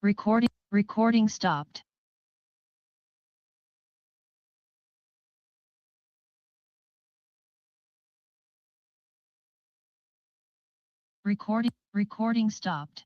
Recording stopped. Recording stopped.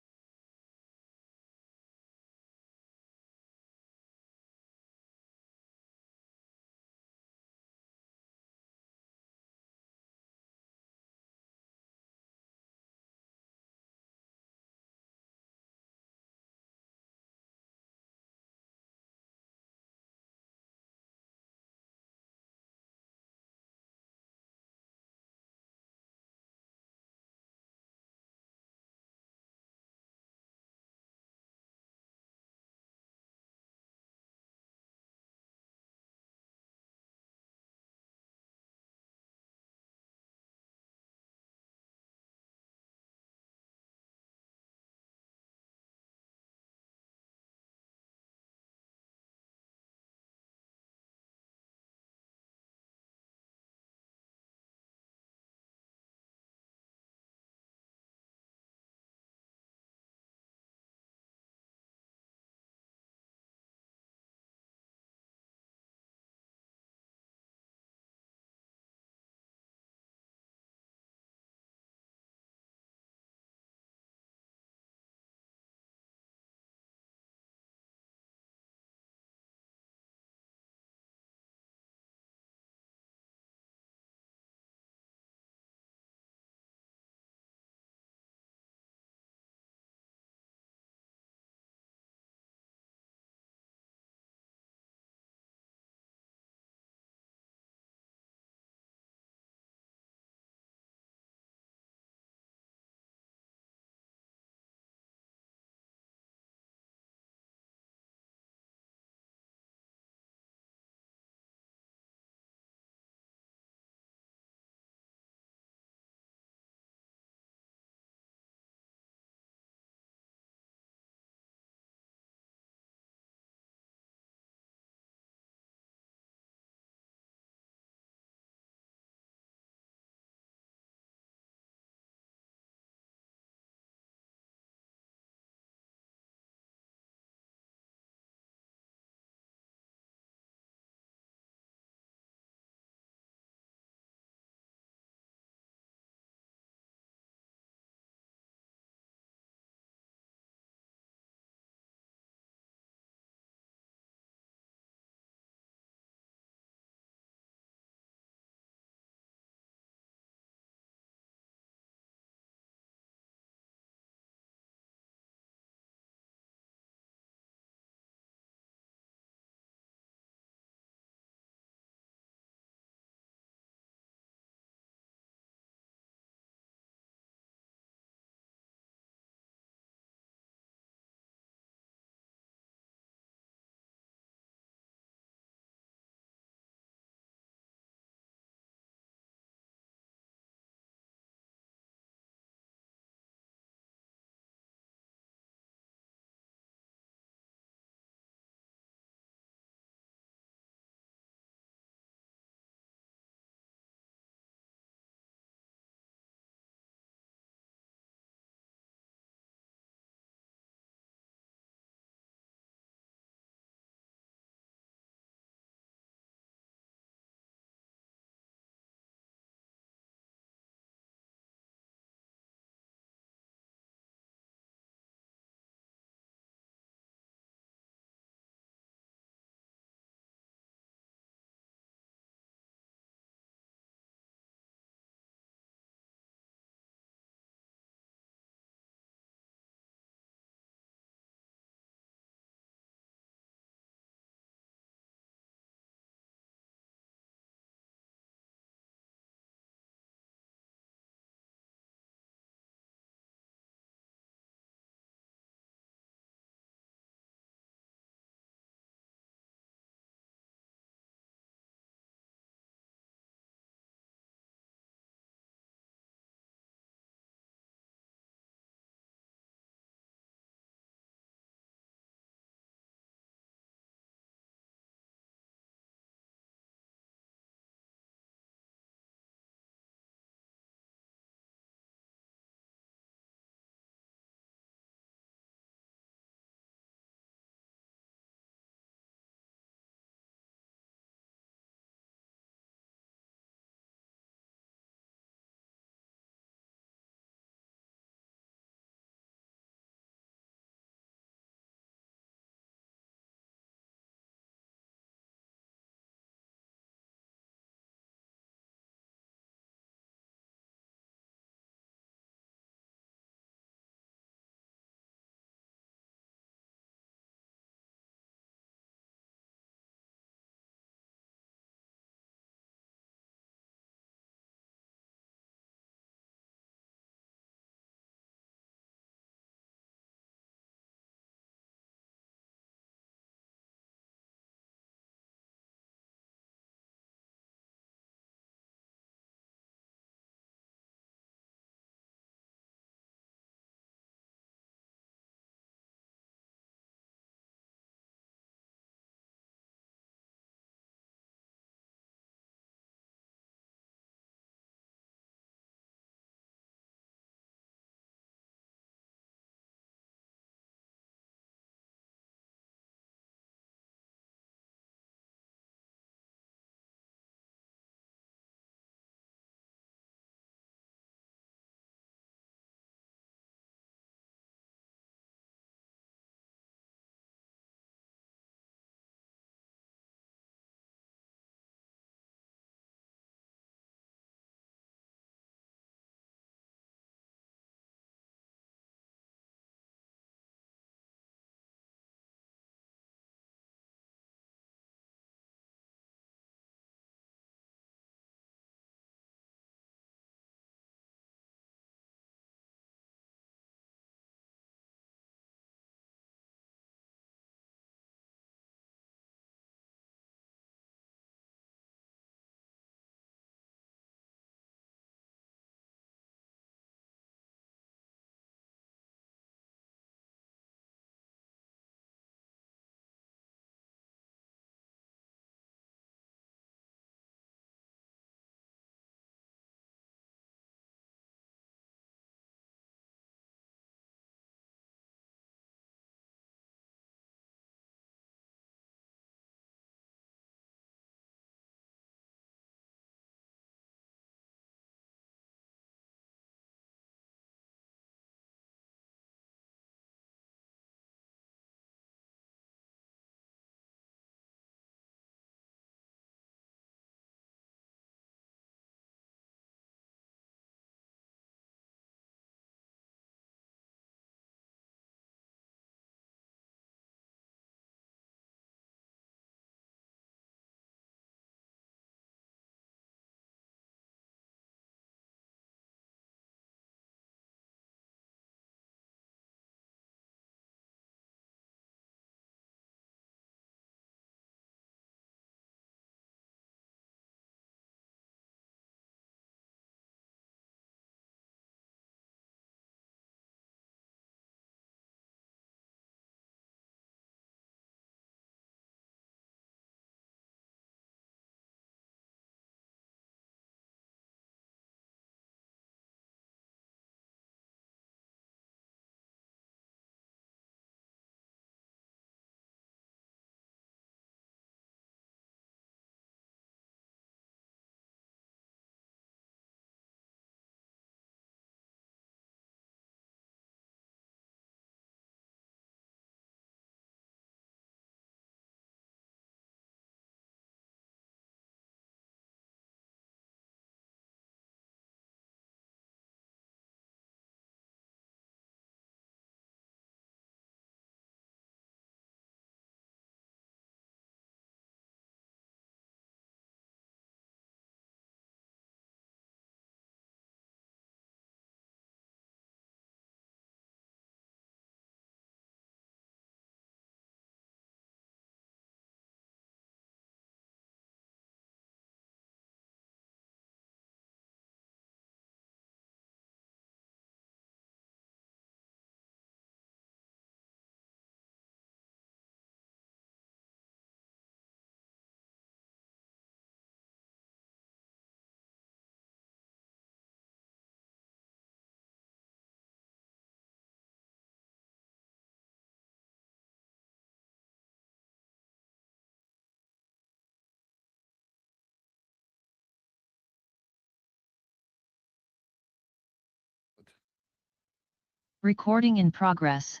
Recording in progress.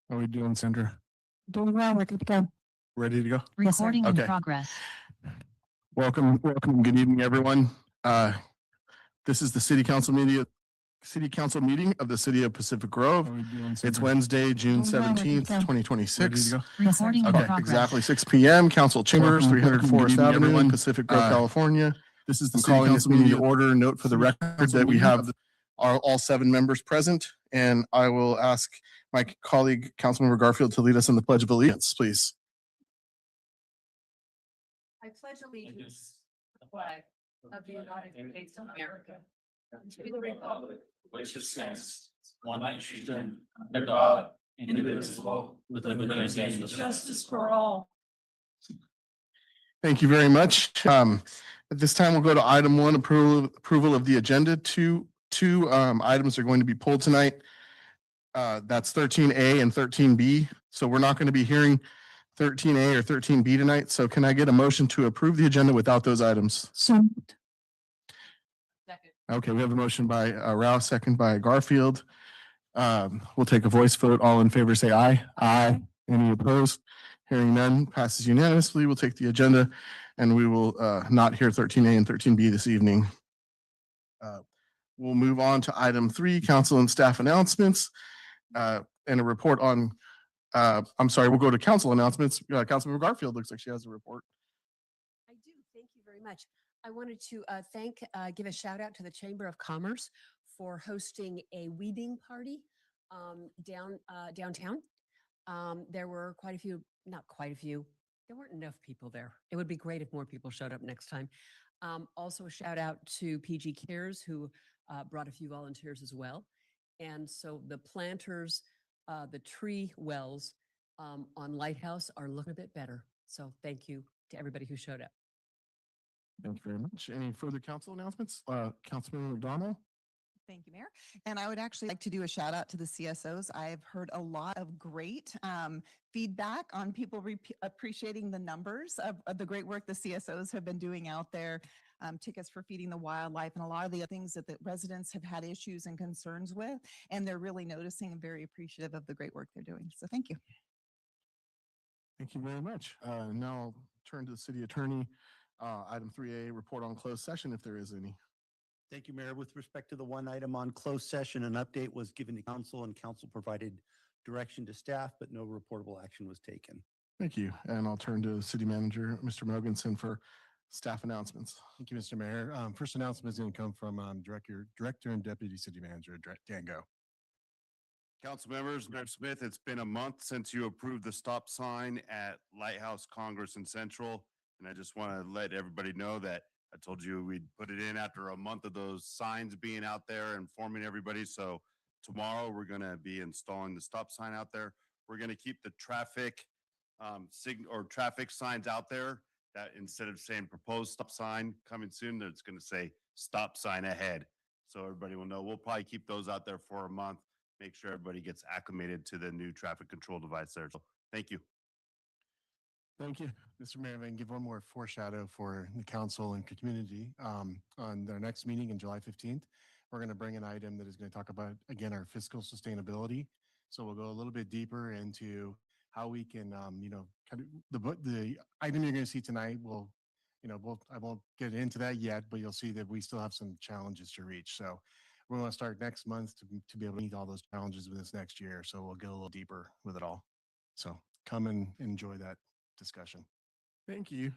How are we doing, Sandra? Doing well. We're good to go. Ready to go? Yes, sir. Recording in Okay. progress. Welcome. Good evening, everyone. This is the City Council meeting of the City of Pacific Grove. It's Wednesday, June Doing well. We're good to 17th, go. 2026. Yes, sir. Recording in Okay, progress. exactly 6 p.m. Council Chambers, Welcome. 300 Good Forest evening, Avenue, everyone. Pacific Grove, California. This is the I'm City calling this Council meeting to meeting. order. Note for the City record Council that we meeting have all 7 members present, and I will ask my colleague, Councilmember Garfield, to lead us in the Pledge of Allegiance, please. I pledge allegiance to the flag of the United States of America, and to the republic which stands one nation under God, indivisible, with liberty and justice for all. Thank you very much. At this time, we'll go to item 1, approval of the agenda. Two items are going to be pulled tonight. That's 13A and 13B. So we're not going to be hearing 13A or 13B tonight. So can I get a motion to approve the agenda without those items? So Second. Okay, we have a motion by Rouse, second by Garfield. We'll take a voice vote. All in favor, say aye. Aye. Any opposed? Hearing none, passes unanimously. We'll take the agenda and we will not hear 13A and 13B this evening. We'll move on to item 3, council and staff announcements, and a report on, I'm sorry, we'll go to council announcements. Councilmember Garfield looks like she has a report. I do. Thank you very much. I wanted to give a shout out to the Chamber of Commerce for hosting a weeding party downtown. There were not quite a few. There weren't enough people there. It would be great if more people showed up next time. Also a shout out to PG Cares who brought a few volunteers as well. And so the planters, the tree wells on Lighthouse are looking a bit better. So thank you to everybody who showed up. Thank you very much. Any further council announcements? Councilman McDonald? Thank you, Mayor. And I would actually like to do a shout out to the CSOs. I've heard a lot of great feedback on people appreciating the numbers of the great work the CSOs have been doing out there, tickets for feeding the wildlife, and a lot of the other things that the residents have had issues and concerns with. And they're really noticing and very appreciative of the great work they're doing. So thank you. Thank you very much. Now I'll turn to the city attorney. Item 3A, report on closed session, if there is any. Thank you, Mayor. With respect to the one item on closed session, an update was given to council and council provided direction to staff, but no reportable action was taken. Thank you. And I'll turn to city manager, Mr. Mogensen, for staff announcements. Thank you, Mr. Mayor. First announcement is going to come from Director and Deputy City Manager Dan Go. Council members, Mayor Smith, it's been a month since you approved the stop sign at Lighthouse, Congress, and Central. And I just want to let everybody know that I told you we'd put it in after a month of those signs being out there, informing everybody. So tomorrow we're going to be installing the stop sign out there. We're going to keep the traffic traffic signs out there that instead of saying proposed stop sign coming soon, it's going to say stop sign ahead. So everybody will know. We'll probably keep those out there for a month, make sure everybody gets acclimated to the new traffic control device there. So thank you. Thank you, Mr. Mayor. If I can give one more foreshadow for the council and community. On their next meeting on July 15th, we're going to bring an item that is going to talk about, again, our fiscal sustainability. So we'll go a little bit deeper into how we can, kind of the item you're going to see tonight will, I won't get into that yet, but you'll see that we still have some challenges to reach. So we're going to start next month to be able to meet all those challenges with this next year. So we'll go a little deeper with it all. So come and enjoy that discussion. Thank you.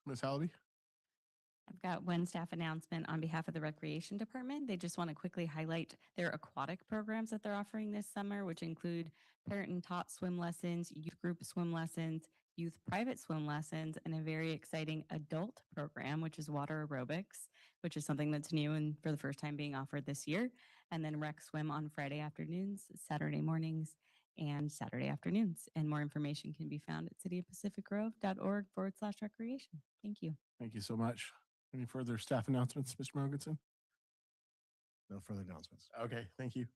Ms. Hallaby? I've got one staff announcement on behalf of the Recreation Department. They just want to quickly highlight their aquatic programs that they're offering this summer, which include parent and tot swim lessons, youth group swim lessons, youth private swim lessons, and a very exciting adult program, which is water aerobics, which is something that's new and for the first time being offered this year. And then rec swim on Friday afternoons, Saturday mornings, and Saturday afternoons. And more information can be found at cityofpacificgrove.org/recreation. Thank you. Thank you so much. Any further staff announcements, Mr. Mogensen? No further announcements. Okay, thank you.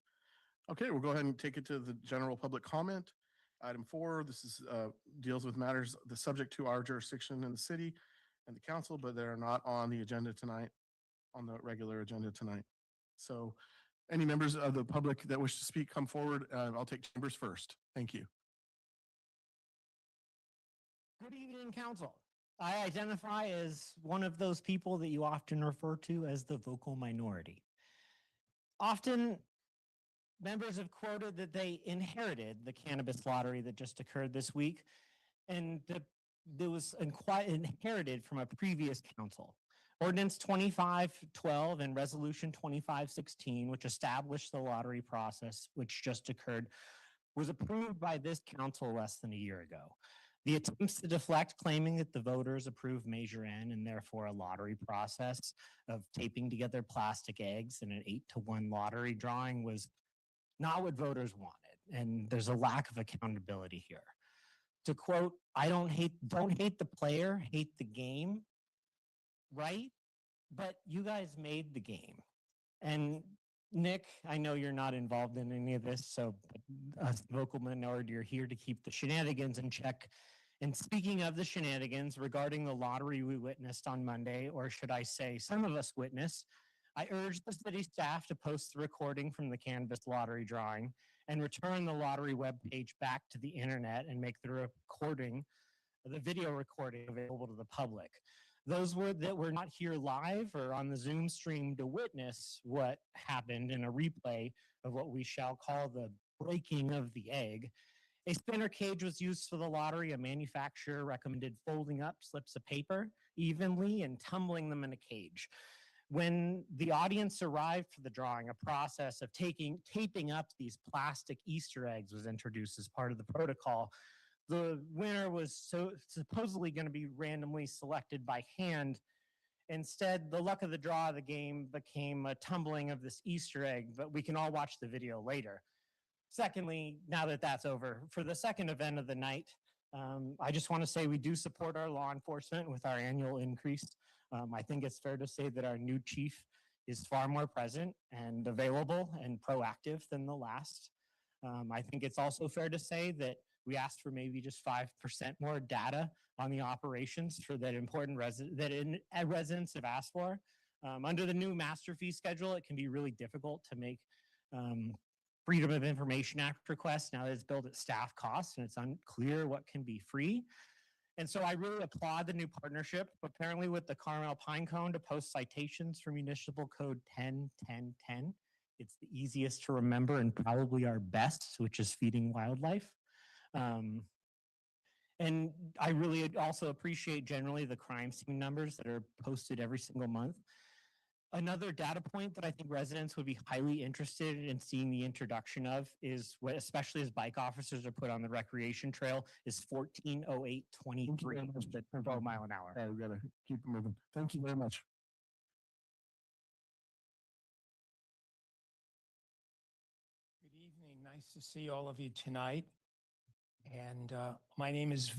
Okay, we'll go ahead and take it to the general public comment. Item 4, this is deals with matters the subject to our jurisdiction in the city. and the council, but that are not on the agenda tonight, on the regular agenda tonight. So any members of the public that wish to speak, come forward. I'll take chambers first. Thank you. Good evening, council. I identify as one of those people that you often refer to as the vocal minority. Often, members have quoted that they inherited the cannabis lottery that just occurred this week, and that was inherited from a previous council. Ordinance 2512 and Resolution 2516, which established the lottery process, which just occurred, was approved by this council less than a year ago. The attempts to deflect, claiming that the voters approved Measure N and therefore a lottery process of taping together plastic eggs in an 8-to-1 lottery drawing, was not what voters wanted. And there's a lack of accountability here. To quote, don't hate the player, hate the game, right? But you guys made the game. And Nick, I know you're not involved in any of this, so us vocal minority are here to keep the shenanigans in check. And speaking of the shenanigans regarding the lottery we witnessed on Monday, or should I say some of us witnessed, I urge the city staff to post the recording from the cannabis lottery drawing and return the lottery webpage back to the internet and make the video recording available to the public. Those that were not here live or on the Zoom stream to witness what happened in a replay of what we shall call the breaking of the egg. A spinner cage was used for the lottery. A manufacturer recommended folding up slips of paper evenly and tumbling them in a cage. When the audience arrived for the drawing, a process of taping up these plastic Easter eggs was introduced as part of the protocol. The winner was supposedly going to be randomly selected by hand. Instead, the luck of the draw of the game became a tumbling of this Easter egg, but we can all watch the video later. Secondly, now that that's over, for the second event of the night, I just want to say we do support our law enforcement with our annual increase. I think it's fair to say that our new chief is far more present and available and proactive than the last. I think it's also fair to say that we asked for maybe just 5% more data on the operations for that important residents have asked for. Under the new master fee schedule, it can be really difficult to make Freedom of Information Act requests now that it's billed at staff costs and it's unclear what can be free. And so I really applaud the new partnership, apparently with the Carmel Pinecone, to post citations for Municipal Code 10-10-10. It's the easiest to remember and probably our best, which is feeding wildlife. And I really also appreciate generally the crime scene numbers that are posted every single month. Another data point that I think residents would be highly interested in seeing the introduction of is what, especially as bike officers are put on the recreation trail, is 140823, the 12 mile an hour. We gotta keep it moving. Thank you very much. Good evening. Nice to see all of you tonight. And my name is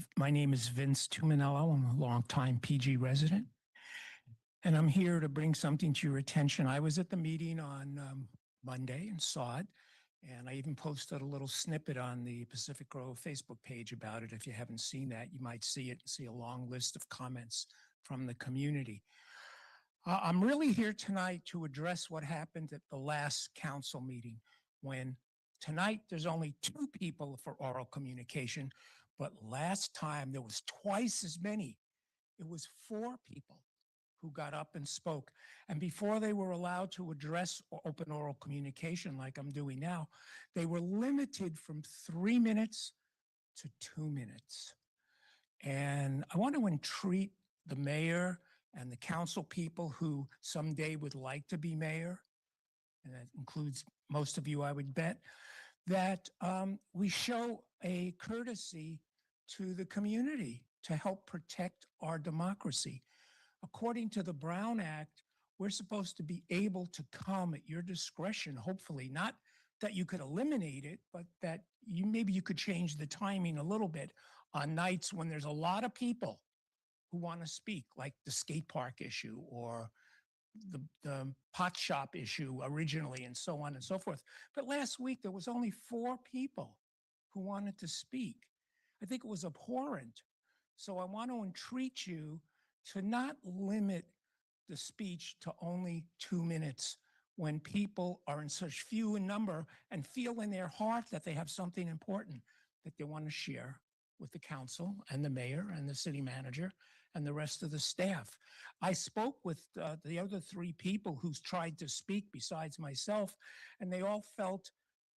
Vince Tuminello. I'm a longtime PG resident. And I'm here to bring something to your attention. I was at the meeting on Monday and saw it. And I even posted a little snippet on the Pacific Grove Facebook page about it. If you haven't seen that, you might see it and see a long list of comments from the community. I'm really here tonight to address what happened at the last council meeting, when tonight there's only 2 people for oral communication, but last time there was twice as many. It was 4 people who got up and spoke. And before they were allowed to address open oral communication like I'm doing now, they were limited from 3 minutes to 2 minutes. And I want to entreat the mayor and the council people who someday would like to be mayor, and that includes most of you, I would bet, that we show a courtesy to the community to help protect our democracy. According to the Brown Act, we're supposed to be able to come at your discretion, hopefully, not that you could eliminate it, but that maybe you could change the timing a little bit on nights when there's a lot of people who want to speak, like the skate park issue or the pot shop issue originally, and so on and so forth. But last week, there was only 4 people who wanted to speak. I think it was abhorrent. So I want to entreat you to not limit the speech to only 2 minutes when people are in such few in number and feel in their heart that they have something important that they want to share with the council and the mayor and the city manager and the rest of the staff. I spoke with the other three people who's tried to speak besides myself, and they all felt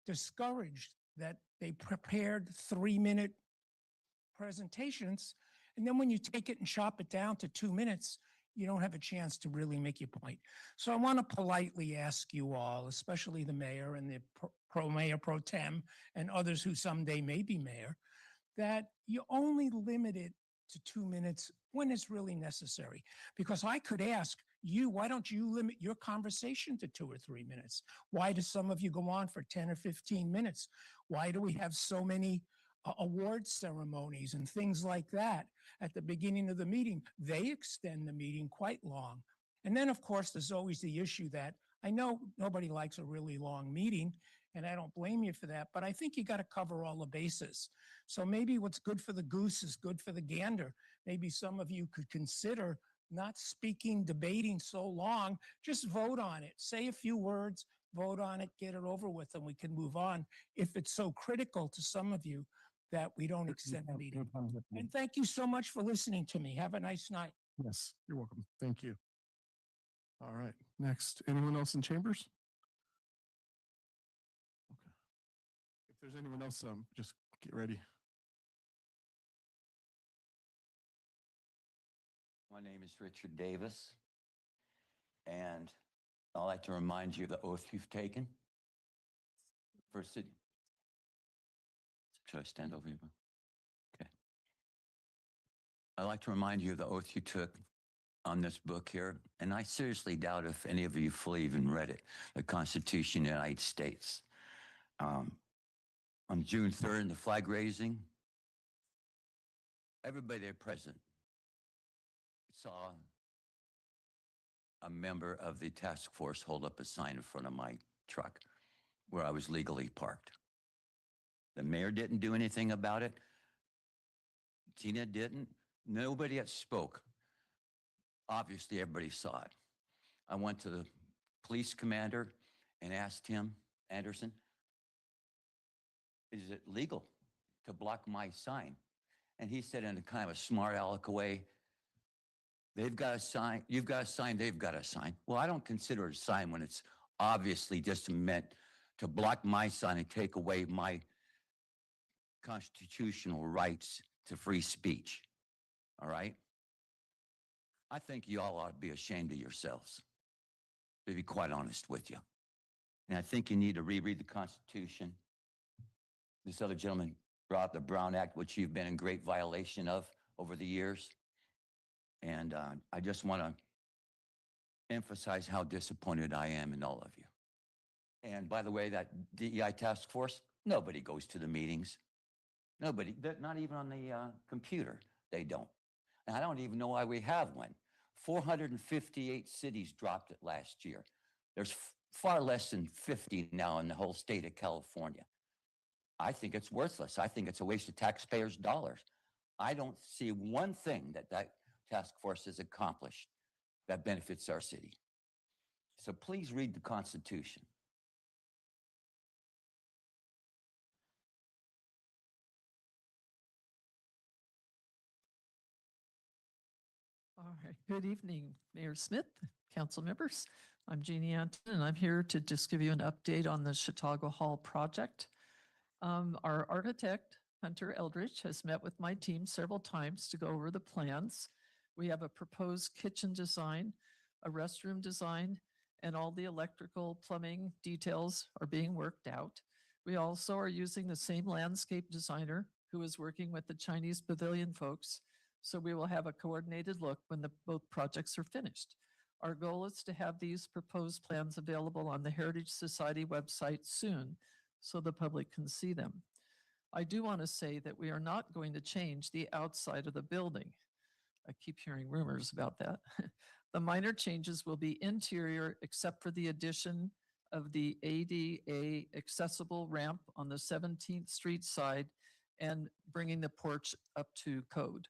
discouraged that they prepared 3-minute presentations. And then when you take it and chop it down to 2 minutes, you don't have a chance to really make your point. So I want to politely ask you all, especially the mayor and the mayor pro tem and others who someday may be mayor, that you only limit it to 2 minutes when it's really necessary. Because I could ask you, why don't you limit your conversation to 2 or 3 minutes? Why do some of you go on for 10 or 15 minutes? Why do we have so many award ceremonies and things like that at the beginning of the meeting? They extend the meeting quite long. And then, of course, there's always the issue that I know nobody likes a really long meeting, and I don't blame you for that, but I think you got to cover all the bases. So maybe what's good for the goose is good for the gander. Maybe some of you could consider not speaking, debating so long, just vote on it. Say a few words, vote on it, get it over with, and we can move on if it's so critical to some of you that we don't extend the meeting. And thank you so much for listening to me. Have a nice night. Yes, you're welcome. Thank you. All right, next, anyone else in chambers? Okay. If there's anyone else, just get ready. My name is Richard Davis, and I'd like to remind you of the oath you've taken for city. Should I stand over you? Okay. I'd like to remind you of the oath you took on this book here, and I seriously doubt if any of you fully even read it, the Constitution of the United States. On June 3rd, the flag raising, everybody there present saw a member of the task force hold up a sign in front of my truck where I was legally parked. The mayor didn't do anything about it. Tina didn't. Nobody that spoke. Obviously, everybody saw it. I went to the police commander and asked him, Anderson, is it legal to block my sign? And he said in a kind of a smart aleck way, they've got a sign, you've got a sign, they've got a sign. Well, I don't consider it a sign when it's obviously just meant to block my sign and take away my constitutional rights to free speech. All right? I think you all ought to be ashamed of yourselves, to be quite honest with you. And I think you need to reread the Constitution. This other gentleman brought up the Brown Act, which you've been in great violation of over the years. And I just want to emphasize how disappointed I am in all of you. And by the way, that DEI task force, nobody goes to the meetings. Nobody, not even on the computer, they don't. And I don't even know why we have one. 458 cities dropped it last year. There's far less than 50 now in the whole state of California. I think it's worthless. I think it's a waste of taxpayers' dollars. I don't see one thing that task force has accomplished that benefits our city. So please read the Constitution. All right. Good evening, Mayor Smith, council members. I'm Jeannie Anton, and I'm here to just give you an update on the Chautauqua Hall project. Our architect, Hunter Eldridge, has met with my team several times to go over the plans. We have a proposed kitchen design, a restroom design, and all the electrical plumbing details are being worked out. We also are using the same landscape designer who is working with the Chinese Pavilion folks, so we will have a coordinated look when both projects are finished. Our goal is to have these proposed plans available on the Heritage Society website soon so the public can see them. I do want to say that we are not going to change the outside of the building. I keep hearing rumors about that. The minor changes will be interior except for the addition of the ADA accessible ramp on the 17th Street side and bringing the porch up to code.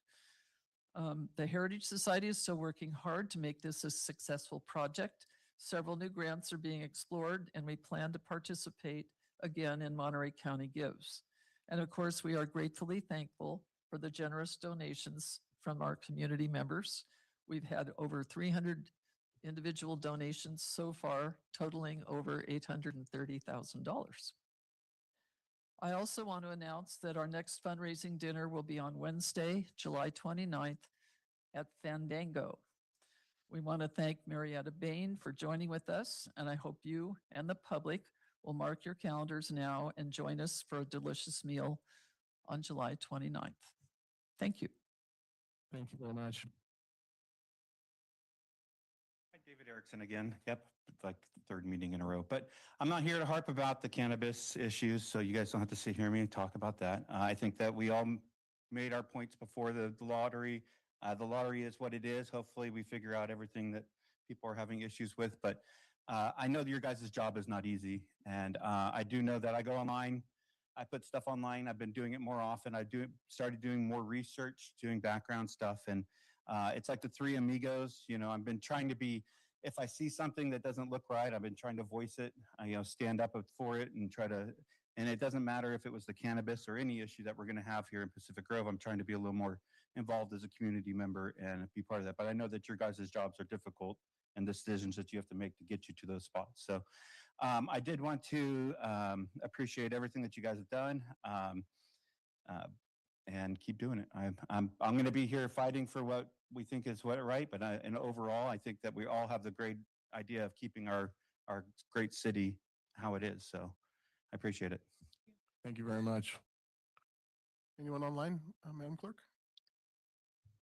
The Heritage Society is still working hard to make this a successful project. Several new grants are being explored, and we plan to participate again in Monterey County Gives. And of course, we are gratefully thankful for the generous donations from our community members. We've had over 300 individual donations so far, totaling over $830,000. I also want to announce that our next fundraising dinner will be on Wednesday, July 29th at Fandango. We want to thank Marietta Bain for joining with us, and I hope you and the public will mark your calendars now and join us for a delicious meal on July 29th. Thank you. Thank you very much. Hi, David Erickson again. Yep, it's like the third meeting in a row. But I'm not here to harp about the cannabis issues, so you guys don't have to sit here me and talk about that. I think that we all made our points before the lottery. The lottery is what it is. Hopefully, we figure out everything that people are having issues with. But I know that your guys' job is not easy, and I do know that I go online. I put stuff online. I've been doing it more often. Started doing more research, doing background stuff, and it's like the three amigos. You know, I've been trying to be. If I see something that doesn't look right, I've been trying to voice it. Stand up for it and try to. And it doesn't matter if it was the cannabis or any issue that we're going to have here in Pacific Grove. I'm trying to be a little more involved as a community member and be part of that. But I know that your guys' jobs are difficult and decisions that you have to make to get you to those spots. So I did want to appreciate everything that you guys have done and keep doing it. I'm going to be here fighting for what we think is what right. But and overall, I think that we all have the great idea of keeping our great city how it is. So I appreciate it. Thank you very much. Anyone online, Madam Clerk?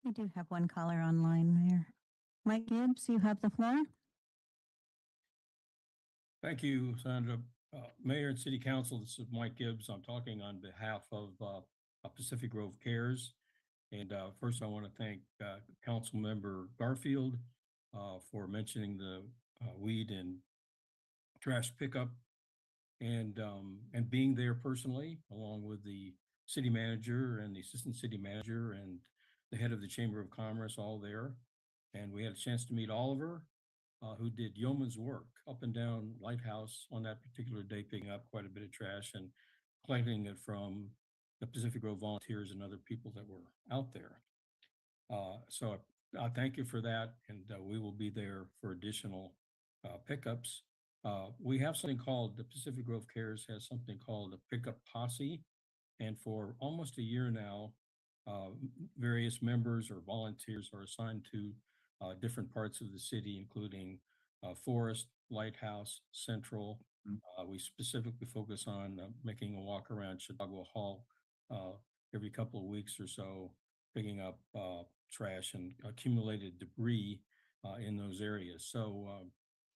We do have one caller online, Mayor. Mike Gibbs, you have the floor. Thank you, Sandra. Mayor and City Council, this is Mike Gibbs. I'm talking on behalf of Pacific Grove Cares. And first, I want to thank Council Member Garfield for mentioning the weed and trash pickup and being there personally, along with the city manager and the assistant city manager and the head of the Chamber of Commerce, all there. And we had a chance to meet Oliver, who did yeoman's work up and down Lighthouse on that particular day, picking up quite a bit of trash and collecting it from the Pacific Grove volunteers and other people that were out there. So I thank you for that, and we will be there for additional pickups. We have something called, the Pacific Grove Cares has something called a pickup posse, and for almost a year now, various members or volunteers are assigned to different parts of the city, including Forest, Lighthouse, Central. We specifically focus on making a walk around Chautauqua Hall every couple of weeks or so, picking up trash and accumulated debris in those areas. So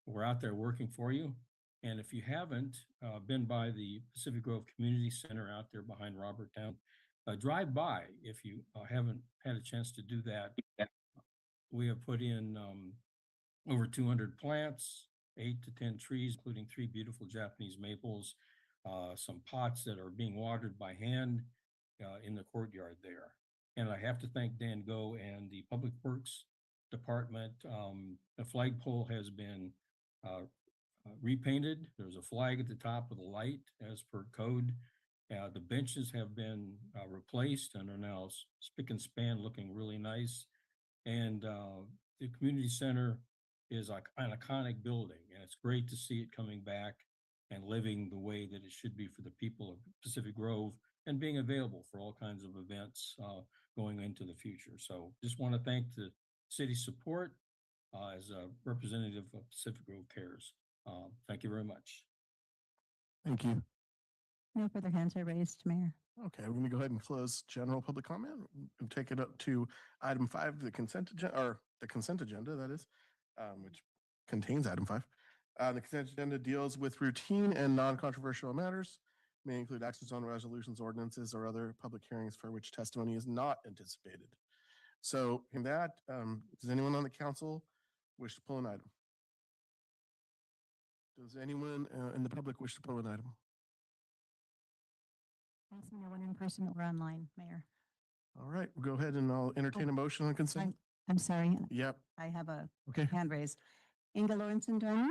we're out there working for you. And if you haven't been by the Pacific Grove Community Center out there behind Robert Town, drive by if you haven't had a chance to do that. We have put in over 200 plants, 8 to 10 trees, including 3 beautiful Japanese maples, some pots that are being watered by hand in the courtyard there. And I have to thank Dan Go and the Public Works Department. The flagpole has been repainted. There's a flag at the top with a light as per code. The benches have been replaced and are now spick and span, looking really nice. And the community center is an iconic building, and it's great to see it coming back and living the way that it should be for the people of Pacific Grove and being available for all kinds of events going into the future. So just want to thank the city support as a representative of Pacific Grove Cares. Thank you very much. Thank you. No further hands are raised, Mayor. Okay, we're going to go ahead and close general public comment and take it up to item 5, the consent agenda, or the consent agenda, that is, which contains item 5. The consent agenda deals with routine and non-controversial matters, may include actions on resolutions, ordinances, or other public hearings for which testimony is not anticipated. So in that, does anyone on the council wish to pull an item? Does anyone in the public wish to pull an item? I see no one in person or online, Mayor. All right, we'll go ahead and I'll entertain a motion on consent. I'm sorry, Yep, I have a okay. hand raised. Inga Lorenzen Dormer?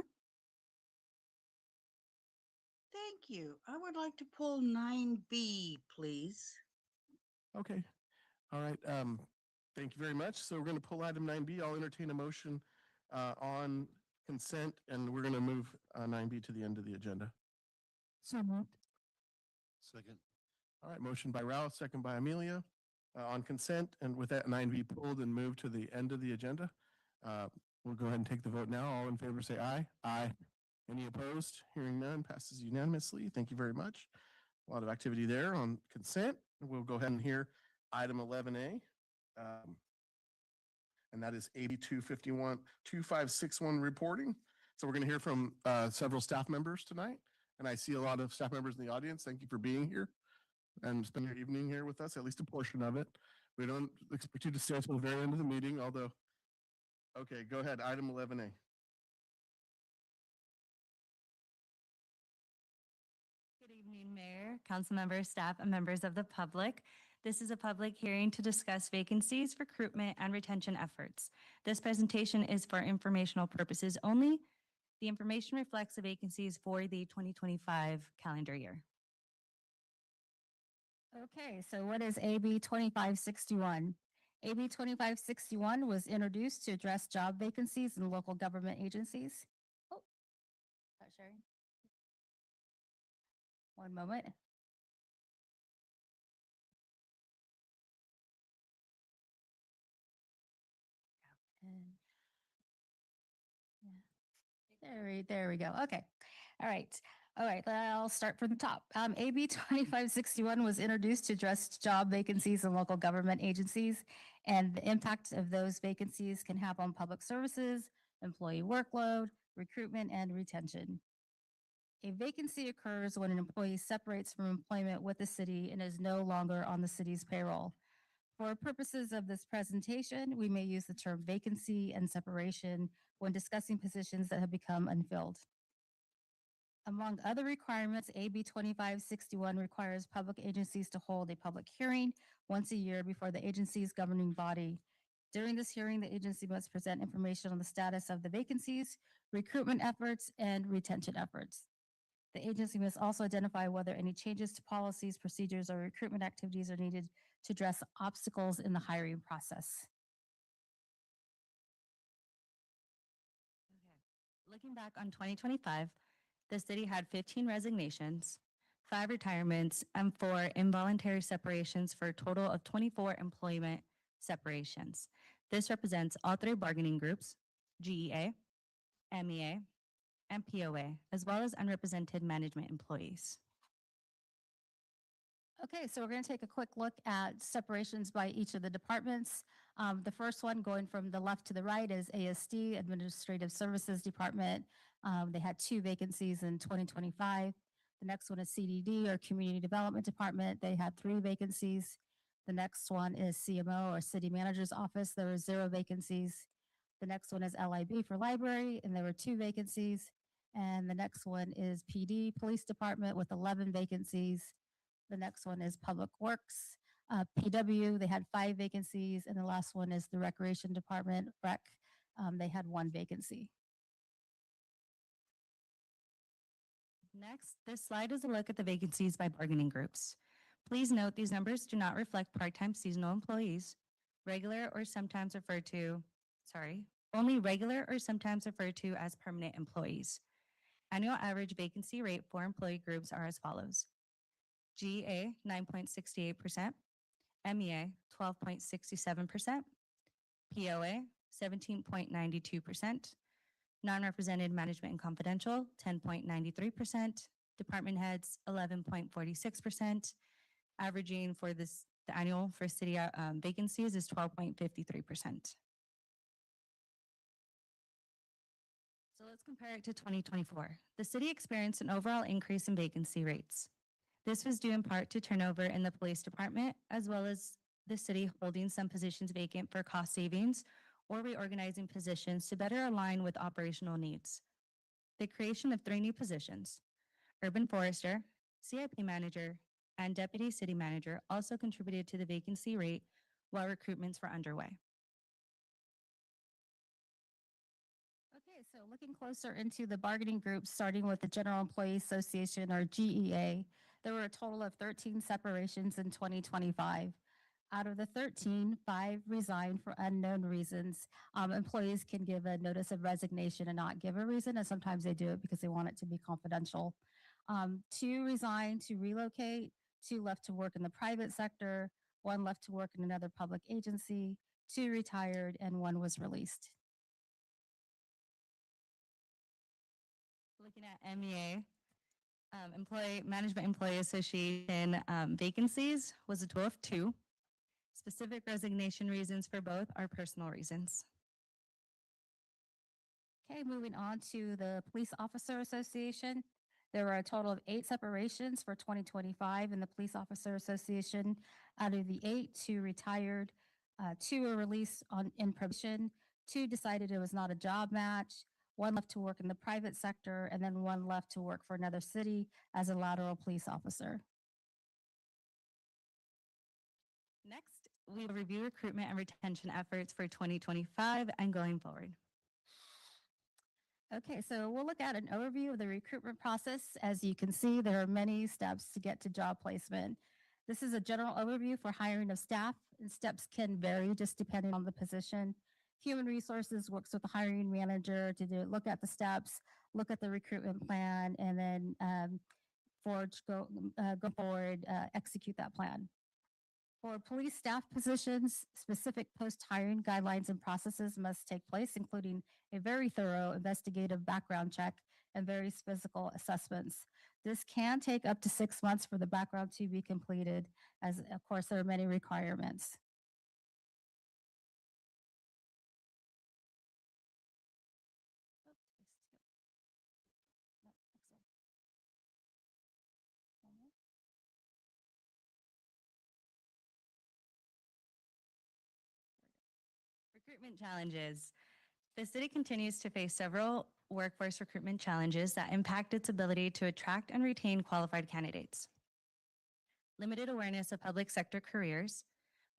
Thank you. I would like to pull 9B, please. Okay. All right. Thank you very much. So we're going to pull item 9B. I'll entertain a motion on consent, and we're going to move 9B to the end of the agenda. So moved. Second. All right. Motion by Ralph, second by Amelia on consent. And with that, 9B pulled and moved to the end of the agenda. We'll go ahead and take the vote now. All in favor say aye. Aye. Any opposed? Hearing none, passes unanimously. Thank you very much. A lot of activity there on consent. We'll go ahead and hear item 11A. And that is AB 2561 reporting. So we're going to hear from several staff members tonight. And I see a lot of staff members in the audience. Thank you for being here and spending your evening here with us, at least a portion of it. We don't expect you to stay until the very end of the meeting, although, okay, go ahead, item 11A. Good evening, Mayor, council members, staff, and members of the public. This is a public hearing to discuss vacancies, recruitment, and retention efforts. This presentation is for informational purposes only. The information reflects the vacancies for the 2025 calendar year. Okay, so what is AB 2561? AB 2561 was introduced to address job vacancies in local government agencies. Oh, not sharing. One moment. There we go. Okay. All right. All right. I'll start from the top. AB 2561 was introduced to address job vacancies in local government agencies, and the impact of those vacancies can have on public services, employee workload, recruitment, and retention. A vacancy occurs when an employee separates from employment with the city and is no longer on the city's payroll. For purposes of this presentation, we may use the term vacancy and separation when discussing positions that have become unfilled. Among other requirements, AB 2561 requires public agencies to hold a public hearing once a year before the agency's governing body. During this hearing, the agency must present information on the status of the vacancies, recruitment efforts, and retention efforts. The agency must also identify whether any changes to policies, procedures, or recruitment activities are needed to address obstacles in the hiring process. Okay. Looking back on 2025, the city had 15 resignations, 5 retirements, and 4 involuntary separations for a total of 24 employment separations. This represents all 3 bargaining groups, GEA, MEA, and POA, as well as unrepresented management employees. Okay, so we're going to take a quick look at separations by each of the departments. The first one going from the left to the right is ASD, Administrative Services Department. They had 2 vacancies in 2025. The next one is CDD, or Community Development Department. They had 3 vacancies. The next one is CMO, or City Manager's Office. There were 0 vacancies. The next one is LIB for Library, and there were 2 vacancies. And the next one is PD, Police Department, with 11 vacancies. The next one is Public Works. PW, they had 5 vacancies. And the last one is the Recreation Department, REC. They had 1 vacancy. Next, this slide is a look at the vacancies by bargaining groups. Please note these numbers do not reflect part-time seasonal employees, regular or sometimes referred to, only regular or sometimes referred to as permanent employees. Annual average vacancy rate for employee groups are as follows. GA 9.68%, MEA 12.67%, POA 17.92%, non-represented management and confidential 10.93%, department heads 11.46%, averaging for the annual for city vacancies is 12.53%. So let's compare it to 2024. The city experienced an overall increase in vacancy rates. This was due in part to turnover in the police department, as well as the city holding some positions vacant for cost savings or reorganizing positions to better align with operational needs. The creation of 3 new positions, urban forester, CIP manager, and deputy city manager, also contributed to the vacancy rate while recruitments were underway. Okay, so looking closer into the bargaining groups, starting with the General Employee Association or GEA, there were a total of 13 separations in 2025. Out of the 13, 5 resigned for unknown reasons. Employees can give a notice of resignation and not give a reason, and sometimes they do it because they want it to be confidential. 2 resigned to relocate, 2 left to work in the private sector, 1 left to work in another public agency, 2 retired, and 1 was released. Looking at MEA, Employee Management Employee Association vacancies was a total of 2. Specific resignation reasons for both are personal reasons. Okay, moving on to the Police Officer Association. There were a total of 8 separations for 2025 in the Police Officer Association. Out of the 8, 2 retired, 2 were released in probation, 2 decided it was not a job match, 1 left to work in the private sector, and then 1 left to work for another city as a lateral police officer. Next, we will review recruitment and retention efforts for 2025 and going forward. Okay, so we'll look at an overview of the recruitment process. As you can see, there are many steps to get to job placement. This is a general overview for hiring of staff, and steps can vary just depending on the position. Human Resources works with the hiring manager to look at the steps, look at the recruitment plan, and then go forward, execute that plan. For police staff positions, specific post-hiring guidelines and processes must take place, including a very thorough investigative background check and various physical assessments. This can take up to 6 months for the background to be completed, as of course there are many requirements. Recruitment challenges. The city continues to face several workforce recruitment challenges that impact its ability to attract and retain qualified candidates. Limited awareness of public sector careers.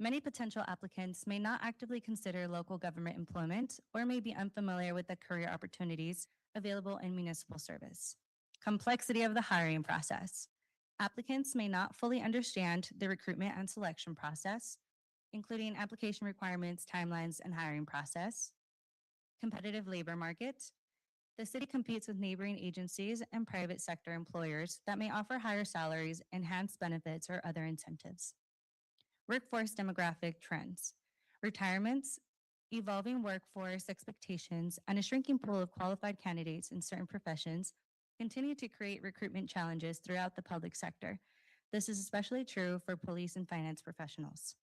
Many potential applicants may not actively consider local government employment or may be unfamiliar with the career opportunities available in municipal service. Complexity of the hiring process. Applicants may not fully understand the recruitment and selection process, including application requirements, timelines, and hiring process. Competitive labor market. The city competes with neighboring agencies and private sector employers that may offer higher salaries, enhanced benefits, or other incentives. Workforce demographic trends. Retirements, evolving workforce expectations, and a shrinking pool of qualified candidates in certain professions continue to create recruitment challenges throughout the public sector. This is especially true for police and finance professionals.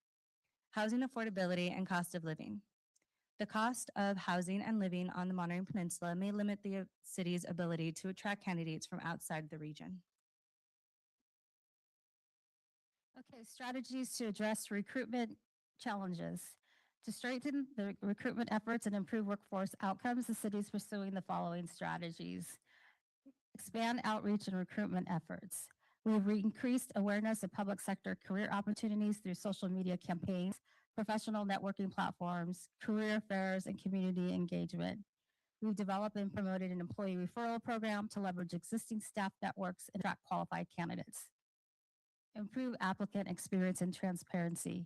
Housing affordability and cost of living. The cost of housing and living on the Monterey Peninsula may limit the city's ability to attract candidates from outside the region. Okay, strategies to address recruitment challenges. To strengthen the recruitment efforts and improve workforce outcomes, the city is pursuing the following strategies. Expand outreach and recruitment efforts. We've increased awareness of public sector career opportunities through social media campaigns, professional networking platforms, career fairs, and community engagement. We've developed and promoted an employee referral program to leverage existing staff networks and attract qualified candidates. Improve applicant experience and transparency.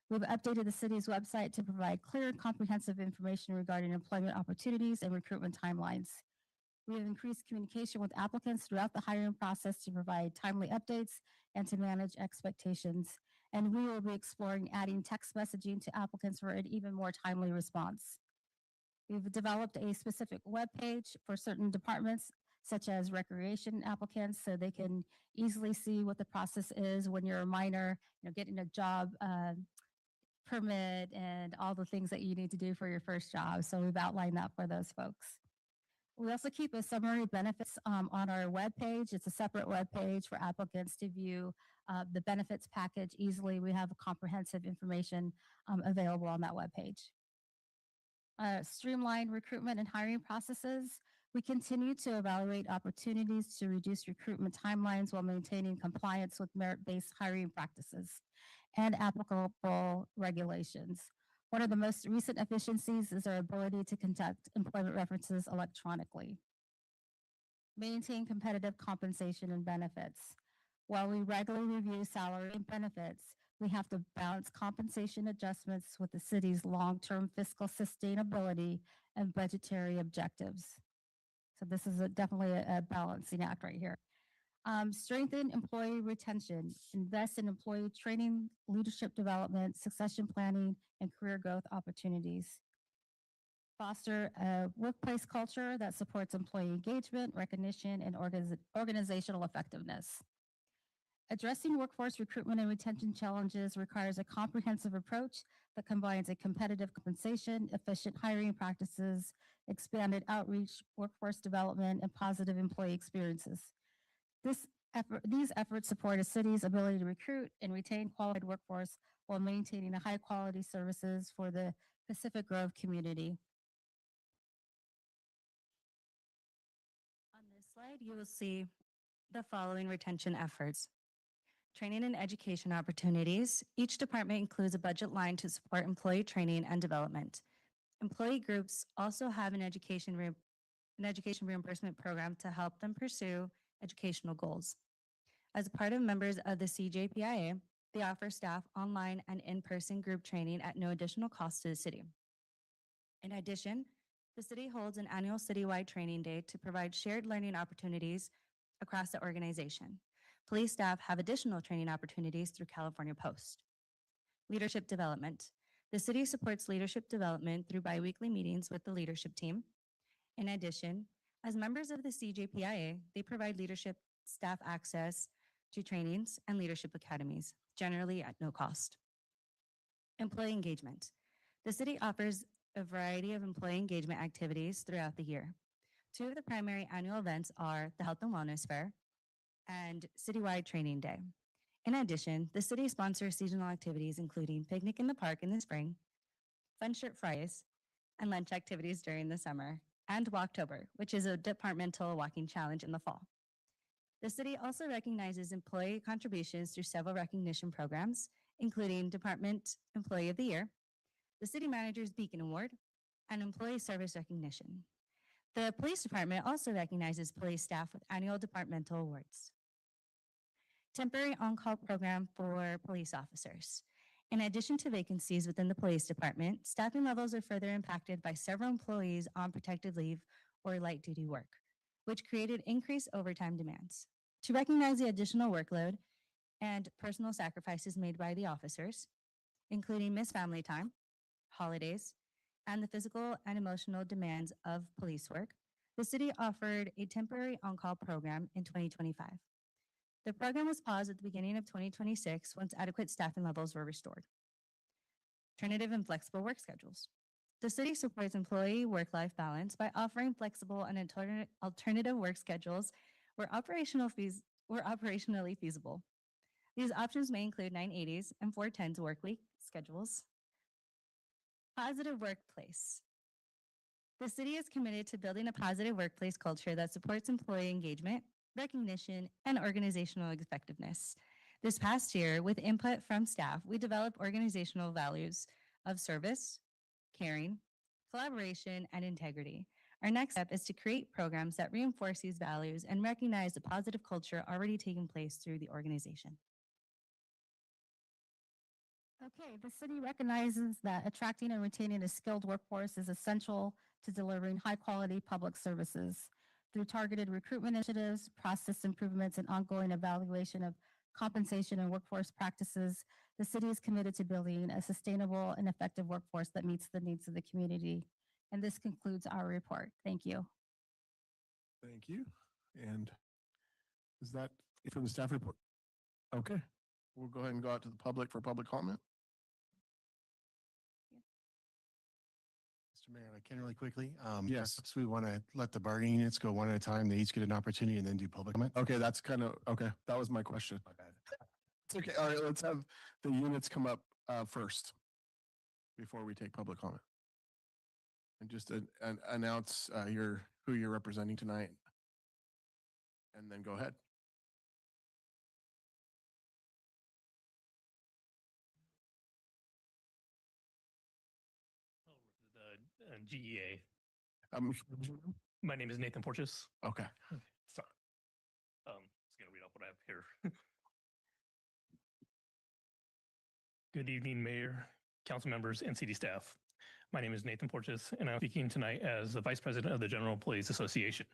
We've updated the city's website to provide clear and comprehensive information regarding employment opportunities and recruitment timelines. We have increased communication with applicants throughout the hiring process to provide timely updates and to manage expectations. And we will be exploring adding text messaging to applicants for an even more timely response. We've developed a specific web page for certain departments, such as recreation applicants, so they can easily see what the process is when you're a minor, getting a job permit and all the things that you need to do for your first job. So we've outlined that for those folks. We also keep a summary of benefits on our webpage. It's a separate webpage for applicants to view the benefits package easily. We have comprehensive information available on that webpage. Streamline recruitment and hiring processes. We continue to evaluate opportunities to reduce recruitment timelines while maintaining compliance with merit-based hiring practices. and applicable regulations. One of the most recent efficiencies is our ability to conduct employment references electronically. Maintain competitive compensation and benefits. While we regularly review salary and benefits, we have to balance compensation adjustments with the city's long-term fiscal sustainability and budgetary objectives. So this is definitely a balancing act right here. Strengthen employee retention, invest in employee training, leadership development, succession planning, and career growth opportunities. Foster a workplace culture that supports employee engagement, recognition, and organizational effectiveness. Addressing workforce recruitment and retention challenges requires a comprehensive approach that combines a competitive compensation, efficient hiring practices, expanded outreach, workforce development, and positive employee experiences. These efforts support a city's ability to recruit and retain qualified workforce while maintaining a high-quality services for the Pacific Grove community. On this slide, you will see the following retention efforts. Training and education opportunities. Each department includes a budget line to support employee training and development. Employee groups also have an education reimbursement program to help them pursue educational goals. As part of members of the CJPIA, they offer staff online and in-person group training at no additional cost to the city. In addition, the city holds an annual citywide training day to provide shared learning opportunities across the organization. Police staff have additional training opportunities through California Post. Leadership development. The city supports leadership development through biweekly meetings with the leadership team. In addition, as members of the CJPIA, they provide leadership staff access to trainings and leadership academies, generally at no cost. Employee engagement. The city offers a variety of employee engagement activities throughout the year. Two of the primary annual events are the Health and Wellness Fair and Citywide Training Day. In addition, the city sponsors seasonal activities including Picnic in the Park in the spring, Fun Shirt Fridays, and lunch activities during the summer, and Walktober, which is a departmental walking challenge in the fall. The city also recognizes employee contributions through several recognition programs, including Department Employee of the Year, the City Manager's Beacon Award, and Employee Service Recognition. The police department also recognizes police staff with annual departmental awards. Temporary on-call program for police officers. In addition to vacancies within the police department, staffing levels are further impacted by several employees on protected leave or light duty work, which created increased overtime demands. To recognize the additional workload and personal sacrifices made by the officers, including missed family time, holidays, and the physical and emotional demands of police work, the city offered a temporary on-call program in 2025. The program was paused at the beginning of 2026 once adequate staffing levels were restored. Alternative and flexible work schedules. The city supports employee work-life balance by offering flexible and alternative work schedules where operationally feasible. These options may include 980s and 410s work week schedules. Positive workplace. The city is committed to building a positive workplace culture that supports employee engagement, recognition, and organizational effectiveness. This past year, with input from staff, we developed organizational values of service, caring, collaboration, and integrity. Our next step is to create programs that reinforce these values and recognize the positive culture already taking place through the organization. Okay, the city recognizes that attracting and retaining a skilled workforce is essential to delivering high-quality public services. Through targeted recruitment initiatives, process improvements, and ongoing evaluation of compensation and workforce practices, the city is committed to building a sustainable and effective workforce that meets the needs of the community. And this concludes our report. Thank you. Thank you. And is that it for the staff report? Okay, we'll go ahead and go out to the public for public comment. Mr. Mayor, I can really quickly. Yes. Perhaps we want to let the bargaining units go one at a time. They each get an opportunity and then do public comment. Okay, that's kind of, okay, that was my question. My bad. It's okay, all right, let's have the units come up first before we take public comment. And just announce who you're representing tonight. And then go ahead. GEA. Um, My name is Nathan Porches. okay. Sorry. Just gonna read off what I have here. Good evening, Mayor, council members, and city staff. My name is Nathan Porches, and I'm speaking tonight as the Vice President of the General Employees Association.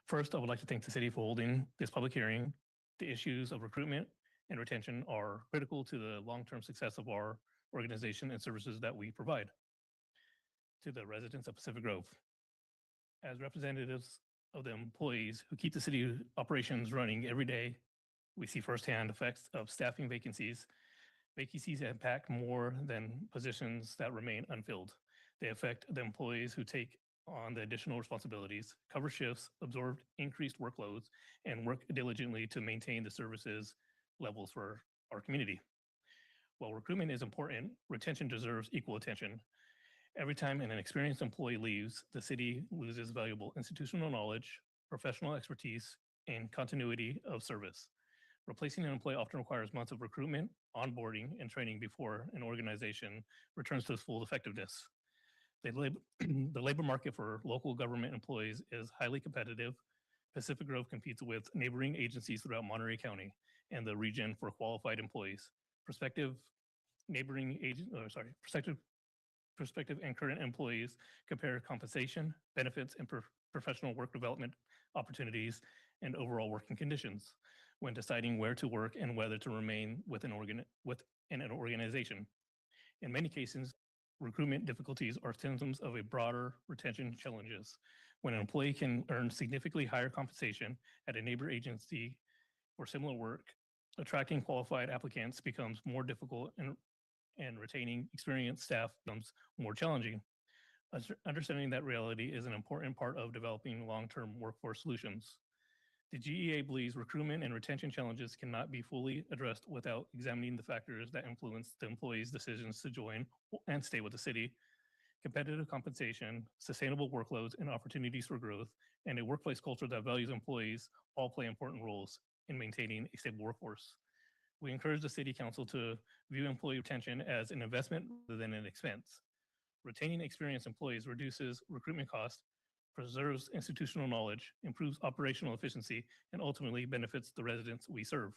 First, I would like to thank the city for holding this public hearing. The issues of recruitment and retention are critical to the long-term success of our organization and services that we provide to the residents of Pacific Grove. As representatives of the employees who keep the city operations running every day, we see firsthand effects of staffing vacancies. Vacancies impact more than positions that remain unfilled. They affect the employees who take on the additional responsibilities, cover shifts, absorb increased workloads, and work diligently to maintain the services levels for our community. While recruitment is important, retention deserves equal attention. Every time an experienced employee leaves, the city loses valuable institutional knowledge, professional expertise, and continuity of service. Replacing an employee often requires months of recruitment, onboarding, and training before an organization returns to its full effectiveness. The labor market for local government employees is highly competitive. Pacific Grove competes with neighboring agencies throughout Monterey County and the region for qualified employees. Prospective and current employees compare compensation, benefits, and professional work development opportunities and overall working conditions when deciding where to work and whether to remain within an organization. In many cases, recruitment difficulties are symptoms of a broader retention challenges. When an employee can earn significantly higher compensation at a neighbor agency for similar work, attracting qualified applicants becomes more difficult and retaining experienced staff becomes more challenging. Understanding that reality is an important part of developing long-term workforce solutions. The GEA believes recruitment and retention challenges cannot be fully addressed without examining the factors that influence the employees' decisions to join and stay with the city. Competitive compensation, sustainable workloads and opportunities for growth, and a workplace culture that values employees all play important roles in maintaining a stable workforce. We encourage the city council to view employee retention as an investment rather than an expense. Retaining experienced employees reduces recruitment costs, preserves institutional knowledge, improves operational efficiency, and ultimately benefits the residents we serve.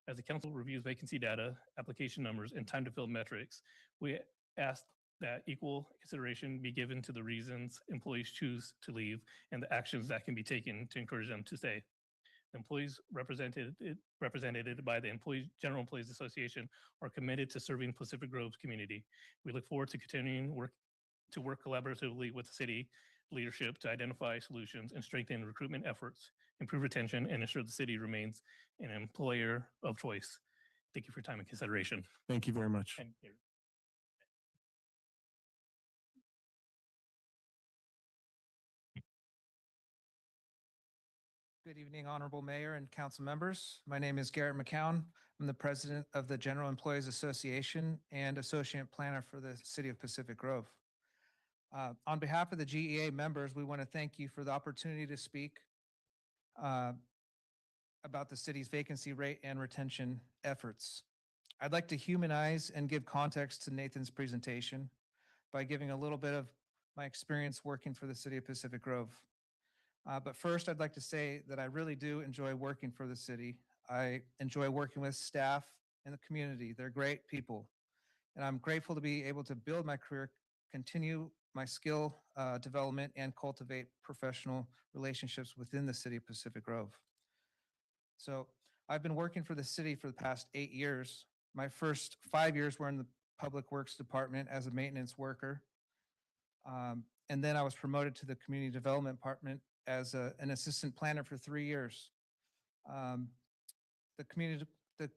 As the council reviews vacancy data, application numbers, and time to fill metrics, we ask that equal consideration be given to the reasons employees choose to leave and the actions that can be taken to encourage them to stay. Employees represented by the General Employees Association are committed to serving Pacific Grove's community. We look forward to continuing to work collaboratively with the city leadership to identify solutions and strengthen recruitment efforts, improve retention, and ensure the city remains an employer of choice. Thank you for your time and consideration. Thank you very much. And Good evening, Honorable Mayor and council members. My name is Garrett McCown. I'm the president of the General Employees Association and associate planner for the city of Pacific Grove. On behalf of the GEA members, we want to thank you for the opportunity to speak about the city's vacancy rate and retention efforts. I'd like to humanize and give context to Nathan's presentation by giving a little bit of my experience working for the city of Pacific Grove. But first, I'd like to say that I really do enjoy working for the city. I enjoy working with staff and the community. They're great people. And I'm grateful to be able to build my career, continue my skill development, and cultivate professional relationships within the city of Pacific Grove. So I've been working for the city for the past 8 years. My first 5 years were in the Public Works Department as a maintenance worker. And then I was promoted to the Community Development Department as an assistant planner for 3 years. The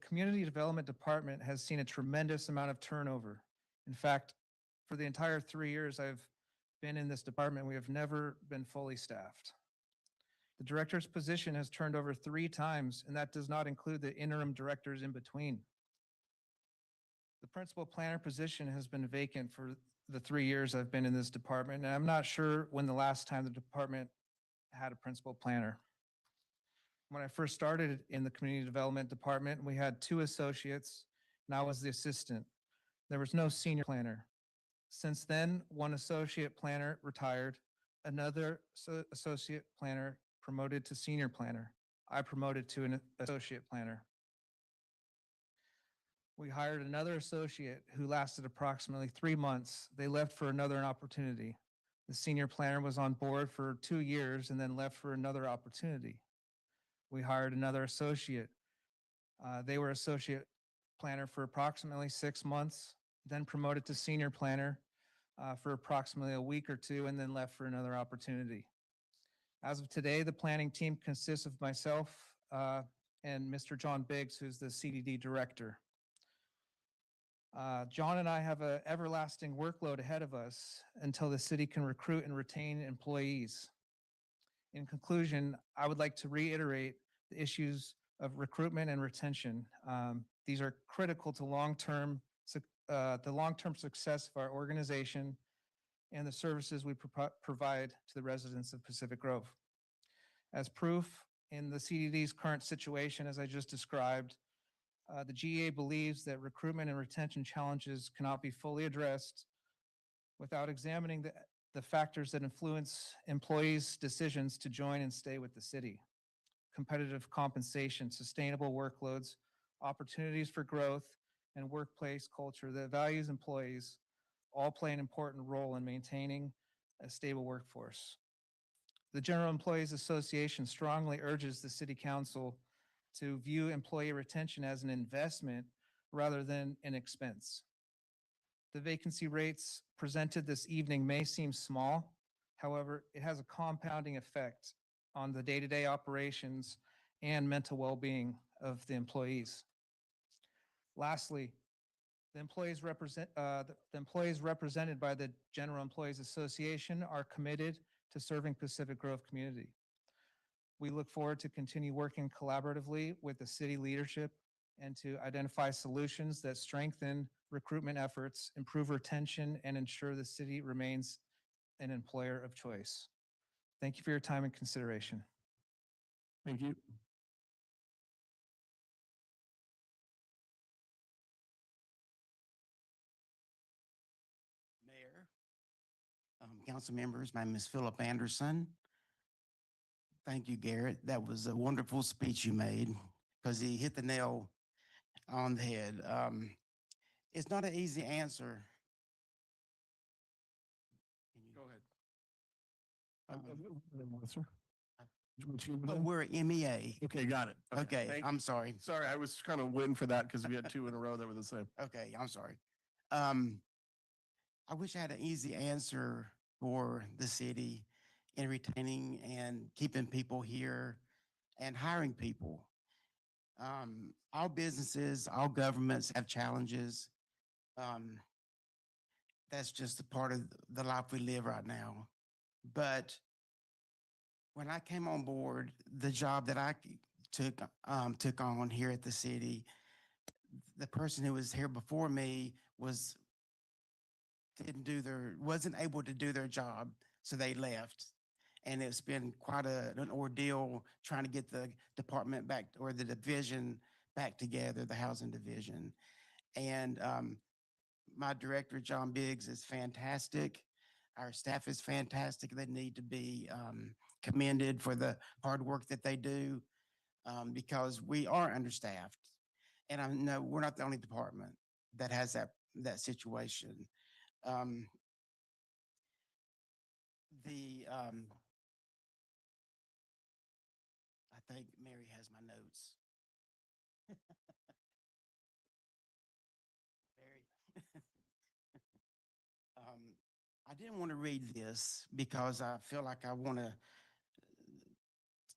Community Development Department has seen a tremendous amount of turnover. In fact, for the entire 3 years I've been in this department, we have never been fully staffed. The director's position has turned over 3 times, and that does not include the interim directors in between. The principal planner position has been vacant for the 3 years I've been in this department, and I'm not sure when the last time the department had a principal planner. When I first started in the Community Development Department, we had 2 associates, and I was the assistant. There was no senior planner. Since then, one associate planner retired, another associate planner promoted to senior planner. I promoted to an associate planner. We hired another associate who lasted approximately 3 months. They left for another opportunity. The senior planner was on board for 2 years and then left for another opportunity. We hired another associate. They were associate planner for approximately 6 months, then promoted to senior planner for approximately a week or two, and then left for another opportunity. As of today, the planning team consists of myself and Mr. John Biggs, who's the CDD director. John and I have an everlasting workload ahead of us until the city can recruit and retain employees. In conclusion, I would like to reiterate the issues of recruitment and retention. These are critical to the long-term success of our organization and the services we provide to the residents of Pacific Grove. As proof, in the CDD's current situation, as I just described, the GEA believes that recruitment and retention challenges cannot be fully addressed without examining the factors that influence employees' decisions to join and stay with the city. Competitive compensation, sustainable workloads, opportunities for growth, and workplace culture that values employees all play an important role in maintaining a stable workforce. The General Employees Association strongly urges the City Council to view employee retention as an investment rather than an expense. The vacancy rates presented this evening may seem small. However, it has a compounding effect on the day-to-day operations and mental well-being of the employees. Lastly, the employees represented by the General Employees Association are committed to serving Pacific Grove community. We look forward to continue working collaboratively with the city leadership and to identify solutions that strengthen recruitment efforts, improve retention, and ensure the city remains an employer of choice. Thank you for your time and consideration. Thank you. Mayor, council members, my name is Philip Anderson. Thank you, Garrett. That was a wonderful speech you made because he hit the nail on the head. It's not an easy answer. Go ahead. But we're MEA. Okay, got it. Okay, thank I'm you. sorry. Sorry, I was kind of waiting for that because we had two in a row that were the same. Okay, I'm sorry. I wish I had an easy answer for the city in retaining and keeping people here and hiring people. All businesses, all governments have challenges. That's just a part of the life we live right now. But when I came on board, the job that I took on here at the city, the person who was here before me wasn't able to do their job, so they left. And it's been quite an ordeal trying to get the department back, or the division back together, the housing division. And my director, John Biggs, is fantastic. Our staff is fantastic. They need to be commended for the hard work that they do, because we are understaffed. And I know we're not the only department that has that situation. I think Mary has my notes. Mary. I didn't want to read this because I feel like I want to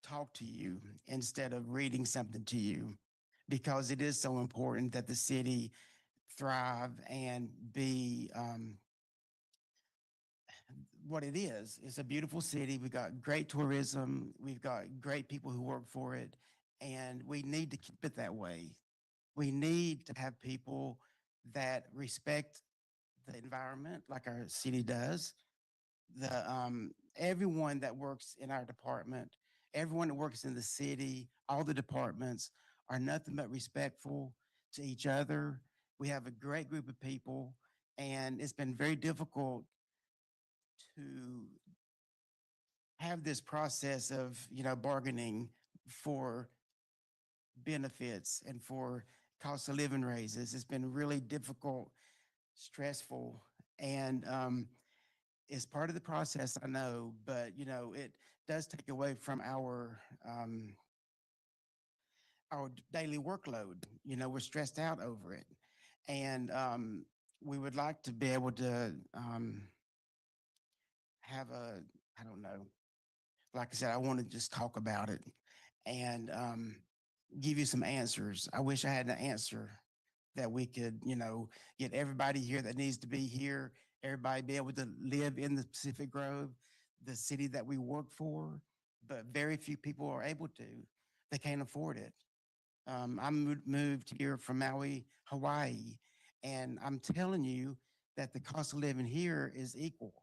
talk to you instead of reading something to you, because it is so important that the city thrive and be what it is. It's a beautiful city. We've got great tourism. We've got great people who work for it, and we need to keep it that way. We need to have people that respect the environment like our city does. Everyone that works in our department, everyone that works in the city, all the departments are nothing but respectful to each other. We have a great group of people, And it's been very difficult to have this process of, bargaining for benefits and for cost of living raises. It's been really difficult, stressful, and it's part of the process, I know, but it does take away from our daily workload. We're stressed out over it, and we would like to be able to have I don't know, like I said, I want to just talk about it and give you some answers. I wish I had an answer that we could, get everybody here that needs to be here, everybody be able to live in the Pacific Grove, the city that we work for, but very few people are able to. They can't afford it. I moved here from Maui, Hawaii, and I'm telling you that the cost of living here is equal.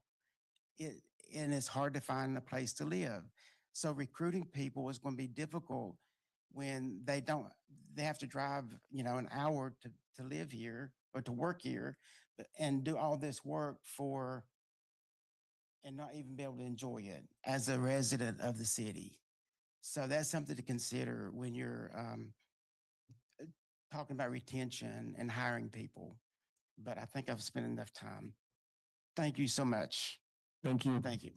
It, and it's hard to find a place to live. So recruiting people is going to be difficult when they have to drive, an hour to live here or to work here and do all this work and not even be able to enjoy it as a resident of the city. So that's something to consider when you're talking about retention and hiring people. But I think I've spent enough time. Thank you so much. Thank you. Thank you.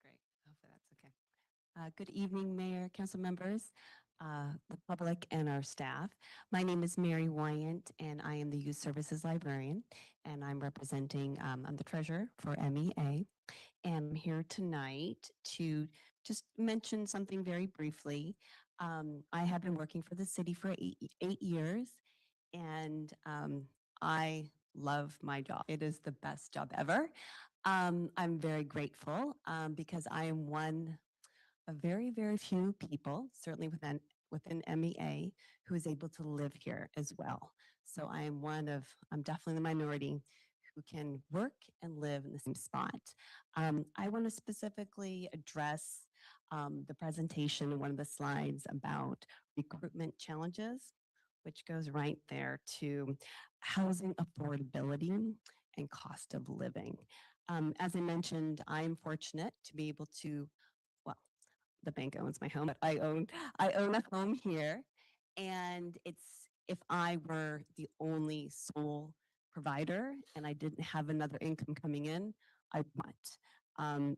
Great. Hopefully that's okay. Good evening, Mayor, council members, the public, and our staff. My name is Mary Wyant, and I am the Youth Services Librarian, and I'm representing, I'm the treasurer for MEA. And I'm here tonight to just mention something very briefly. I have been working for the city for eight years, and I love my job. It is the best job ever. I'm very grateful because I am one of very, very few people, certainly within MEA, who is able to live here as well. So I'm definitely the minority who can work and live in the same spot. I want to specifically address the presentation in one of the slides about recruitment challenges, which goes right there to housing affordability and cost of living. As I mentioned, I'm fortunate to be able to, well, the bank owns my home, but I own a home here. And if I were the only sole provider and I didn't have another income coming in, I wouldn't.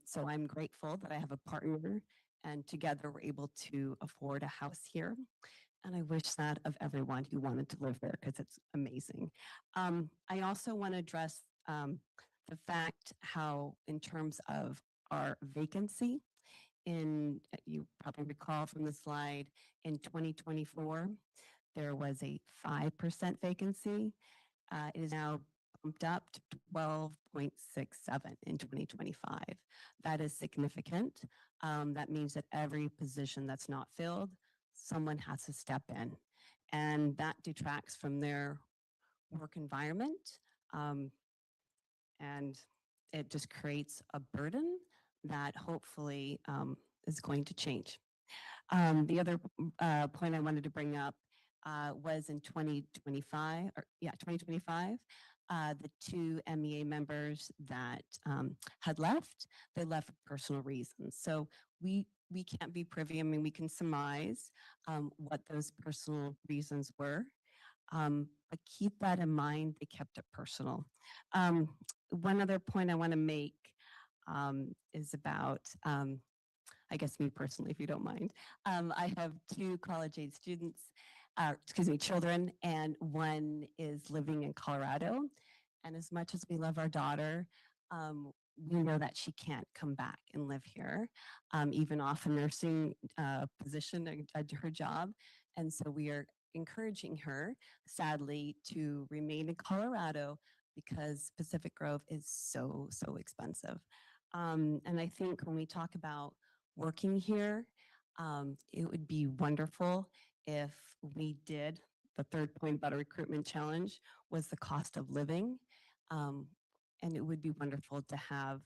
So I'm grateful that I have a partner and together we're able to afford a house here. And I wish that of everyone who wanted to live there because it's amazing. I also want to address the fact how, in terms of our vacancy, you probably recall from the slide, in 2024, there was a 5% vacancy. It is now bumped up to 12.67 in 2025. That is significant. That means that every position that's not filled, someone has to step in. And that detracts from their work environment. And it just creates a burden that hopefully is going to change. The other point I wanted to bring up was in 2025, the two MEA members that had left, they left for personal reasons. So we can't be privy. I mean, we can surmise what those personal reasons were. But keep that in mind, they kept it personal. One other point I want to make is about, I guess me personally, if you don't mind. I have two college-age children, and one is living in Colorado. And as much as we love our daughter, we know that she can't come back and live here, even off a nursing position at her job. And so we are encouraging her, sadly, to remain in Colorado because Pacific Grove is so, so expensive. And I think when we talk about working here, it would be wonderful if we did, the third point about a recruitment challenge was the cost of living. And it would be wonderful to have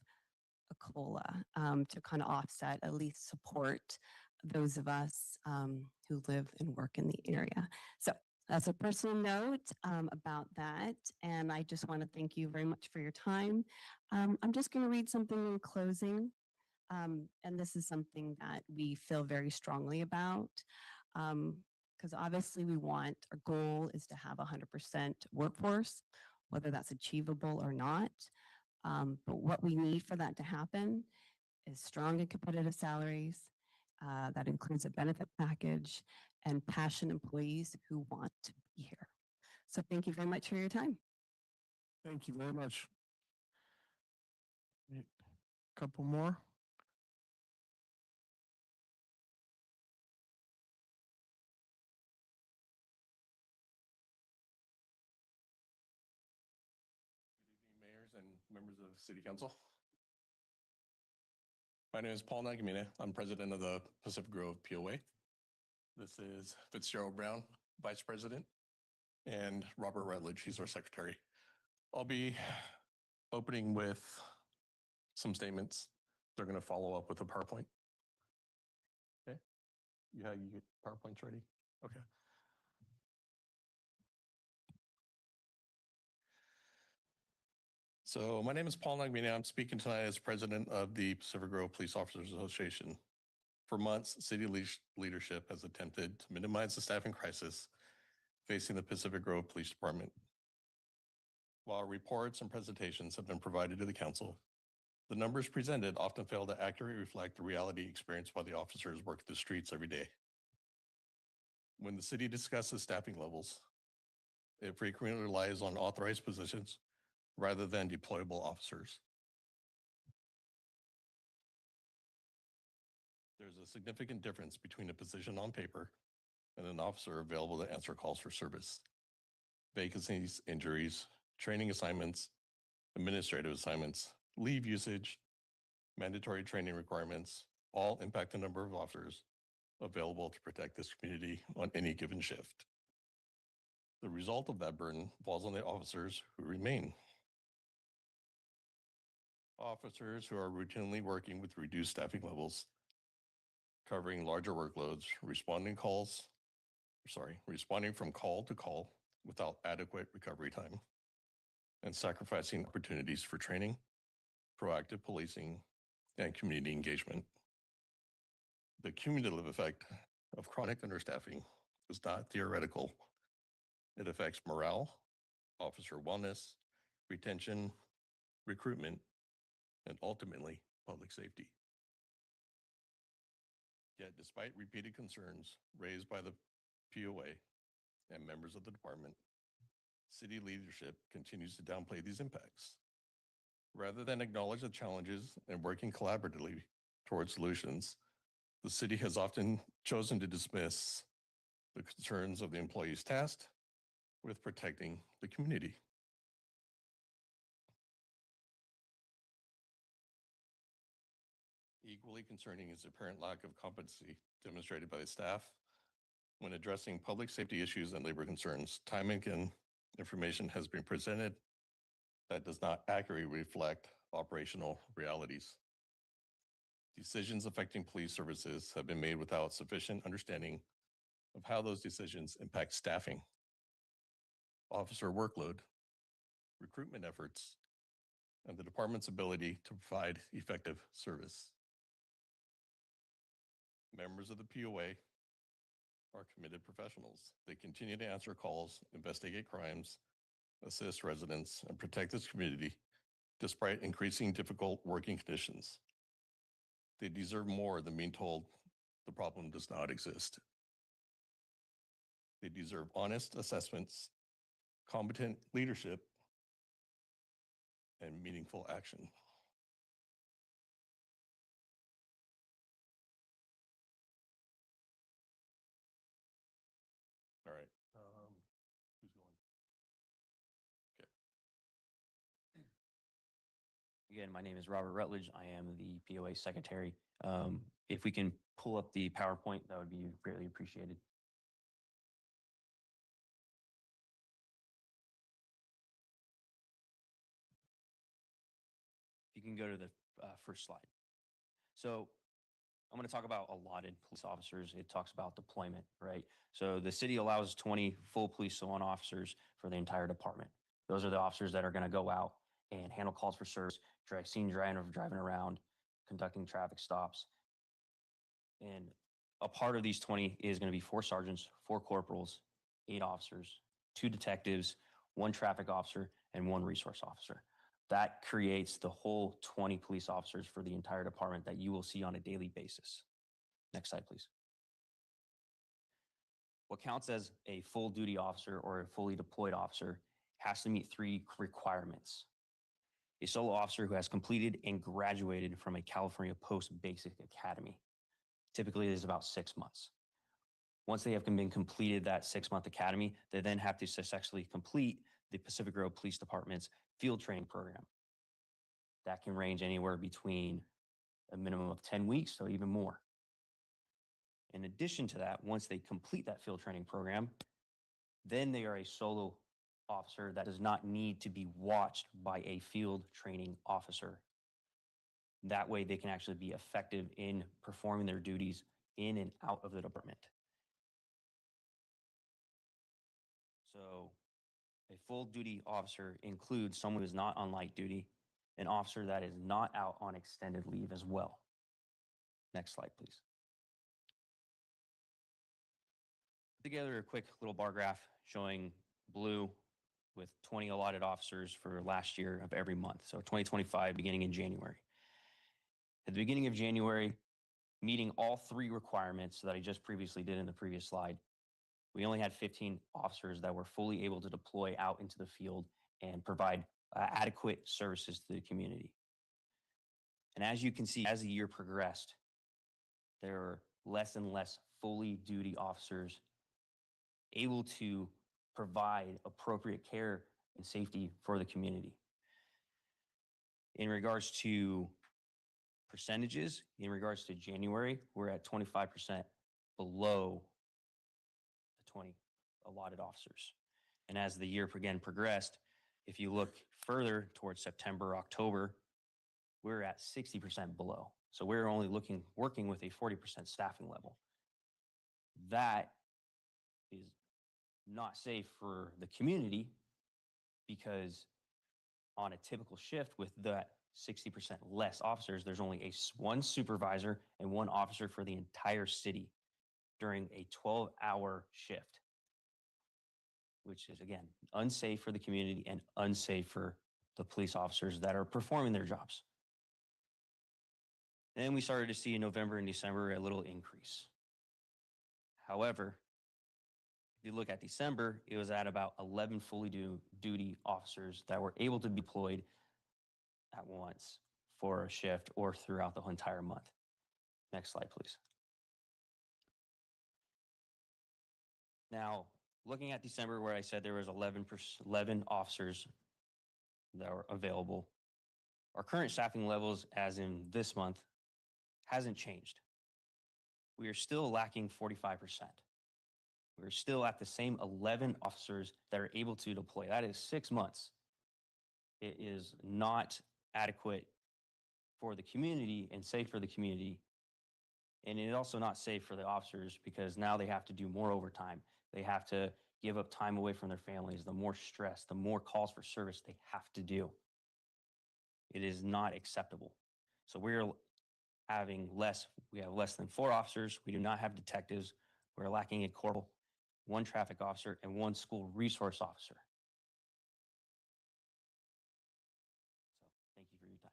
a COLA to kind of offset, at least support those of us who live and work in the area. So that's a personal note about that. And I just want to thank you very much for your time. I'm just going to read something in closing. And this is something that we feel very strongly about. Because obviously we want, our goal is to have 100% workforce, whether that's achievable or not. But what we need for that to happen is strong and competitive salaries. That includes a benefit package and passionate employees who want to be here. So thank you very much for your time. Thank you very much. Couple more. Mayors and members of City Council. My name is Paul Nagamina. I'm president of the Pacific Grove POA. This is Fitzgerald Brown, vice president, and Robert Rutledge, he's our secretary. I'll be opening with some statements. They're going to follow up with a PowerPoint. Okay. You get PowerPoints ready? Okay. So my name is Paul Nagamina. I'm speaking tonight as president of the Pacific Grove Police Officers Association. For months, city leadership has attempted to minimize the staffing crisis facing the Pacific Grove Police Department. While reports and presentations have been provided to the council, the numbers presented often fail to accurately reflect the reality experienced by the officers working the streets every day. When the city discusses staffing levels, it frequently relies on authorized positions rather than deployable officers. There's a significant difference between a position on paper and an officer available to answer calls for service. Vacancies, injuries, training assignments, administrative assignments, leave usage, mandatory training requirements, all impact the number of officers available to protect this community on any given shift. The result of that burden falls on the officers who remain. Officers who are routinely working with reduced staffing levels, covering larger workloads, responding from call to call without adequate recovery time, and sacrificing opportunities for training, proactive policing, and community engagement. The cumulative effect of chronic understaffing is not theoretical. It affects morale, officer wellness, retention, recruitment, and ultimately public safety. Yet, despite repeated concerns raised by the POA and members of the department, city leadership continues to downplay these impacts. Rather than acknowledge the challenges and working collaboratively towards solutions, the city has often chosen to dismiss the concerns of the employees tasked with protecting the community. Equally concerning is the apparent lack of competency demonstrated by the staff when addressing public safety issues and labor concerns. Time and again, information has been presented that does not accurately reflect operational realities. Decisions affecting police services have been made without sufficient understanding of how those decisions impact staffing, officer workload, recruitment efforts, and the department's ability to provide effective service. Members of the POA are committed professionals. They continue to answer calls, investigate crimes, assist residents, and protect this community despite increasing difficult working conditions. They deserve more than being told the problem does not exist. They deserve honest assessments, competent leadership, and meaningful action. All right. Who's going? Okay. Again, my name is Robert Rutledge. I am the POA secretary. If we can pull up the PowerPoint, that would be greatly appreciated. If you can go to the first slide. So I'm going to talk about allotted police officers. It talks about deployment, right? So the city allows 20 full police sworn officers for the entire department. Those are the officers that are going to go out and handle calls for service, driving around, conducting traffic stops. And a part of these 20 is going to be 4 sergeants, 4 corporals, 8 officers, 2 detectives, 1 traffic officer, and 1 resource officer. That creates the whole 20 police officers for the entire department that you will see on a daily basis. Next slide, please. What counts as a full duty officer or a fully deployed officer has to meet 3 requirements. A solo officer who has completed and graduated from a California Post Basic Academy. Typically, it is about 6 months. Once they have been completed that 6-month academy, they then have to successfully complete the Pacific Grove Police Department's field training program. That can range anywhere between a minimum of 10 weeks or even more. In addition to that, once they complete that field training program, then they are a solo officer that does not need to be watched by a field training officer. That way they can actually be effective in performing their duties in and out of the department. So a full duty officer includes someone who is not on light duty, an officer that is not out on extended leave as well. Next slide, please. Put together a quick little bar graph showing blue with 20 allotted officers for last year of every month. So 2025 beginning in January. At the beginning of January, meeting all 3 requirements that I just previously did in the previous slide, we only had 15 officers that were fully able to deploy out into the field and provide adequate services to the community. And as you can see, as the year progressed, there were less and less fully duty officers able to provide appropriate care and safety for the community. In regards to percentages, in regards to January, we're at 25% below the 20 allotted officers. And as the year again progressed, if you look further towards September, October, we're at 60% below. So we're only working with a 40% staffing level. That is not safe for the community because on a typical shift with that 60% less officers, there's only 1 supervisor and 1 officer for the entire city during a 12-hour shift, which is, again, unsafe for the community and unsafe for the police officers that are performing their jobs. Then we started to see in November and December a little increase. However, if you look at December, it was at about 11 fully duty officers that were able to be deployed at once for a shift or throughout the entire month. Next slide, please. Now, looking at December, where I said there was 11 officers that were available, our current staffing levels, as in this month, hasn't changed. We are still lacking 45%. We're still at the same 11 officers that are able to deploy. That is 6 months. It is not adequate for the community and safe for the community. And it's also not safe for the officers because now they have to do more overtime. They have to give up time away from their families. The more stress, the more calls for service they have to do. It is not acceptable. So we have less than 4 officers. We do not have detectives. We're lacking a corporal, 1 traffic officer, and 1 school resource officer. So thank you for your time.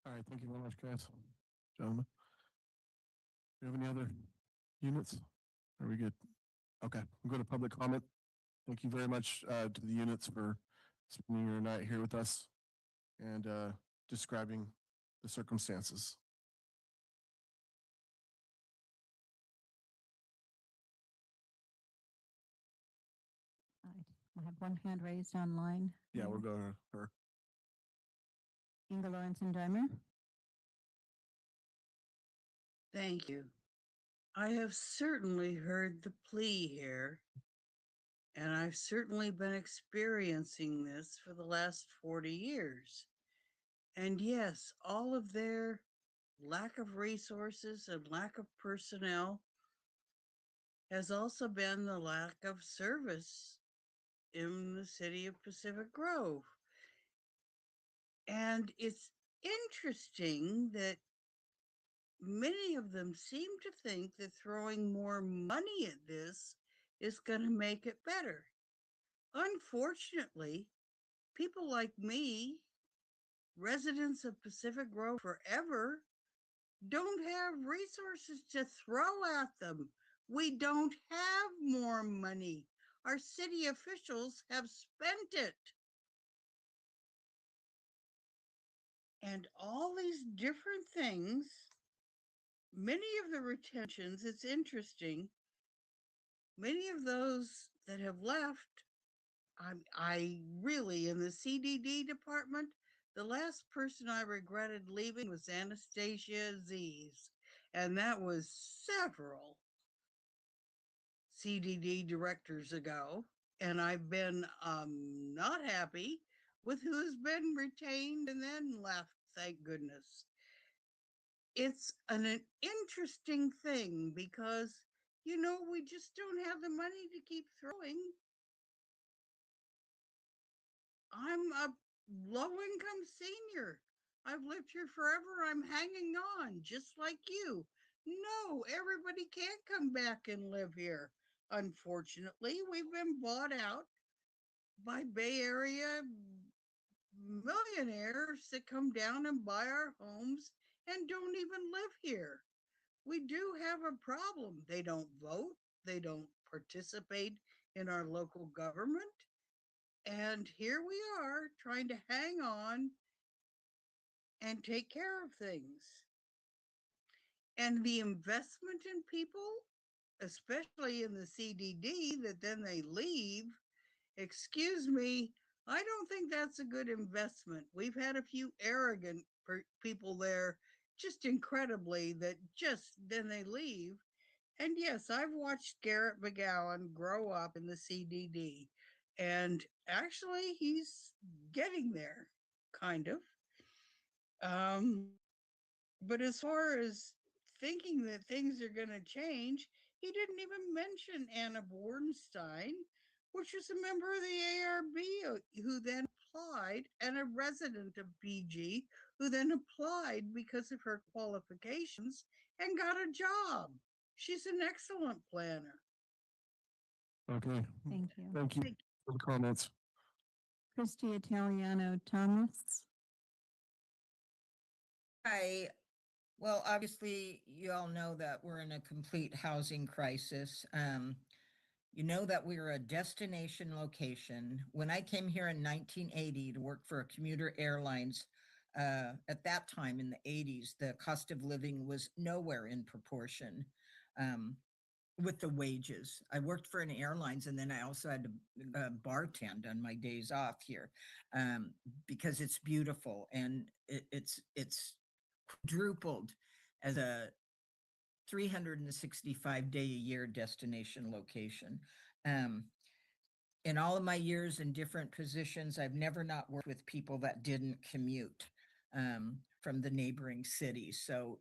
All right, thank you very much, guys. Gentlemen. Do you have any other units? Are we good? Okay, we'll go to public comment. Thank you very much to the units for spending your night here with us and describing the circumstances. I have one hand raised online. Yeah, we'll go to her. Inga Lorenzen-Dimer. Thank you. I have certainly heard the plea here, and I've certainly been experiencing this for the last 40 years. And yes, all of their lack of resources and lack of personnel has also been the lack of service in the city of Pacific Grove. And it's interesting that many of them seem to think that throwing more money at this is going to make it better. Unfortunately, people like me, residents of Pacific Grove forever, don't have resources to throw at them. We don't have more money. Our city officials have spent it. And all these different things, many of the retentions, it's interesting, many of those that have left, I really, in the CDD department, the last person I regretted leaving was Anastasia Aziz, and that was several CDD directors ago. And I've been not happy with who's been retained and then left, thank goodness. It's an interesting thing because, we just don't have the money to keep throwing. I'm a low income senior. I've lived here forever. I'm hanging on just like you. No, everybody can't come back and live here. Unfortunately, we've been bought out by Bay Area millionaires that come down and buy our homes and don't even live here. We do have a problem. They don't vote, they don't participate in our local government. And here we are trying to hang on and take care of things. And the investment in people, especially in the CDD, that then they leave, excuse me, I don't think that's a good investment. We've had a few arrogant people there, just incredibly, that just then they leave. And yes, I've watched Garrett McGowan grow up in the CDD, and actually he's getting there, kind of. But as far as thinking that things are going to change, he didn't even mention Anna Bornstein, which was a member of the ARB who then applied, and a resident of PG who then applied because of her qualifications and got a job. She's an excellent planner. Okay. Thank you. Thank you for the comments. Christy Italiano Thomas. Hi. Well, obviously, you all know that we're in a complete housing crisis. You know that we're a destination location. When I came here in 1980 to work for Commuter Airlines, at that time in the 80s, the cost of living was nowhere in proportion with the wages. I worked for an airlines, and then I also had to bartend on my days off here because it's beautiful, and it's quadrupled as a 365-day-a-year destination location. In all of my years in different positions, I've never not worked with people that didn't commute from the neighboring cities. So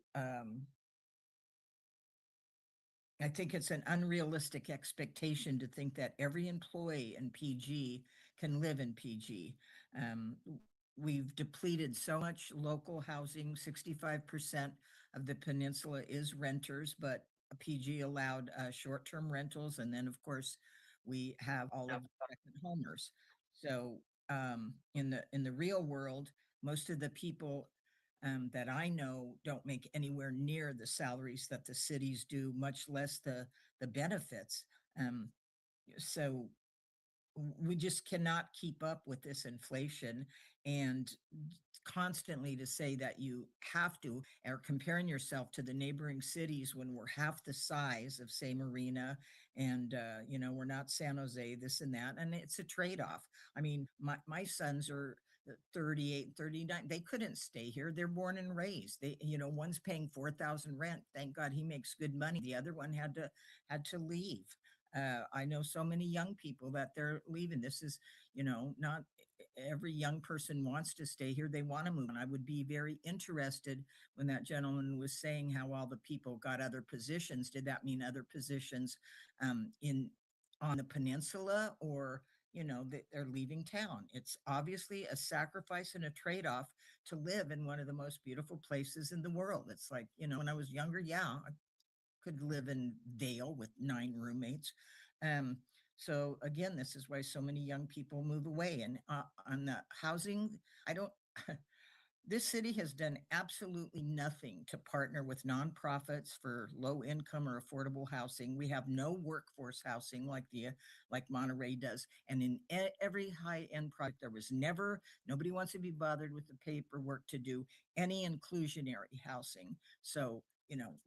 I think it's an unrealistic expectation to think that every employee in PG can live in PG. We've depleted so much local housing. 65% of the peninsula is renters, but PG allowed short-term rentals. And then, of course, we have all of the second homers. So in the real world, most of the people that I know don't make anywhere near the salaries that the cities do, much less the benefits. So we just cannot keep up with this inflation, and constantly to say that you have to, or comparing yourself to the neighboring cities when we're half the size of, say, Marina, and we're not San Jose, this and that, and it's a trade-off. I mean, my sons are 38, 39. They couldn't stay here. They're born and raised. One's paying $4,000 rent. Thank God he makes good money. The other one had to leave. I know so many young people that they're leaving. This is, not every young person wants to stay here. They want to move. And I would be very interested when that gentleman was saying how all the people got other positions. Did that mean other positions on the peninsula, or they're leaving town? It's obviously a sacrifice and a trade-off to live in one of the most beautiful places in the world. It's like, when I was younger, yeah, I could live in Vail with 9 roommates. So again, this is why so many young people move away. And on the housing, I don't, this city has done absolutely nothing to partner with nonprofits for low income or affordable housing. We have no workforce housing like Monterey does. And in every high end project, there was never, nobody wants to be bothered with the paperwork to do any inclusionary housing. So,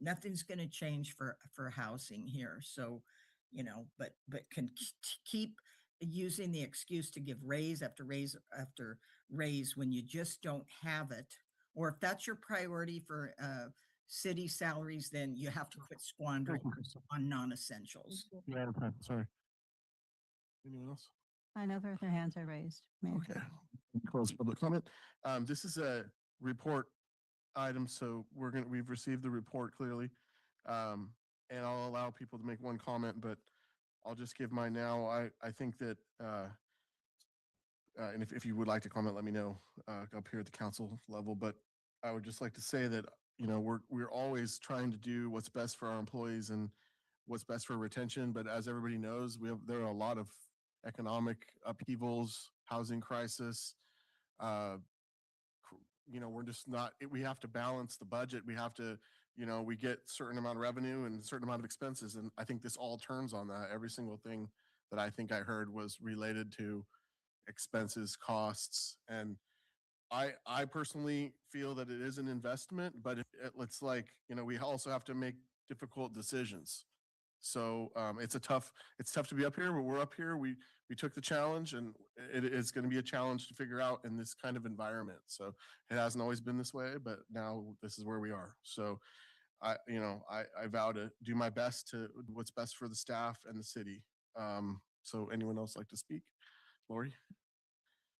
nothing's going to change for housing here. So, but can keep using the excuse to give raise after raise after raise when you just don't have it. Or if that's your priority for city salaries, then you have to quit squandering on non-essentials. You're out of time. Sorry. Anyone else? I know their hands are raised. Mayor. Okay. Close public comment. This is a report item, so we've received the report clearly. And I'll allow people to make one comment, but I'll just give mine now. I think that, and if you would like to comment, let me know up here at the council level. But I would just like to say that, we're always trying to do what's best for our employees and what's best for retention. But as everybody knows, there are a lot of economic upheavals, housing crisis. We're just not, we have to balance the budget. We have to, we get certain amount of revenue and a certain amount of expenses. And I think this all turns on that. Every single thing that I think I heard was related to expenses, costs. And I personally feel that it is an investment, but it's like, we also have to make difficult decisions. So it's tough to be up here, but we're up here. We took the challenge, and it is going to be a challenge to figure out in this kind of environment. So it hasn't always been this way, but now this is where we are. So I vow to do my best to what's best for the staff and the city. So anyone else like to speak? Lori?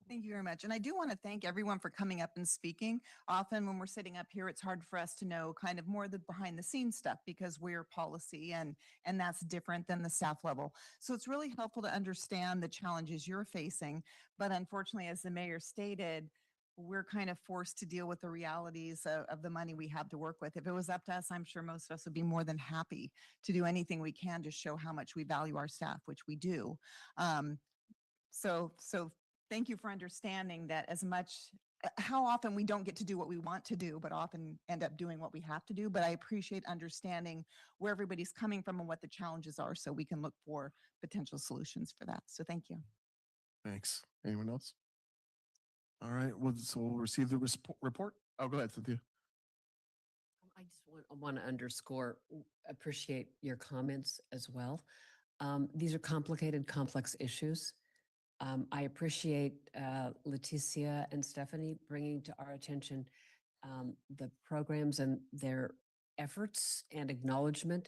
Thank you very much. And I do want to thank everyone for coming up and speaking. Often when we're sitting up here, it's hard for us to know kind of more the behind the scenes stuff because we're policy and that's different than the staff level. So it's really helpful to understand the challenges you're facing. But unfortunately, as the mayor stated, we're kind of forced to deal with the realities of the money we have to work with. If it was up to us, I'm sure most of us would be more than happy to do anything we can to show how much we value our staff, which we do. So thank you for understanding that how often we don't get to do what we want to do, but often end up doing what we have to do. But I appreciate understanding where everybody's coming from and what the challenges are so we can look for potential solutions for that. So thank you. Thanks. Anyone else? All right. So we'll receive the report. Oh, go ahead, Cynthia. I just want to underscore, appreciate your comments as well. These are complicated, complex issues. I appreciate Leticia and Stephanie bringing to our attention the programs and their efforts and acknowledgement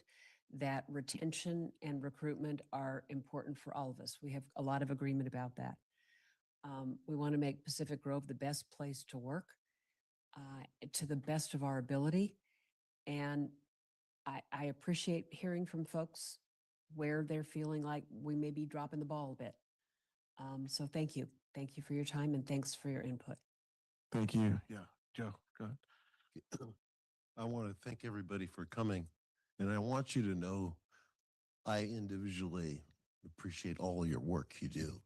that retention and recruitment are important for all of us. We have a lot of agreement about that. We want to make Pacific Grove the best place to work to the best of our ability. And I appreciate hearing from folks where they're feeling like we may be dropping the ball a bit. So thank you. Thank you for your time and thanks for your input. Thank you. Yeah. Joe, go ahead. I want to thank everybody for coming. And I want you to know I individually appreciate all your work you do.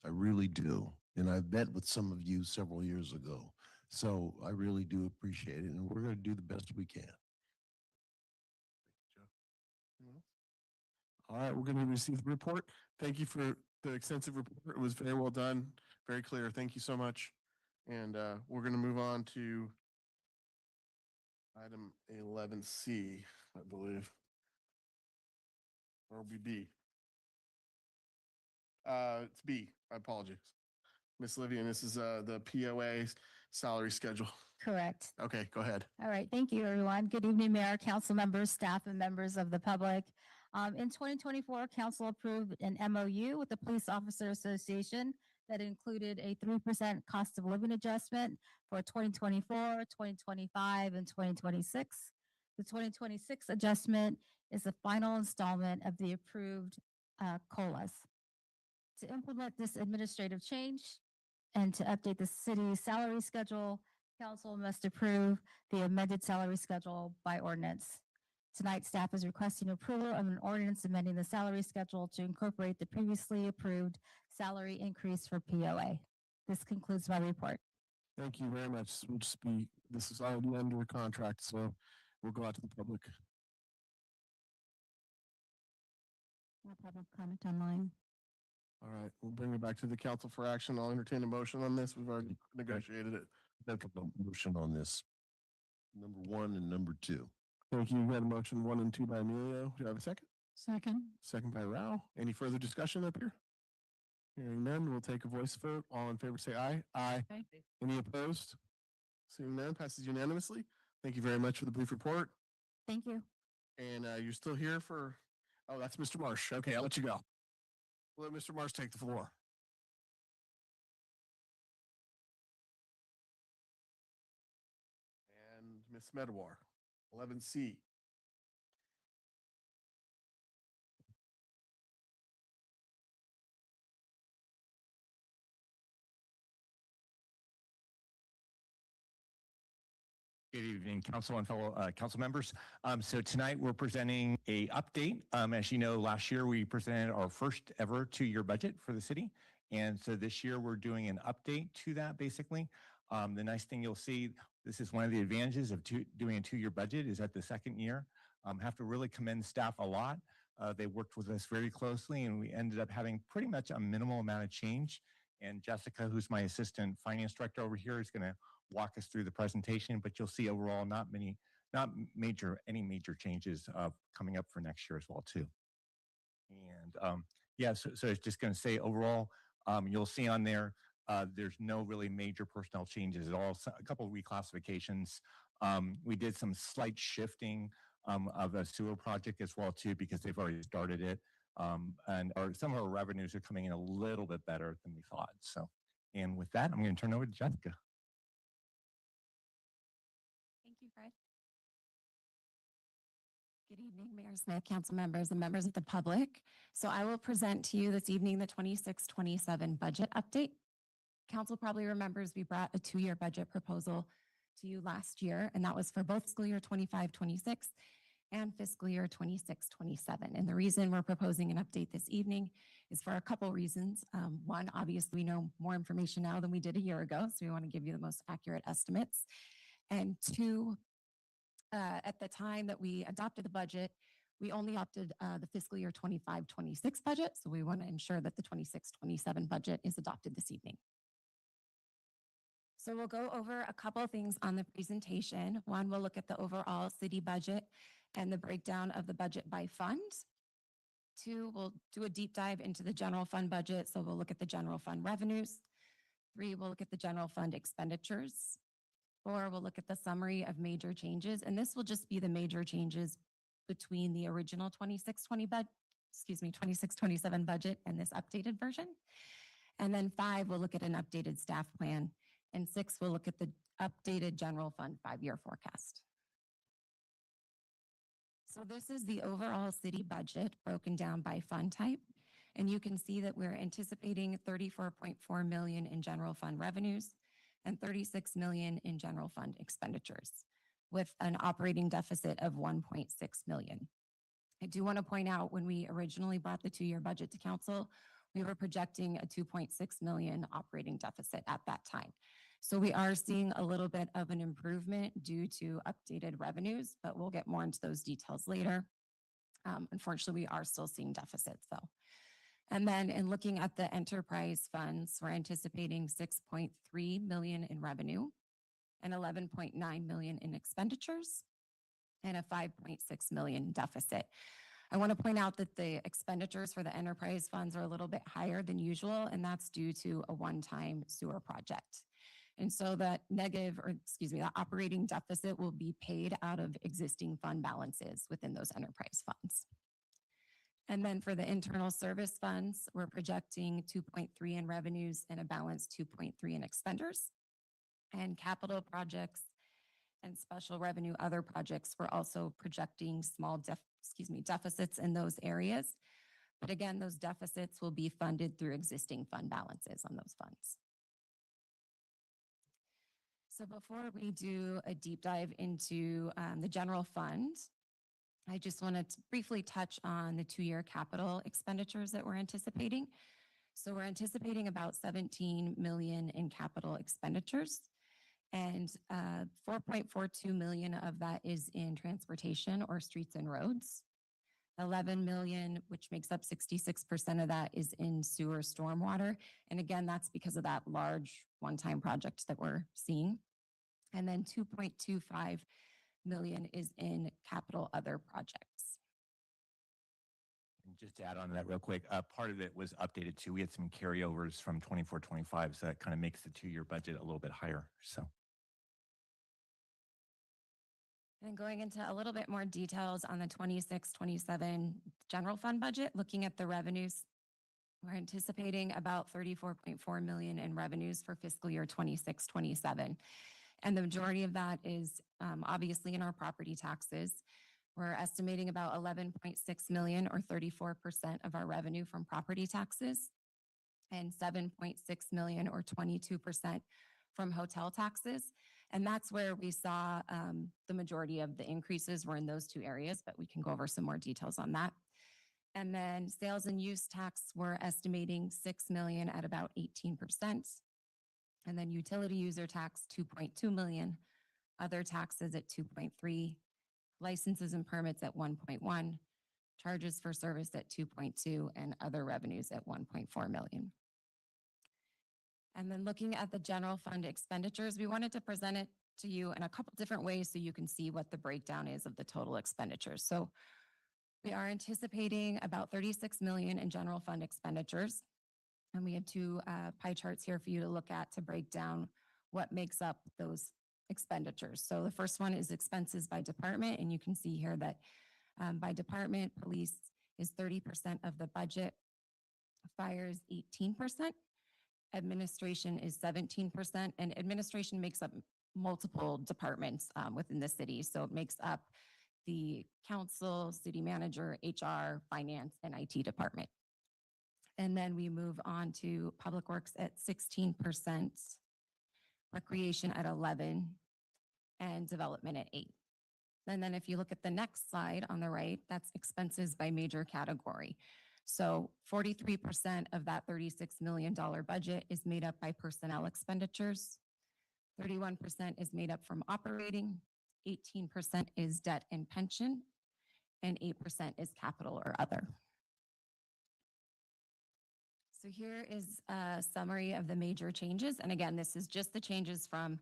I really do. And I've met with some of you several years ago. So I really do appreciate it. And we're going to do the best we can. All right, we're going to receive the report. Thank you for the extensive report. It was very well done, very clear. Thank you so much. And we're going to move on to item 11C, I believe. Or B. It's B. I apologize. Miss Livia, this is the POA salary schedule. Correct. Okay, go ahead. All right. Thank you, everyone. Good evening, Mayor, council members, staff, and members of the public. In 2024, council approved an MOU with the Police Officer Association that included a 3% cost of living adjustment for 2024, 2025, and 2026. The 2026 adjustment is the final installment of the approved COLAs. To implement this administrative change and to update the city's salary schedule, council must approve the amended salary schedule by ordinance. Tonight, staff is requesting approval of an ordinance amending the salary schedule to incorporate the previously approved salary increase for POA. This concludes my report. Thank you very much. This is already under contract, so we'll go out to the public. No public comment online. All right, we'll bring it back to the council for action. I'll entertain a motion on this. We've already negotiated it. Make a motion on this. Number 1 and number 2. Thank you. We had a motion 1 and 2 by Emilio. Do you have a second? Second. Second by Rao. Any further discussion up here? Hearing none, we'll take a voice vote. All in favor say aye. Aye. Aye. Any opposed? Seeing none, passes unanimously. Thank you very much for the brief report. Thank you. And you're still here for, oh, that's Mr. Marsh. Okay, I'll let you go. We'll let Mr. Marsh take the floor. And Ms. Medawar, 11C. Good evening, council and fellow council members. So tonight we're presenting a update. As you know, last year we presented our first ever 2-year budget for the city. And so this year we're doing an update to that basically. The nice thing you'll see, this is one of the advantages of doing a 2-year budget is that the second year, have to really commend staff a lot. They worked with us very closely and we ended up having pretty much a minimal amount of change. And Jessica, who's my assistant finance director over here, is going to walk us through the presentation, but you'll see overall any major changes coming up for next year as well too. And yeah, so it's just going to say overall, you'll see on there, there's no really major personnel changes at all. So a couple of reclassifications. We did some slight shifting of a sewer project as well too, because they've already started it. And some of our revenues are coming in a little bit better than we thought. So, and with that, I'm going to turn over to Jessica. Thank you, Fred. Good evening, Mayor Smith, council members, and members of the public. So I will present to you this evening the 26-27 budget update. Council probably remembers we brought a 2-year budget proposal to you last year, and that was for both fiscal year 25-26 and fiscal year 26-27. And the reason we're proposing an update this evening is for a couple reasons. One, obviously, we know more information now than we did a year ago, so we want to give you the most accurate estimates. And two, at the time that we adopted the budget, we only opted the fiscal year 25-26 budget, so we want to ensure that the 26-27 budget is adopted this evening. So we'll go over a couple of things on the presentation. One, we'll look at the overall city budget and the breakdown of the budget by fund. Two, we'll do a deep dive into the general fund budget, so we'll look at the general fund revenues. Three, we'll look at the general fund expenditures. Four, we'll look at the summary of major changes, and this will just be the major changes between the original 26-27 budget and this updated version. And then 5, we'll look at an updated staff plan. And 6, we'll look at the updated general fund 5-year forecast. So this is the overall city budget broken down by fund type. And you can see that we're anticipating $34.4 million in general fund revenues and $36 million in general fund expenditures, with an operating deficit of $1.6 million. I do want to point out when we originally brought the 2-year budget to council, we were projecting a $2.6 million operating deficit at that time. So we are seeing a little bit of an improvement due to updated revenues, but we'll get more into those details later. Unfortunately, we are still seeing deficits though. And then in looking at the enterprise funds, we're anticipating $6.3 million in revenue and $11.9 million in expenditures and a $5.6 million deficit. I want to point out that the expenditures for the enterprise funds are a little bit higher than usual, and that's due to a one-time sewer project. And so that the operating deficit will be paid out of existing fund balances within those enterprise funds. And then for the internal service funds, we're projecting 2.3 in revenues and a balance 2.3 in expenditures. And capital projects and special revenue other projects, we're also projecting small deficits in those areas. But again, those deficits will be funded through existing fund balances on those funds. So before we do a deep dive into the general fund, I just wanted to briefly touch on the 2-year capital expenditures that we're anticipating. So we're anticipating about 17 million in capital expenditures, and 4.42 million of that is in transportation or streets and roads. 11 million, which makes up 66% of that, is in sewer stormwater. And again, that's because of that large one-time project that we're seeing. And then 2.25 million is in capital other projects. And just to add on to that real quick, part of it was updated too. We had some carryovers from 24-25, so that kind of makes the 2-year budget a little bit higher. So. And going into a little bit more details on the 26-27 general fund budget, looking at the revenues, we're anticipating about 34.4 million in revenues for fiscal year 26-27. And the majority of that is obviously in our property taxes. We're estimating about 11.6 million or 34% of our revenue from property taxes, and 7.6 million or 22% from hotel taxes. And that's where we saw the majority of the increases were in those two areas, but we can go over some more details on that. And then sales and use tax, we're estimating 6 million at about 18%. And then utility user tax, 2.2 million, other taxes at 2.3, licenses and permits at 1.1, charges for service at 2.2, and other revenues at 1.4 million. And then looking at the general fund expenditures, we wanted to present it to you in a couple different ways so you can see what the breakdown is of the total expenditures. So we are anticipating about 36 million in general fund expenditures. And we have two pie charts here for you to look at to break down what makes up those expenditures. So the first one is expenses by department. And you can see here that by department, police is 30% of the budget, fire is 18%, administration is 17%, and administration makes up multiple departments within the city. So it makes up the council, city manager, HR, finance, and IT department. And then we move on to public works at 16%, recreation at 11%, and development at 8%. And then if you look at the next slide on the right, that's expenses by major category. So 43% of that $36 million budget is made up by personnel expenditures. 31% is made up from operating, 18% is debt and pension, and 8% is capital or other. So here is a summary of the major changes. And again, this is just the changes from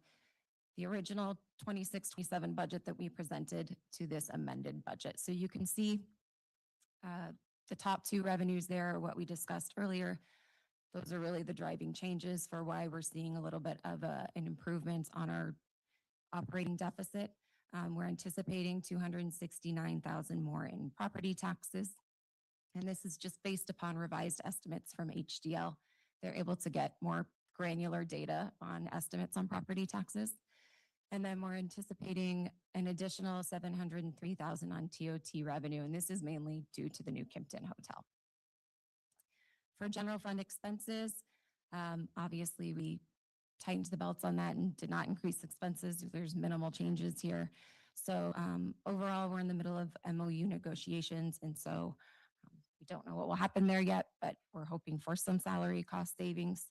the original 26-27 budget that we presented to this amended budget. So you can see the top two revenues there are what we discussed earlier. Those are really the driving changes for why we're seeing a little bit of an improvement on our operating deficit. We're anticipating 269,000 more in property taxes. And this is just based upon revised estimates from HDL. They're able to get more granular data on estimates on property taxes. And then we're anticipating an additional 703,000 on TOT revenue. And this is mainly due to the new Kimpton Hotel. For general fund expenses, obviously we tightened the belts on that and did not increase expenses. There's minimal changes here. So overall, we're in the middle of MOU negotiations. And so we don't know what will happen there yet, but we're hoping for some salary cost savings.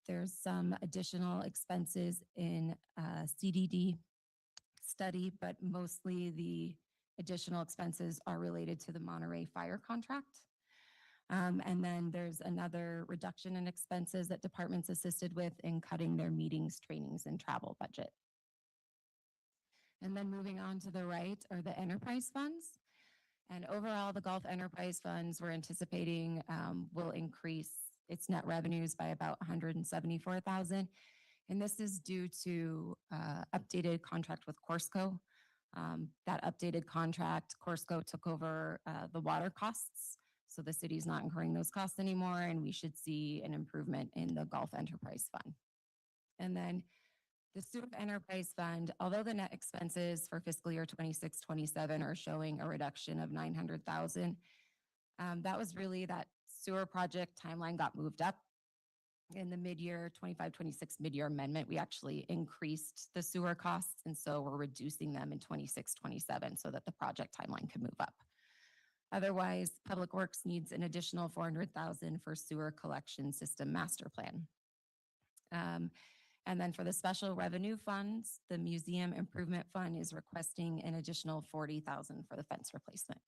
There's some additional expenses in CDD study, but mostly the additional expenses are related to the Monterey fire contract. And then there's another reduction in expenses that departments assisted with in cutting their meetings, trainings, and travel budget. And then moving on to the right are the enterprise funds. And overall, the Gulf Enterprise Funds we're anticipating will increase its net revenues by about 174,000. And this is due to updated contract with Corsco. That updated contract, Corsco took over the water costs. So the city's not incurring those costs anymore, and we should see an improvement in the Gulf Enterprise Fund. And then the sewer enterprise fund, although the net expenses for fiscal year 26-27 are showing a reduction of 900,000, that was really that sewer project timeline got moved up. In the mid-year 25-26 mid-year amendment, we actually increased the sewer costs, and so we're reducing them in 26-27 so that the project timeline can move up. Otherwise, Public Works needs an additional 400,000 for sewer collection system master plan. And then for the special revenue funds, the museum improvement fund is requesting an additional 40,000 for the fence replacement.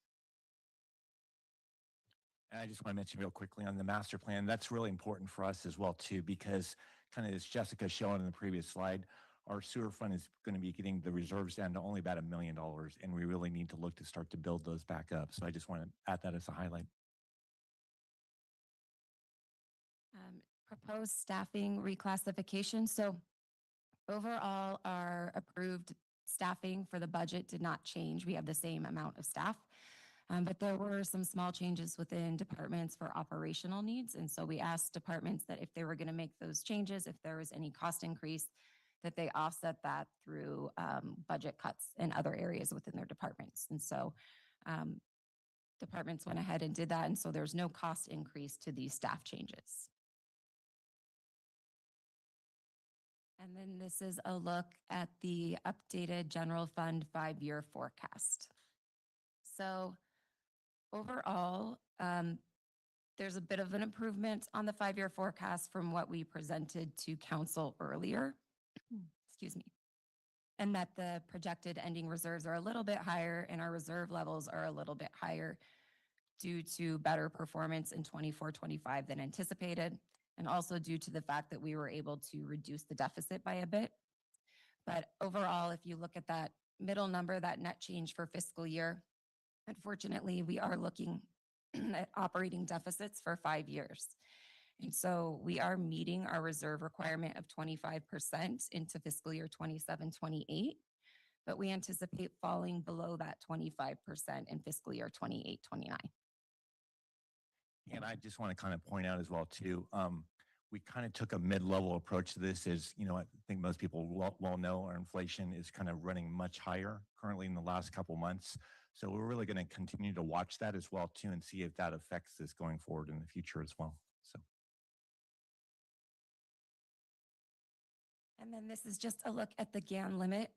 And I just want to mention real quickly on the master plan, that's really important for us as well too, because kind of as Jessica showed in the previous slide, our sewer fund is going to be getting the reserves down to only about $1 million, and we really need to look to start to build those back up. So I just want to add that as a highlight. Proposed staffing reclassification. So overall, our approved staffing for the budget did not change. We have the same amount of staff, but there were some small changes within departments for operational needs. And so we asked departments that if they were going to make those changes, if there was any cost increase, that they offset that through budget cuts in other areas within their departments. And so departments went ahead and did that. And so there's no cost increase to these staff changes. And then this is a look at the updated general fund 5-year forecast. So overall, there's a bit of an improvement on the 5-year forecast from what we presented to council earlier. Excuse me. And that the projected ending reserves are a little bit higher and our reserve levels are a little bit higher due to better performance in 24-25 than anticipated, and also due to the fact that we were able to reduce the deficit by a bit. But overall, if you look at that middle number, that net change for fiscal year, unfortunately, we are looking at operating deficits for 5 years. And so we are meeting our reserve requirement of 25% into fiscal year 27-28, but we anticipate falling below that 25% in fiscal year 28-29. And I just want to kind of point out as well too, we kind of took a mid-level approach to this. Is, you know, I think most people well know our inflation is kind of running much higher currently in the last couple months. So we're really going to continue to watch that as well too, and see if that affects this going forward in the future as well. So. And then this is just a look at the GAN limit.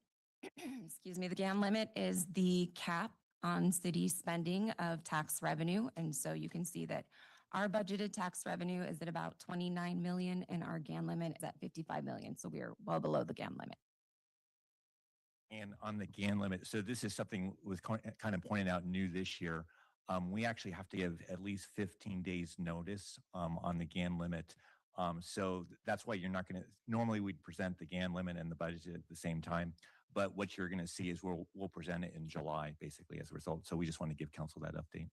Excuse me, the GAN limit is the cap on city spending of tax revenue. And so you can see that our budgeted tax revenue is at about 29 million and our GAN limit is at 55 million. So we are well below the GAN limit. And on the GAN limit, so this is something was kind of pointed out new this year. We actually have to give at least 15 days notice on the GAN limit. So that's why you're not going to, normally we'd present the GAN limit and the budget at the same time. But what you're going to see is we'll present it in July, basically, as a result. So we just want to give council that update.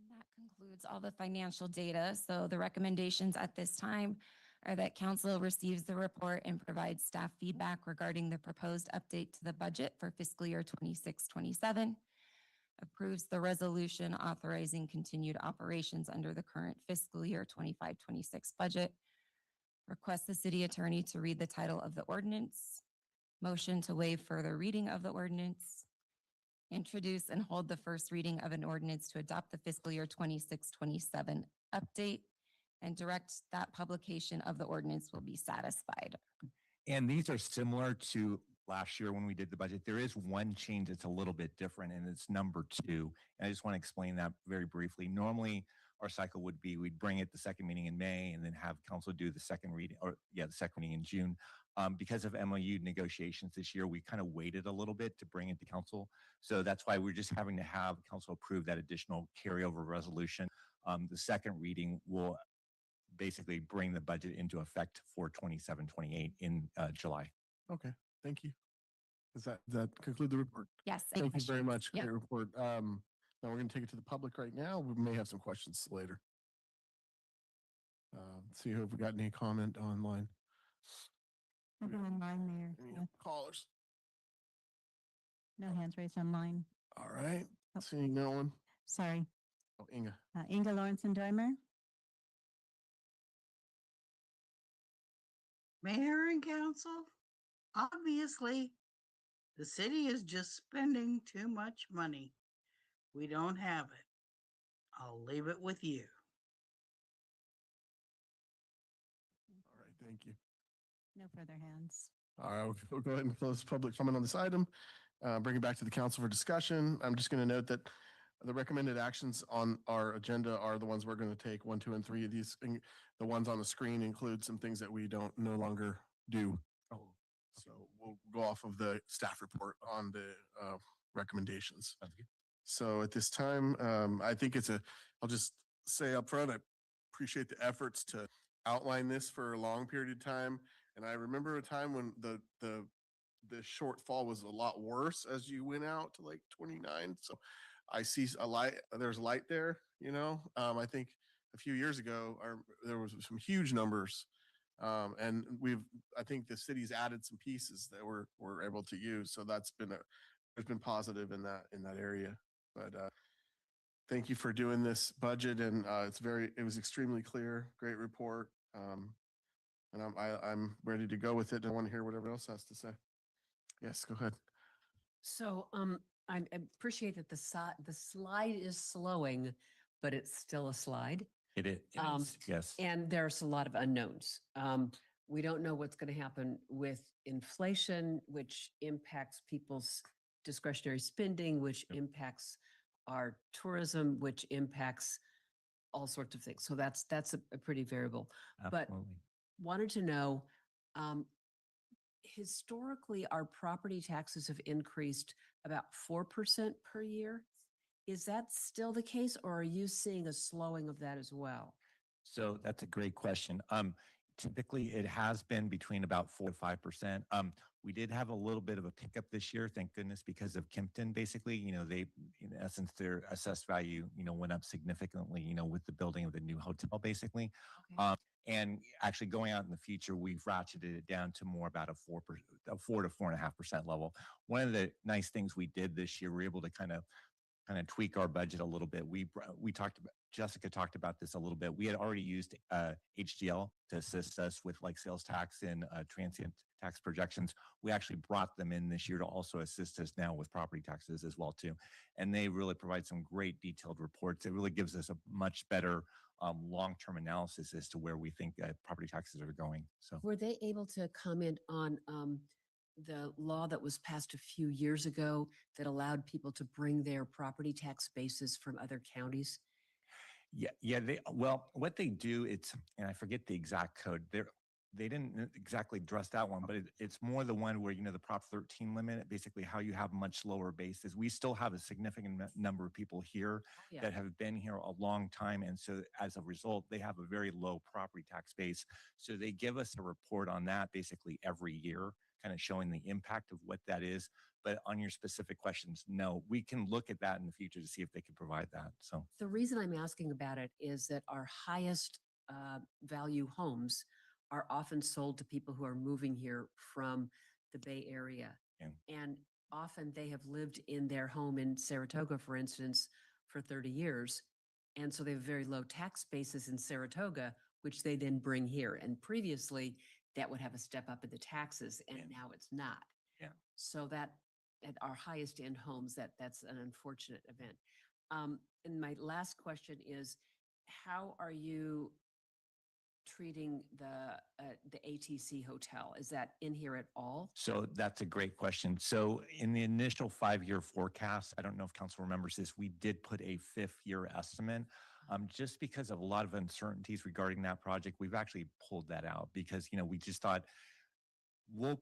That concludes all the financial data. So the recommendations at this time are that council receives the report and provides staff feedback regarding the proposed update to the budget for fiscal year 26-27, approves the resolution authorizing continued operations under the current fiscal year 25-26 budget, request the city attorney to read the title of the ordinance, motion to waive further reading of the ordinance, introduce and hold the first reading of an ordinance to adopt the fiscal year 26-27 update, and direct that publication of the ordinance will be satisfied. And these are similar to last year when we did the budget. There is one change that's a little bit different, and it's number 2. And I just want to explain that very briefly. Normally, our cycle would be we'd bring it the second meeting in May and then have council do the second reading, or the second reading in June. Because of MOU negotiations this year, we kind of waited a little bit to bring it to council. So that's why we're just having to have council approve that additional carryover resolution. The second reading will basically bring the budget into effect for 27-28 in July. Okay, thank you. Does that conclude the report? Yes. Thank you very much. Yep. Great report. Now we're going to take it to the public right now. We may have some questions later. See if we got any comment online. Nothing online there. Any Yeah. callers? No hands raised online. All right, Oh. seeing no one. Sorry. Oh, Inga. Inga Lawrence and Dormer. Mayor and council, obviously, the city is just spending too much money. We don't have it. I'll leave it with you. All right, thank you. No further hands. All right, we'll go ahead and close public comment on this item. Bring it back to the council for discussion. I'm just going to note that the recommended actions on our agenda are the ones we're going to take, 1, 2, and 3 of these. The ones on the screen include some things that we don't no longer do. So we'll go off of the staff report on the recommendations. So at this time, I think I'll just say up front, I appreciate the efforts to outline this for a long period of time. And I remember a time when the shortfall was a lot worse as you went out to like 29. So I see a light, there's light there, you know. I think a few years ago, there was some huge numbers. And I think the city's added some pieces that we're able to use. So there's been positive in that area. But thank you for doing this budget, and it was extremely clear, great report. And I'm ready to go with it. I want to hear what everyone else has to say. Yes, go ahead. So I appreciate that the slide is slowing, but it's still a slide. It is, yes. And there's a lot of unknowns. We don't know what's going to happen with inflation, which impacts people's discretionary spending, which impacts our tourism, which impacts all sorts of things. So that's a pretty variable. But wanted to know, historically, our property taxes have increased about 4% per year. Is that still the case, or are you seeing a slowing of that as well? So that's a great question. Typically, it has been between about 4 to 5%. We did have a little bit of a pickup this year, thank goodness, because of Kimpton. Basically, they, in essence, their assessed value, went up significantly, with the building of the new hotel, basically. Okay. And actually, going out in the future, we've ratcheted it down to more about a 4 to 4.5% level. One of the nice things we did this year, we were able to kind of tweak our budget a little bit. We talked about, Jessica talked about this a little bit. We had already used HDL to assist us with like sales tax and transient tax projections. We actually brought them in this year to also assist us now with property taxes as well too. And they really provide some great detailed reports. It really gives us a much better long-term analysis as to where we think property taxes are going. So Were they able to comment on the law that was passed a few years ago that allowed people to bring their property tax bases from other counties? Yeah. What they do, and I forget the exact code. They didn't exactly address that one, but it's more the one where, the Prop 13 limit, basically how you have much lower bases. We still have a significant number of people here that have been here a long time. And so as a result, they have a very low property tax base. So they give us a report on that basically every year, kind of showing the impact of what that is. But on your specific questions, no, we can look at that in the future to see if they can provide that. So the reason I'm asking about it is that our highest value homes are often sold to people who are moving here from the Bay Area. And often they have lived in their home in Saratoga, for instance, for 30 years. And so they have very low tax bases in Saratoga, which they then bring here. And previously that would have a step up in the taxes, and now it's not. Yeah. So that at our highest end homes, that's an unfortunate event. And my last question is, how are you treating the ATC hotel? Is that in here at all? So that's a great question. So in the initial 5-year forecast, I don't know if council remembers this, we did put a 5th-year estimate. Just because of a lot of uncertainties regarding that project, we've actually pulled that out because, we just thought we'll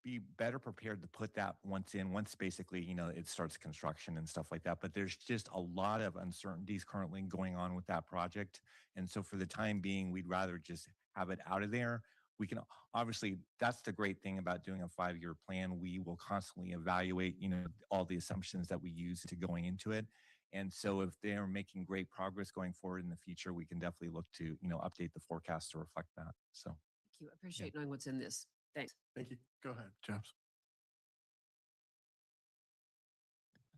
be better prepared to put that once basically, it starts construction and stuff like that. But there's just a lot of uncertainties currently going on with that project. And so for the time being, we'd rather just have it out of there. We can obviously, that's the great thing about doing a 5-year plan. We will constantly evaluate, all the assumptions that we use to going into it. And so if they're making great progress going forward in the future, we can definitely look to, update the forecast to reflect that. So Thank you. I appreciate knowing what's in this. Thanks. Thank you. Go ahead, James.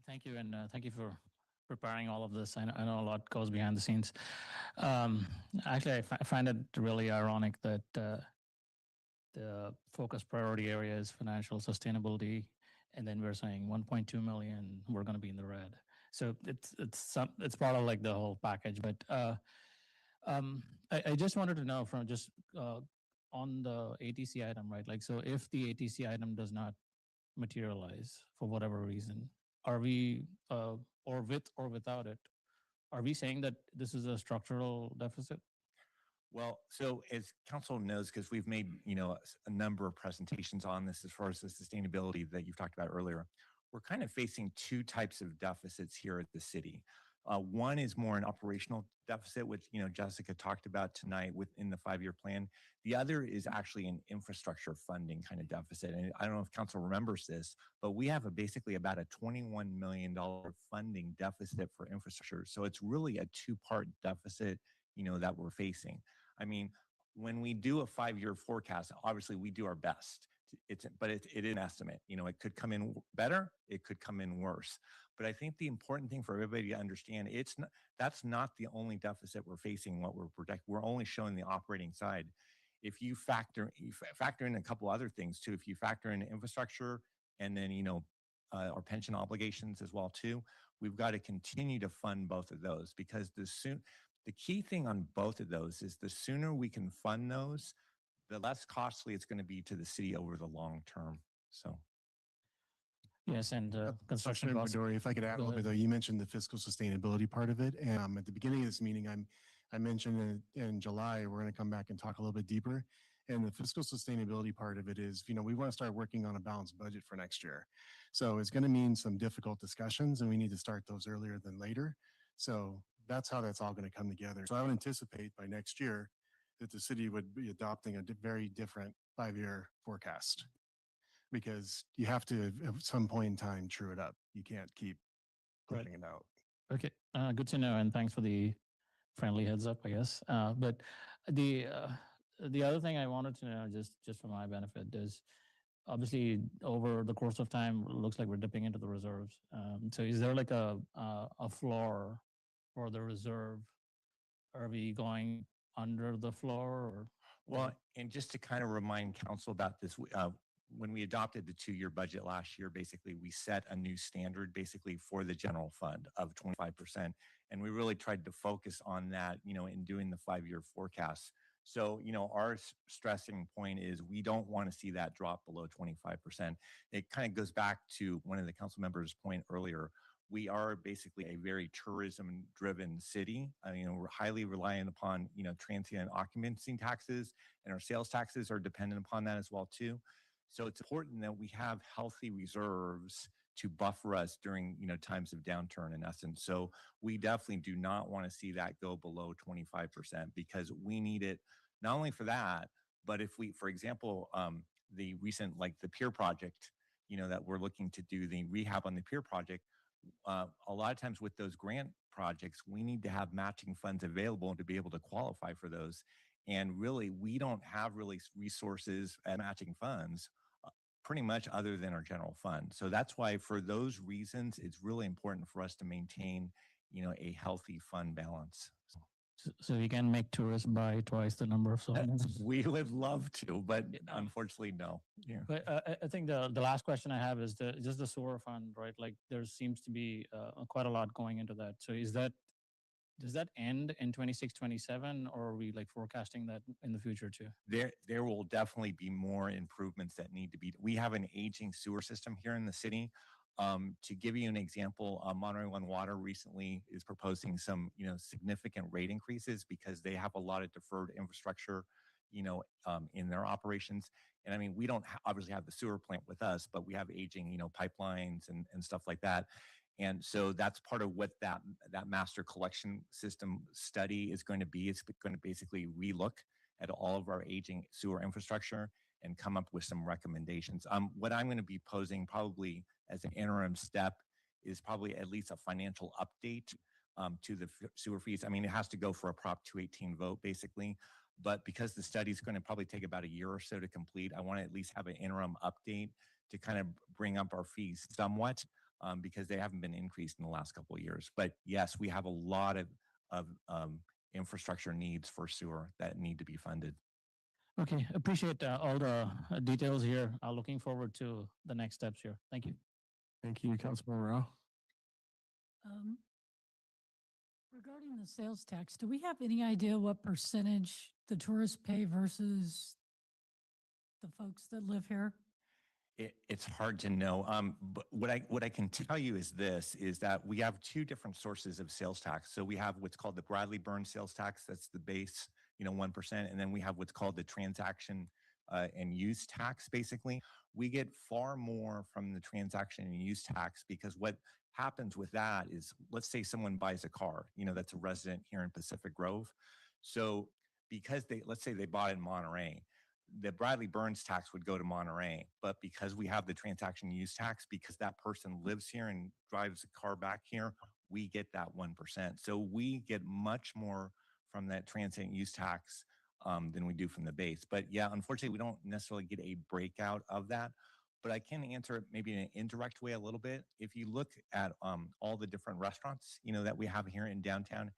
Thank you, and thank you for preparing all of this. I know a lot goes behind the scenes. Actually, I find it really ironic that the focus priority area is financial sustainability, and then we're saying 1.2 million, we're going to be in the red. So it's part of like the whole package. But I just wanted to know from just on the ATC item, right? Like, so if the ATC item does not materialize for whatever reason, are we, or with or without it, are we saying that this is a structural deficit? Well, so as council knows, because we've made, a number of presentations on this as far as the sustainability that you've talked about earlier, we're kind of facing two types of deficits here at the city. One is more an operational deficit, which, Jessica talked about tonight within the 5-year plan. The other is actually an infrastructure funding kind of deficit. And I don't know if council remembers this, but we have basically about a $21 million funding deficit for infrastructure. So it's really a two-part deficit, that we're facing. I mean, when we do a 5-year forecast, obviously we do our best. But it is an estimate. It could come in better, it could come in worse. But I think the important thing for everybody to understand, that's not the only deficit we're facing. What we're projecting, we're only showing the operating side. If you factor in a couple other things too, if you factor in infrastructure and then our pension obligations as well too, we've got to continue to fund both of those, because the key thing on both of those is the sooner we can fund those, the less costly it's going to be to the city over the long term. So. Yes, and construction Councilmember costs. Dory, if I could add a little bit though, you mentioned the fiscal sustainability part of it. And at the beginning of this meeting, I mentioned in July, we're going to come back and talk a little bit deeper. And the fiscal sustainability part of it is, we want to start working on a balanced budget for next year. So it's going to mean some difficult discussions, and we need to start those earlier than later. So that's how that's all going to come together. So I would anticipate by next year that the city would be adopting a very different 5-year forecast, because you have to at some point in time true it up. You can't keep pushing it out. Okay, good to know, and thanks for the friendly heads up, I guess. But the other thing I wanted to know, just for my benefit, is obviously over the course of time, it looks like we're dipping into the reserves. So is there like a floor for the reserve? Are we going under the floor, or? Well, and just to kind of remind council about this, when we adopted the 2-year budget last year, basically we set a new standard basically for the general fund of 25%. And we really tried to focus on that, in doing the 5-year forecast. So, our stressing point is we don't want to see that drop below 25%. It kind of goes back to one of the council members' point earlier. We are basically a very tourism-driven city. We're highly reliant upon, transient occupancy taxes, and our sales taxes are dependent upon that as well too. So it's important that we have healthy reserves to buffer us during, times of downturn in essence. So we definitely do not want to see that go below 25%, because we need it not only for that, but if we, for example, the recent, like the pier project, that we're looking to do the rehab on the pier project, a lot of times with those grant projects, we need to have matching funds available to be able to qualify for those. And really, we don't have really resources and matching funds pretty much other than our general fund. So that's why for those reasons, it's really important for us to maintain, a healthy fund balance. So you can make tourists buy twice the number of songs? We would love to, but unfortunately, no. Yeah. But I think the last question I have is just the sewer fund, right? Like there seems to be quite a lot going into that. So does that end in 26, 27, or are we like forecasting that in the future too? There will definitely be more improvements that need to be. We have an aging sewer system here in the city. To give you an example, Monterey One Water recently is proposing some, significant rate increases because they have a lot of deferred infrastructure, in their operations. And I mean, we don't obviously have the sewer plant with us, but we have aging, pipelines and stuff like that. And so that's part of what that master collection system study is going to be. It's going to basically relook at all of our aging sewer infrastructure and come up with some recommendations. What I'm going to be posing probably as an interim step is probably at least a financial update to the sewer fees. I mean, it has to go for a Prop 218 vote, basically. But because the study is going to probably take about a year or so to complete, I want to at least have an interim update to kind of bring up our fees somewhat, because they haven't been increased in the last couple of years. But yes, we have a lot of infrastructure needs for sewer that need to be funded. Okay, appreciate all the details here. I'm looking forward to the next steps here. Thank you. Thank you, Councilman Rao. Regarding the sales tax, do we have any idea what percentage the tourists pay versus the folks that live here? It's hard to know. But what I can tell you is this, is that we have two different sources of sales tax. So we have what's called the Bradley Burn sales tax. That's the base, 1%. And then we have what's called the transaction and use tax. Basically, we get far more from the transaction and use tax, because what happens with that is, let's say someone buys a car, that's a resident here in Pacific Grove. So because let's say they bought it in Monterey, the Bradley Burns tax would go to Monterey, but because we have the transaction use tax, because that person lives here and drives a car back here, we get that 1%. So we get much more from that transit use tax than we do from the base. But yeah, unfortunately, we don't necessarily get a breakout of that. But I can answer it maybe in an indirect way a little bit. If you look at all the different restaurants, that we have here in downtown,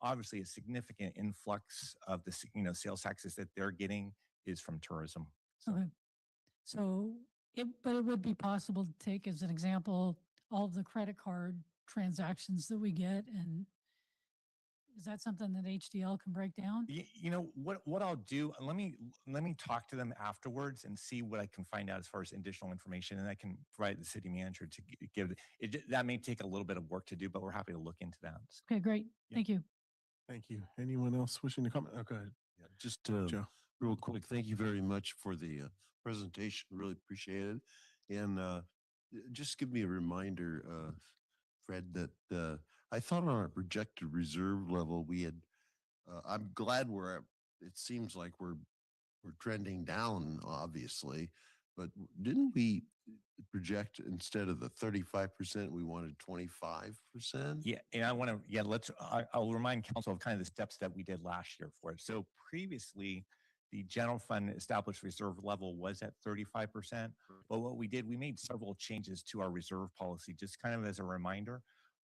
obviously a significant influx of the sales taxes that they're getting is from tourism. Okay. So, but it would be possible to take as an example, all of the credit card transactions that we get, and is that something that HDL can break down? What I'll do, let me talk to them afterwards and see what I can find out as far as additional information, and I can provide the city manager to give it. That may take a little bit of work to do, but we're happy to look into that. Okay, great. Yeah. Thank you. Thank you. Anyone else wishing to comment? Oh, go ahead. Yeah, just Joe. real quick, thank you very much for the presentation. Really appreciate it. And just give me a reminder, Fred, that I thought on our projected reserve level, we had, I'm glad it seems like we're trending down, obviously, but didn't we project instead of the 35%, we wanted 25%? Yeah, and I'll remind council of kind of the steps that we did last year for it. So previously, the general fund established reserve level was at 35%. But what we did, we made several changes to our reserve policy, just kind of as a reminder.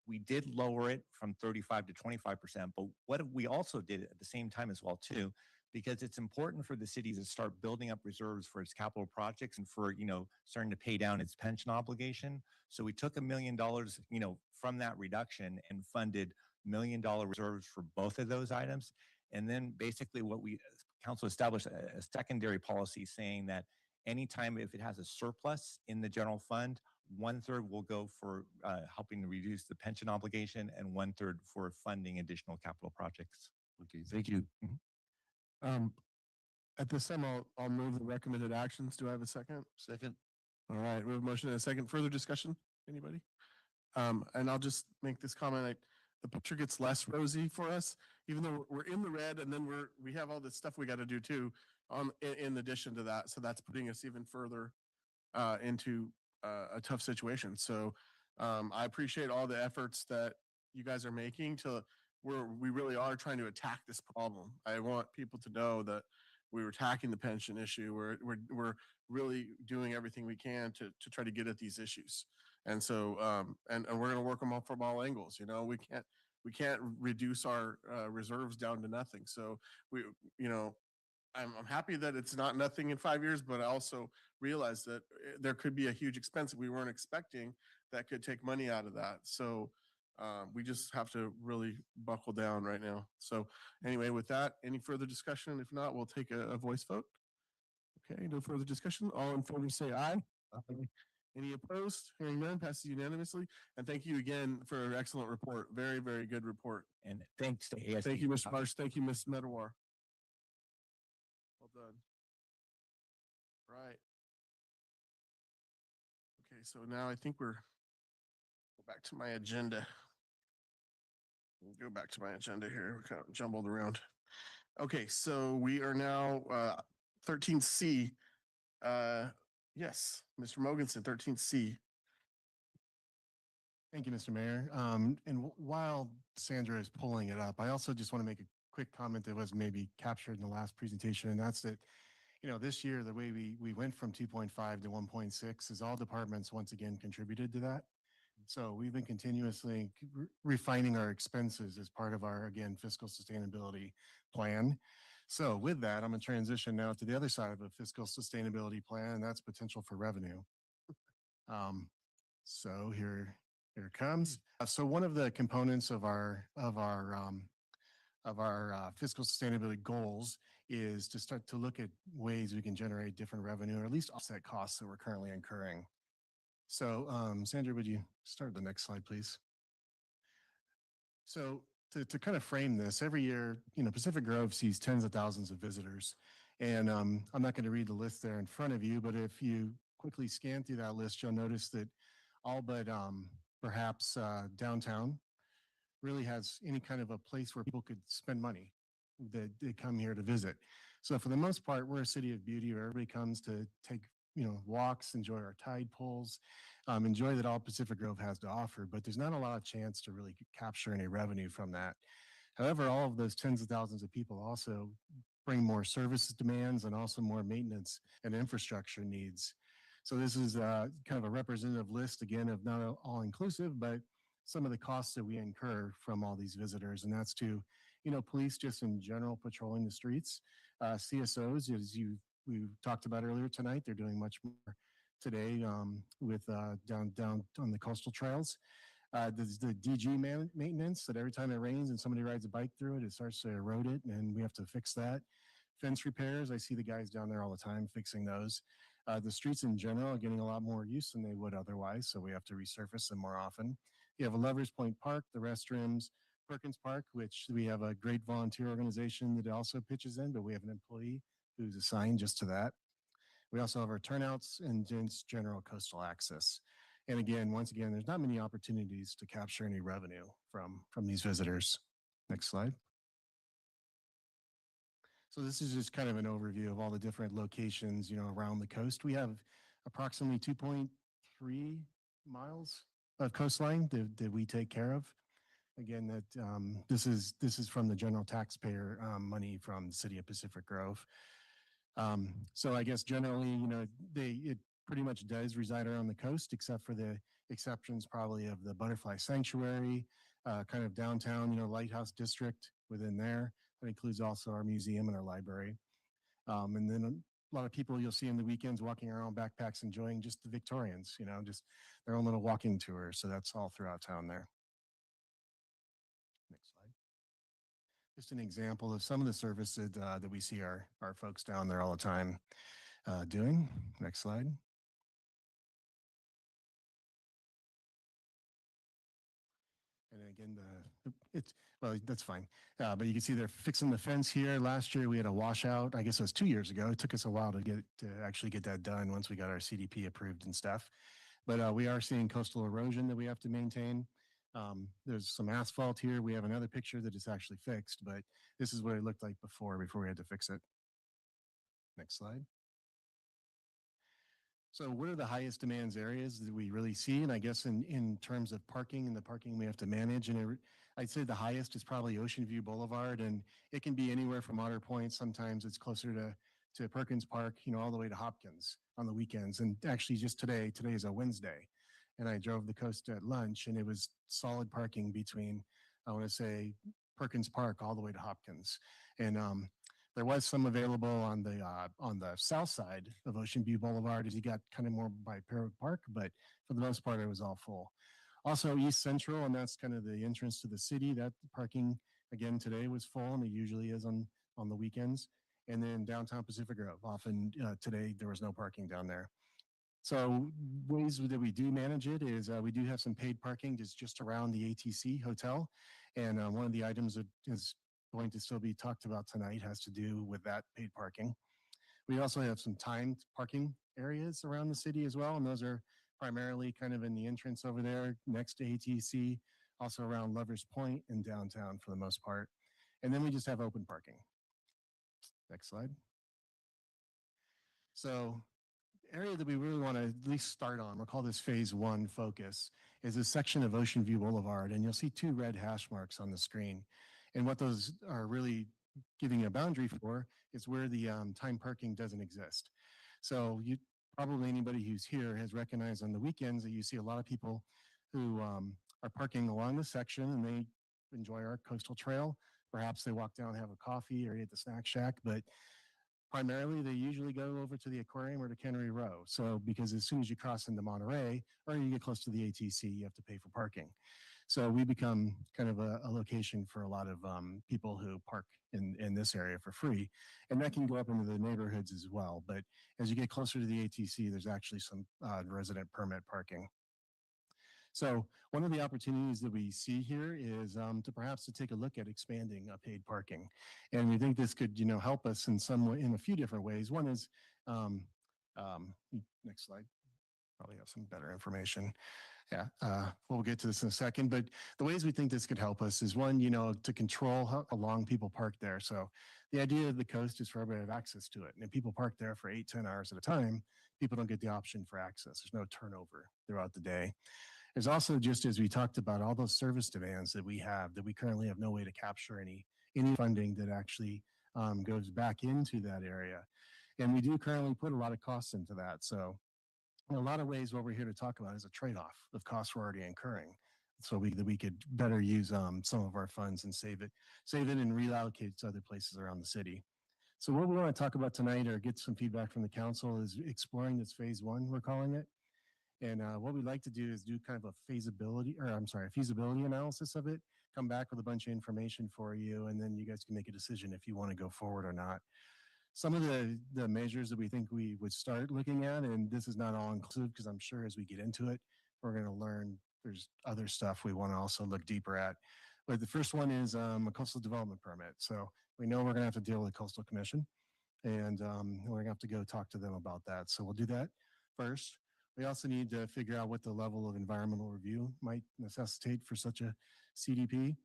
We did lower it from 35 to 25%. But what we also did at the same time as well, too, because it's important for the city to start building up reserves for its capital projects and for, starting to pay down its pension obligation. So we took $1 million, from that reduction and funded $1 million reserves for both of those items. And then basically council established a secondary policy saying that anytime if it has a surplus in the general fund, 1/3 will go for helping to reduce the pension obligation and 1/3 for funding additional capital projects. Okay, thank you. At this time, I'll move the recommended actions. Do I have a second? Second. All right, we have a motion and a second. Further discussion? Anybody? And I'll just make this comment. The picture gets less rosy for us, even though we're in the red, and then we have all this stuff we got to do too, in addition to that. So that's putting us even further into a tough situation. So I appreciate all the efforts that you guys are making we really are trying to attack this problem. I want people to know that we're attacking the pension issue. We're really doing everything we can to try to get at these issues. And so, and we're going to work them from all angles. We can't reduce our reserves down to nothing. So I'm happy that it's not nothing in 5 years, but I also realize that there could be a huge expense that we weren't expecting that could take money out of that. So we just have to really buckle down right now. So anyway, with that, any further discussion? If not, we'll take a voice vote. Okay, no further discussion. All in favor say aye. Aye. Any opposed? Hearing none, passes unanimously. And thank you again for an excellent report. Very, very good report. And thanks to ASD. Thank you, Mr. Marsh. Thank you, Ms. Medawar. Well done. Right. Okay, so now I think go back to my agenda. Go back to my agenda here. We're kind of jumbled around. Okay, so we are now 13C. Yes, Mr. Mogensen, 13C. Thank you, Mr. Mayor. And while Sandra is pulling it up, I also just want to make a quick comment that was maybe captured in the last presentation, and that's that, this year, the way we went from 2.5 to 1.6 is all departments once again contributed to that. So we've been continuously refining our expenses as part of our, again, fiscal sustainability plan. So with that, I'm going to transition now to the other side of a fiscal sustainability plan, and that's potential for revenue. So here it comes. So one of the components of our fiscal sustainability goals is to start to look at ways we can generate different revenue, or at least offset costs that we're currently incurring. So, Sandra, would you start the next slide, please? So to kind of frame this, every year, Pacific Grove sees tens of thousands of visitors. And I'm not going to read the list there in front of you, but if you quickly scan through that list, you'll notice that all but perhaps downtown really has any kind of a place where people could spend money that they come here to visit. So for the most part, we're a city of beauty where everybody comes to take walks, enjoy our tide pools, enjoy that all Pacific Grove has to offer, but there's not a lot of chance to really capture any revenue from that. However, all of those tens of thousands of people also bring more service demands and also more maintenance and infrastructure needs. So this is kind of a representative list, again, of not all inclusive, but some of the costs that we incur from all these visitors. And that's to, police just in general patrolling the streets, CSOs, as we talked about earlier tonight, they're doing much more today with down on the coastal trails. There's the DG maintenance that every time it rains and somebody rides a bike through it, it starts to erode it, and we have to fix that. Fence repairs, I see the guys down there all the time fixing those. The streets in general are getting a lot more use than they would otherwise, so we have to resurface them more often. You have a Lovers Point Park, the restrooms, Perkins Park, which we have a great volunteer organization that also pitches in, but we have an employee who's assigned just to that. We also have our turnouts and just general coastal access. And again, once again, there's not many opportunities to capture any revenue from these visitors. Next slide. So this is just kind of an overview of all the different locations, around the coast. We have approximately 2.3 miles of coastline that we take care of. Again, that this is from the general taxpayer money from the city of Pacific Grove. So I guess generally, it pretty much does reside around the coast, except for the exceptions probably of the Butterfly Sanctuary, kind of downtown, Lighthouse District within there. That includes also our museum and our library. And then a lot of people you'll see in the weekends walking around backpacks, enjoying just the Victorians, just their own little walking tour. So that's all throughout town there. Next slide. Just an example of some of the services that we see our folks down there all the time doing. Next slide. And again, well, that's fine. But you can see they're fixing the fence here. Last year we had a washout. I guess it was 2 years ago. It took us a while to actually get that done once we got our CDP approved and stuff. But we are seeing coastal erosion that we have to maintain. There's some asphalt here. We have another picture that is actually fixed, but this is what it looked like before we had to fix it. Next slide. So what are the highest demands areas that we really see? And I guess in terms of parking and the parking we have to manage, and I'd say the highest is probably Ocean View Boulevard, and it can be anywhere from Otter Point. Sometimes it's closer to Perkins Park, all the way to Hopkins on the weekends. And actually just today is a Wednesday, and I drove the coast at lunch, and it was solid parking between, I want to say, Perkins Park all the way to Hopkins. And there was some available on the south side of Ocean View Boulevard as you got kind of more by Parrot Park, but for the most part, it was all full. Also East Central, and that's kind of the entrance to the city. That parking, again, today was full, and it usually is on the weekends. And then downtown Pacific Grove, often today there was no parking down there. So ways that we do manage it is we do have some paid parking just around the ATC hotel. And one of the items that is going to still be talked about tonight has to do with that paid parking. We also have some timed parking areas around the city as well, and those are primarily kind of in the entrance over there next to ATC, also around Lovers Point and downtown for the most part. And then we just have open parking. Next slide. So area that we really want to at least start on, we'll call this phase 1 focus, is a section of Ocean View Boulevard, and you'll see 2 red hash marks on the screen. And what those are really giving a boundary for is where the time parking doesn't exist. So you probably anybody who's here has recognized on the weekends that you see a lot of people who are parking along the section and they enjoy our coastal trail. Perhaps they walk down, have a coffee or eat at the snack shack, but primarily they usually go over to the aquarium or to Cannery Row. So because as soon as you cross into Monterey or you get close to the ATC, you have to pay for parking. So we become kind of a location for a lot of people who park in this area for free. And that can go up into the neighborhoods as well. But as you get closer to the ATC, there's actually some resident permit parking. So one of the opportunities that we see here is to perhaps to take a look at expanding paid parking. And we think this could, help us in some way, in a few different ways. One is, next slide, probably have some better information. Yeah, we'll get to this in a second, but the ways we think this could help us is one, to control how long people park there. So the idea of the coast is for everybody to have access to it. And if people park there for 8-10 hours at a time, people don't get the option for access. There's no turnover throughout the day. There's also, just as we talked about, all those service demands that we have that we currently have no way to capture any funding that actually goes back into that area. And we do currently put a lot of costs into that. So in a lot of ways, what we're here to talk about is a trade-off of costs we're already incurring, so that we could better use some of our funds and save it and reallocate to other places around the city. So what we want to talk about tonight, or get some feedback from the council, is exploring this phase one, we're calling it. And what we'd like to do is do kind of a feasibility analysis of it, come back with a bunch of information for you, and then you guys can make a decision if you want to go forward or not. Some of the measures that we think we would start looking at, and this is not all inclusive because I'm sure as we get into it, we're going to learn there's other stuff we want to also look deeper at. But the first one is a coastal development permit. So we know we're going to have to deal with the Coastal Commission, and we're going to have to go talk to them about that. So we'll do that first. We also need to figure out what the level of environmental review might necessitate for such a CDP.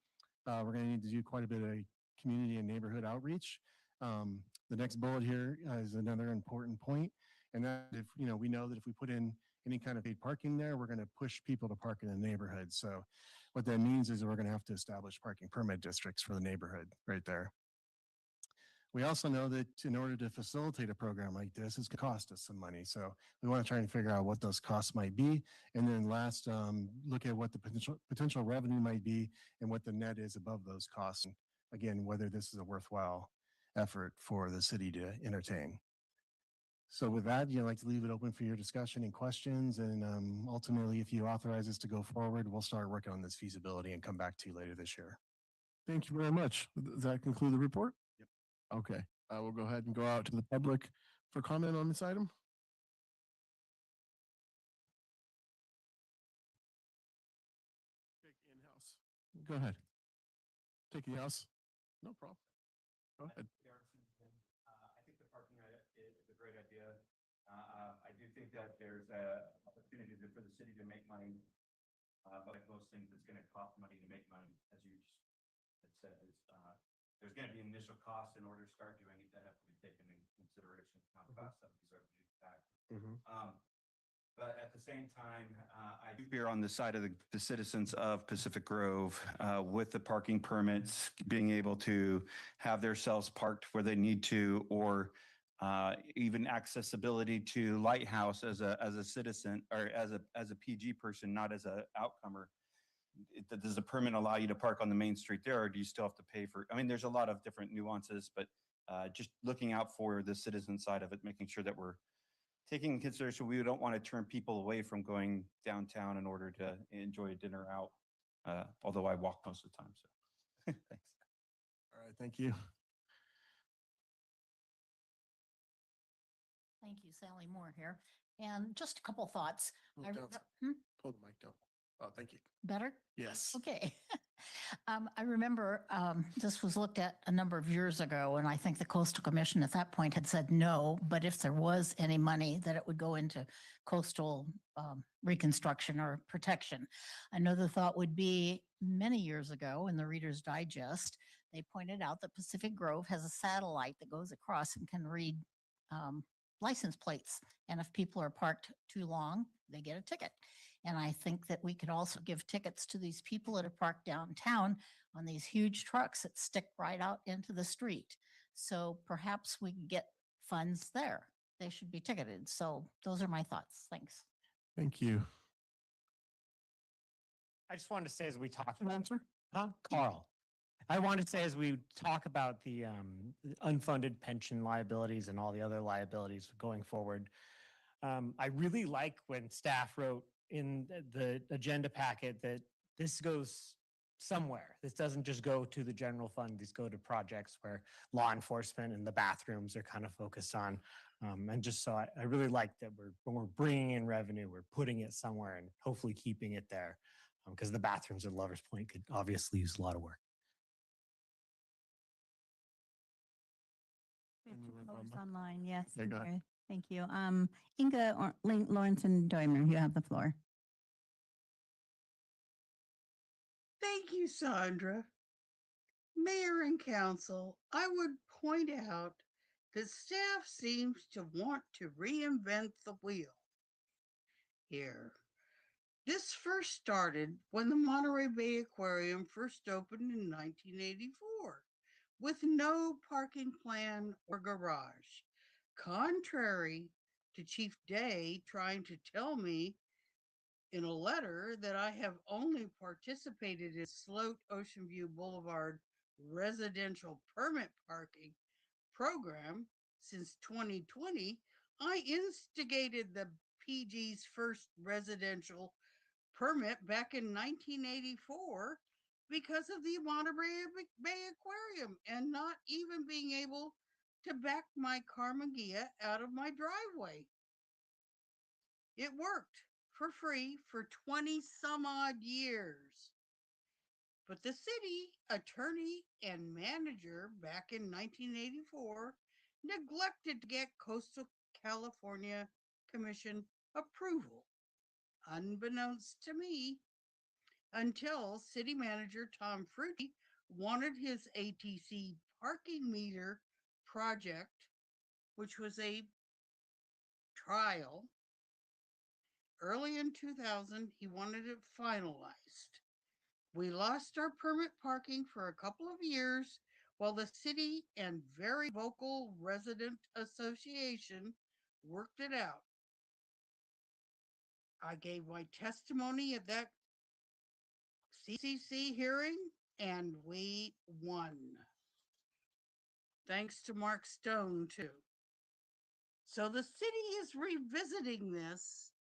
We're going to need to do quite a bit of community and neighborhood outreach. The next bullet here is another important point, and that if we know that if we put in any kind of paid parking there, we're going to push people to park in the neighborhood. So what that means is we're going to have to establish parking permit districts for the neighborhood right there. We also know that in order to facilitate a program like this, it's going to cost us some money. So we want to try and figure out what those costs might be. And then last, look at what the potential revenue might be and what the net is above those costs. And again, whether this is a worthwhile effort for the city to entertain. So with that, I'd like to leave it open for your discussion and questions. And ultimately, if you authorize us to go forward, we'll start working on this feasibility and come back to you later this year. Thank you very much. Does that conclude the report? Yep. Okay. I will go ahead and go out to the public for comment on this item. Take in-house. Go ahead. Take in-house. No problem. Go ahead. I think the parking is a great idea. I do think that there's an opportunity for the city to make money. But like most things, it's going to cost money to make money, as you just had said. There's going to be initial costs in order to start doing it that have to be taken into consideration. How fast that these revenues back. But at the same time, I do veer on the side of the citizens of Pacific Grove with the parking permits, being able to have themselves parked where they need to, or even accessibility to Lighthouse as a citizen or as a PG person, not as a outcomer. Does the permit allow you to park on the main street there, or do you still have to pay for? I mean, there's a lot of different nuances, but just looking out for the citizen side of it, making sure that we're taking into consideration, we don't want to turn people away from going downtown in order to enjoy a dinner out, although I walk most of the time. So thanks. All right, thank you. Thank you, Sally Moore here. And just a couple thoughts. Hold the mic down. Oh, thank you. Better? Yes. Okay. I remember this was looked at a number of years ago, and I think the Coastal Commission at that point had said no, but if there was any money, that it would go into coastal reconstruction or protection. I know the thought would be many years ago in the Reader's Digest, they pointed out that Pacific Grove has a satellite that goes across and can read license plates. And if people are parked too long, they get a ticket. And I think that we could also give tickets to these people that are parked downtown on these huge trucks that stick right out into the street. So perhaps we can get funds there. They should be ticketed. So those are my thoughts. Thanks. Thank you. I just wanted to say as we talk about, Carl, I wanted to say as we talk about the unfunded pension liabilities and all the other liabilities going forward, I really like when staff wrote in the agenda packet that this goes somewhere. This doesn't just go to the general fund. These go to projects where law enforcement and the bathrooms are kind of focused on. And just so I really like that when we're bringing in revenue, we're putting it somewhere and hopefully keeping it there. Because the bathrooms at Lover's Point could obviously use a lot of work. Voters online, yes. Yeah, go ahead. okay, Thank you. Inga Lawrence and Doimer, you have the floor. Thank you, Sandra. Mayor and council, I would point out that staff seems to want to reinvent the wheel here. This first started when the Monterey Bay Aquarium first opened in 1984 with no parking plan or garage. Contrary to Chief Day trying to tell me in a letter that I have only participated in Sloat Ocean View Boulevard residential permit parking program since 2020, I instigated the PG's first residential permit back in 1984 because of the Monterey Bay Aquarium and not even being able to back my Carmagia out of my driveway. It worked for free for 20 some odd years. But the city attorney and manager back in 1984 neglected to get Coastal California Commission approval, unbeknownst to me, until city manager Tom Fruity wanted his ATC parking meter project, which was a trial. Early in 2000, he wanted it finalized. We lost our permit parking for a couple of years while the city and very vocal resident association worked it out. I gave my testimony at that CCC hearing and we won. Thanks to Mark Stone, too. So the city is revisiting this,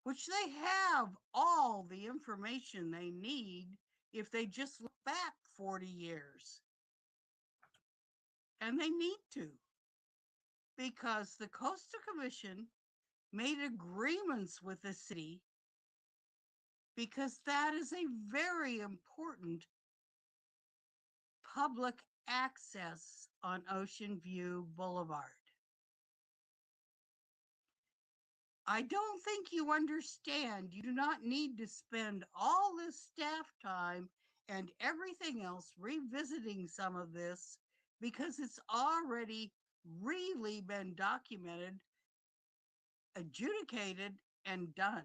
which they have all the information they need if they just look back 40 years. And they need to, because the Coastal Commission made agreements with the city because that is a very important public access on Ocean View Boulevard. I don't think you understand. You do not need to spend all this staff time and everything else revisiting some of this because it's already really been documented, adjudicated, and done.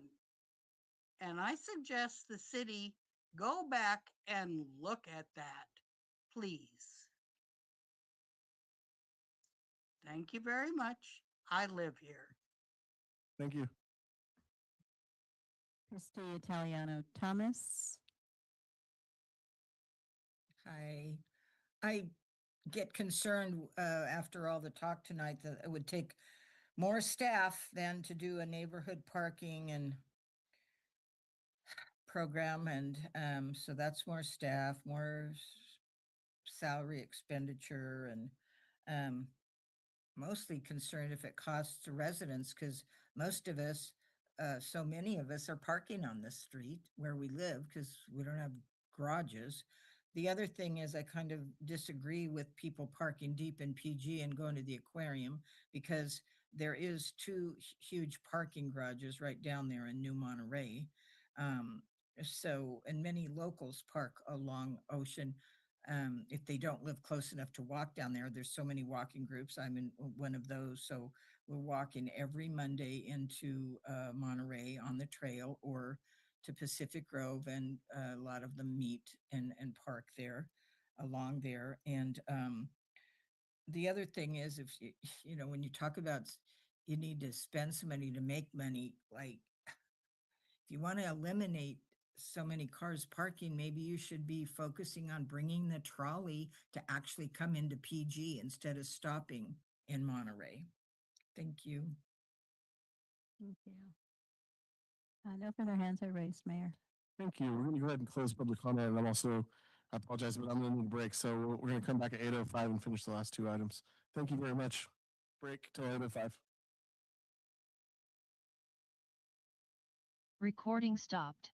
And I suggest the city go back and look at that, please. Thank you very much. I live here. Thank you. Christy Italiano Thomas. I get concerned after all the talk tonight that it would take more staff than to do a neighborhood parking and program. And so that's more staff, more salary expenditure, and mostly concerned if it costs the residents, because most of us, so many of us are parking on the street where we live because we don't have garages. The other thing is I kind of disagree with people parking deep in PG and going to the aquarium, because there is two huge parking garages right down there in New Monterey. And many locals park along Ocean. If they don't live close enough to walk down there, there's so many walking groups. I'm in one of those. So will walk in every Monday into Monterey on the trail or to Pacific Grove, and a lot of them meet and park there along there. And the other thing is, if you know, when you talk about you need to spend some money to make money, like if you want to eliminate so many cars parking, maybe you should be focusing on bringing the trolley to actually come into PG instead of stopping in Monterey. Thank you. Thank you. No further hands are raised, Mayor. Thank you. We're going to go ahead and close public comment. And I'm also, I apologize, but I'm going to need a break. So we're going to come back at 8:05 and finish the last two items. Thank you very much. Break till 8:05. Recording stopped.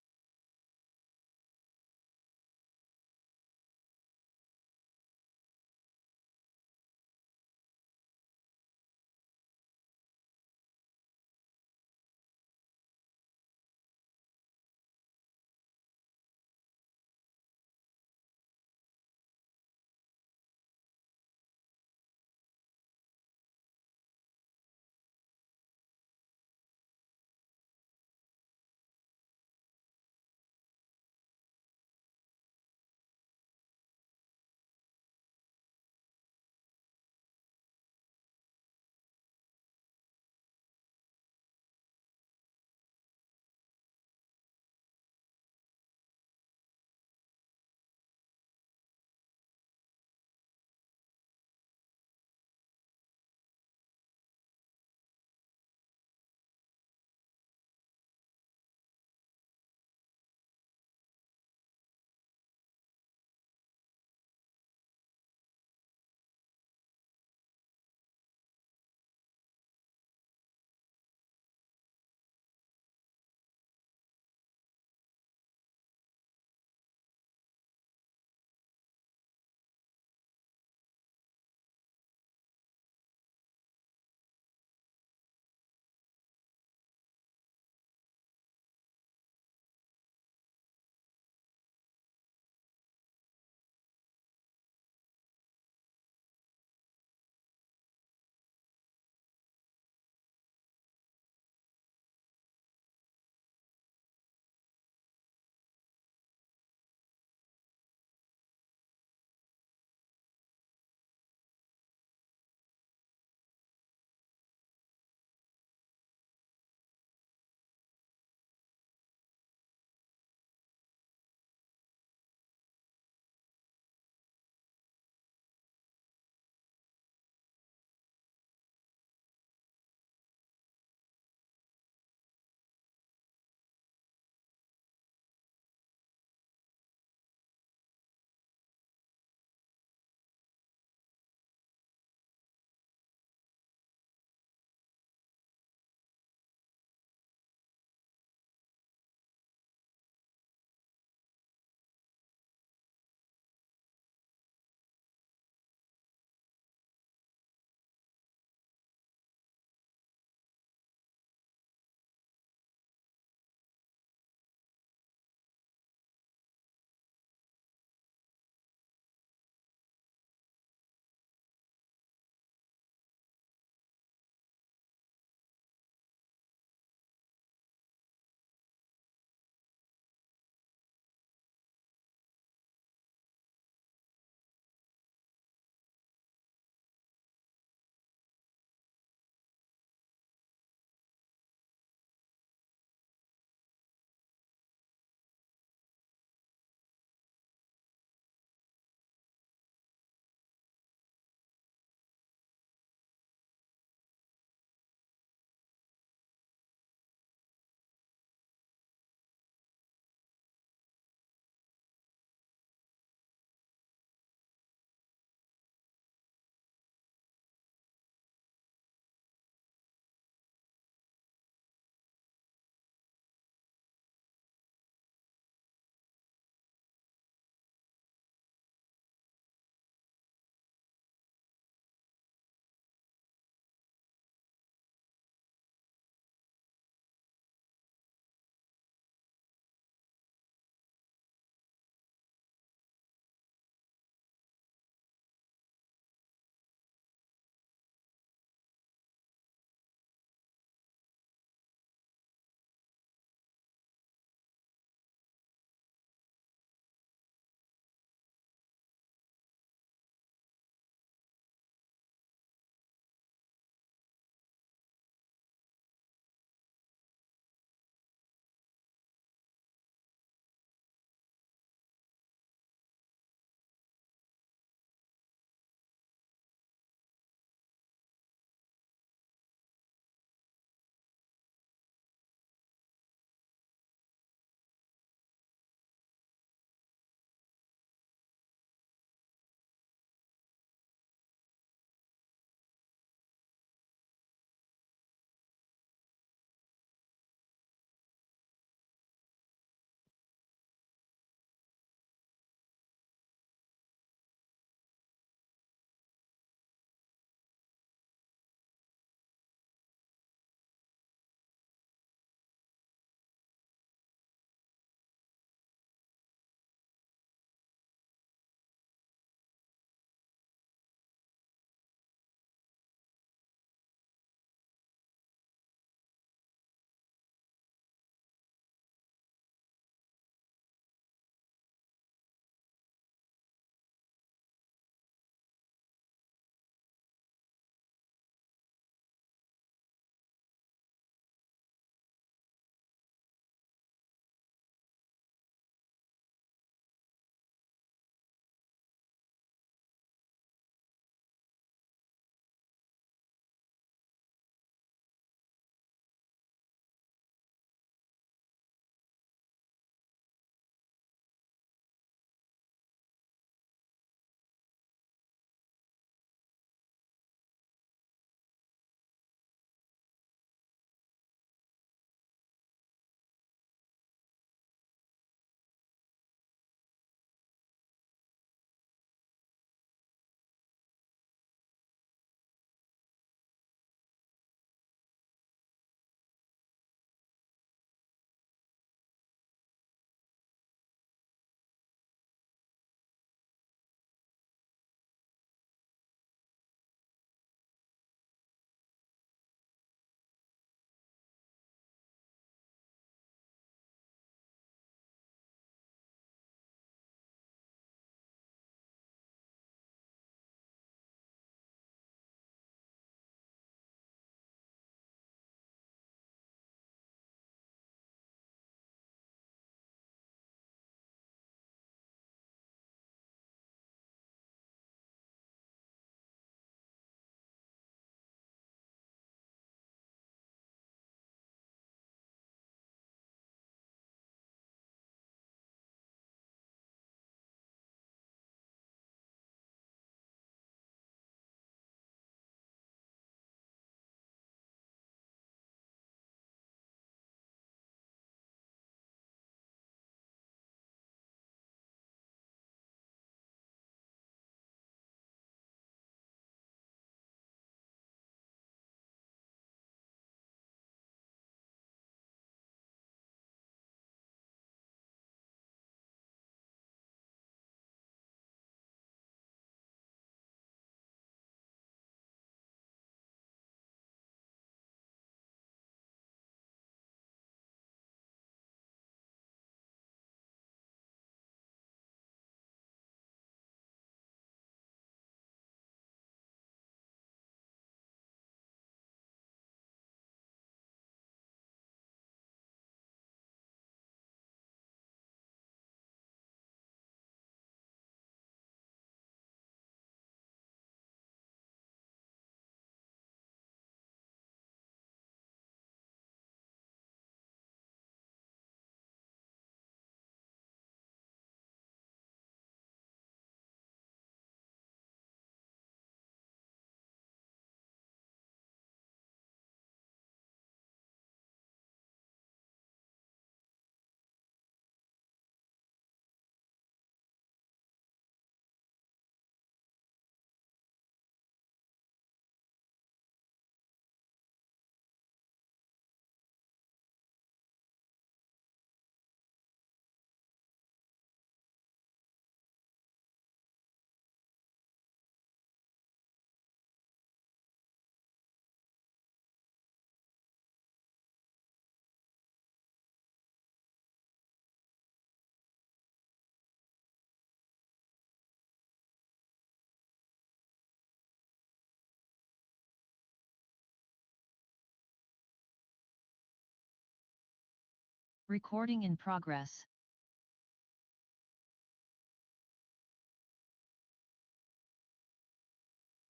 Recording in progress.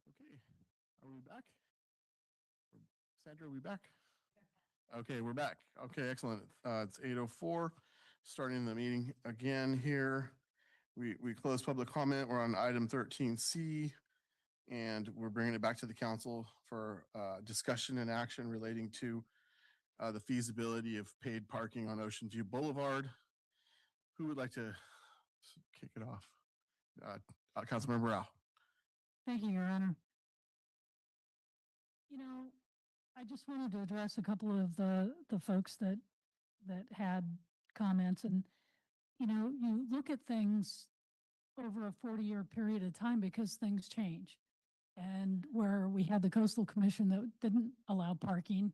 Okay, are we back? Sandra, are we back? Okay, we're back. Okay, excellent. It's 8:04, starting the meeting again here. We closed public comment. We're on item 13C, and we're bringing it back to the council for discussion and action relating to the feasibility of paid parking on Ocean View Boulevard. Who would like to kick it off? Councilmember Rao. Thank you, Your Honor. You know, I just wanted to address a couple of the folks that had comments, and you look at things over a 40-year period of time because things change. And where we had the Coastal Commission that didn't allow parking,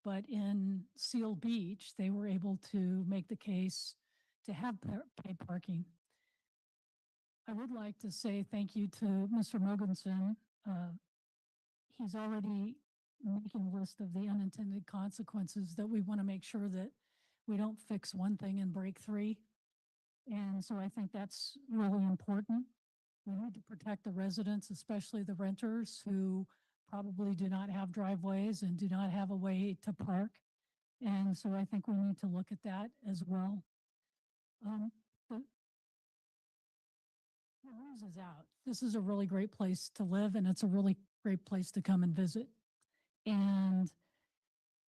but in Seal Beach, they were able to make the case to have paid parking. I would like to say thank you to Mr. Mogensen. He's already making a list of the unintended consequences that we want to make sure that we don't fix one thing and break three. And so I think that's really important. We need to protect the residents, especially the renters who probably do not have driveways and do not have a way to park. And so I think we need to look at that as well. The news is out. This is a really great place to live, and it's a really great place to come and visit. And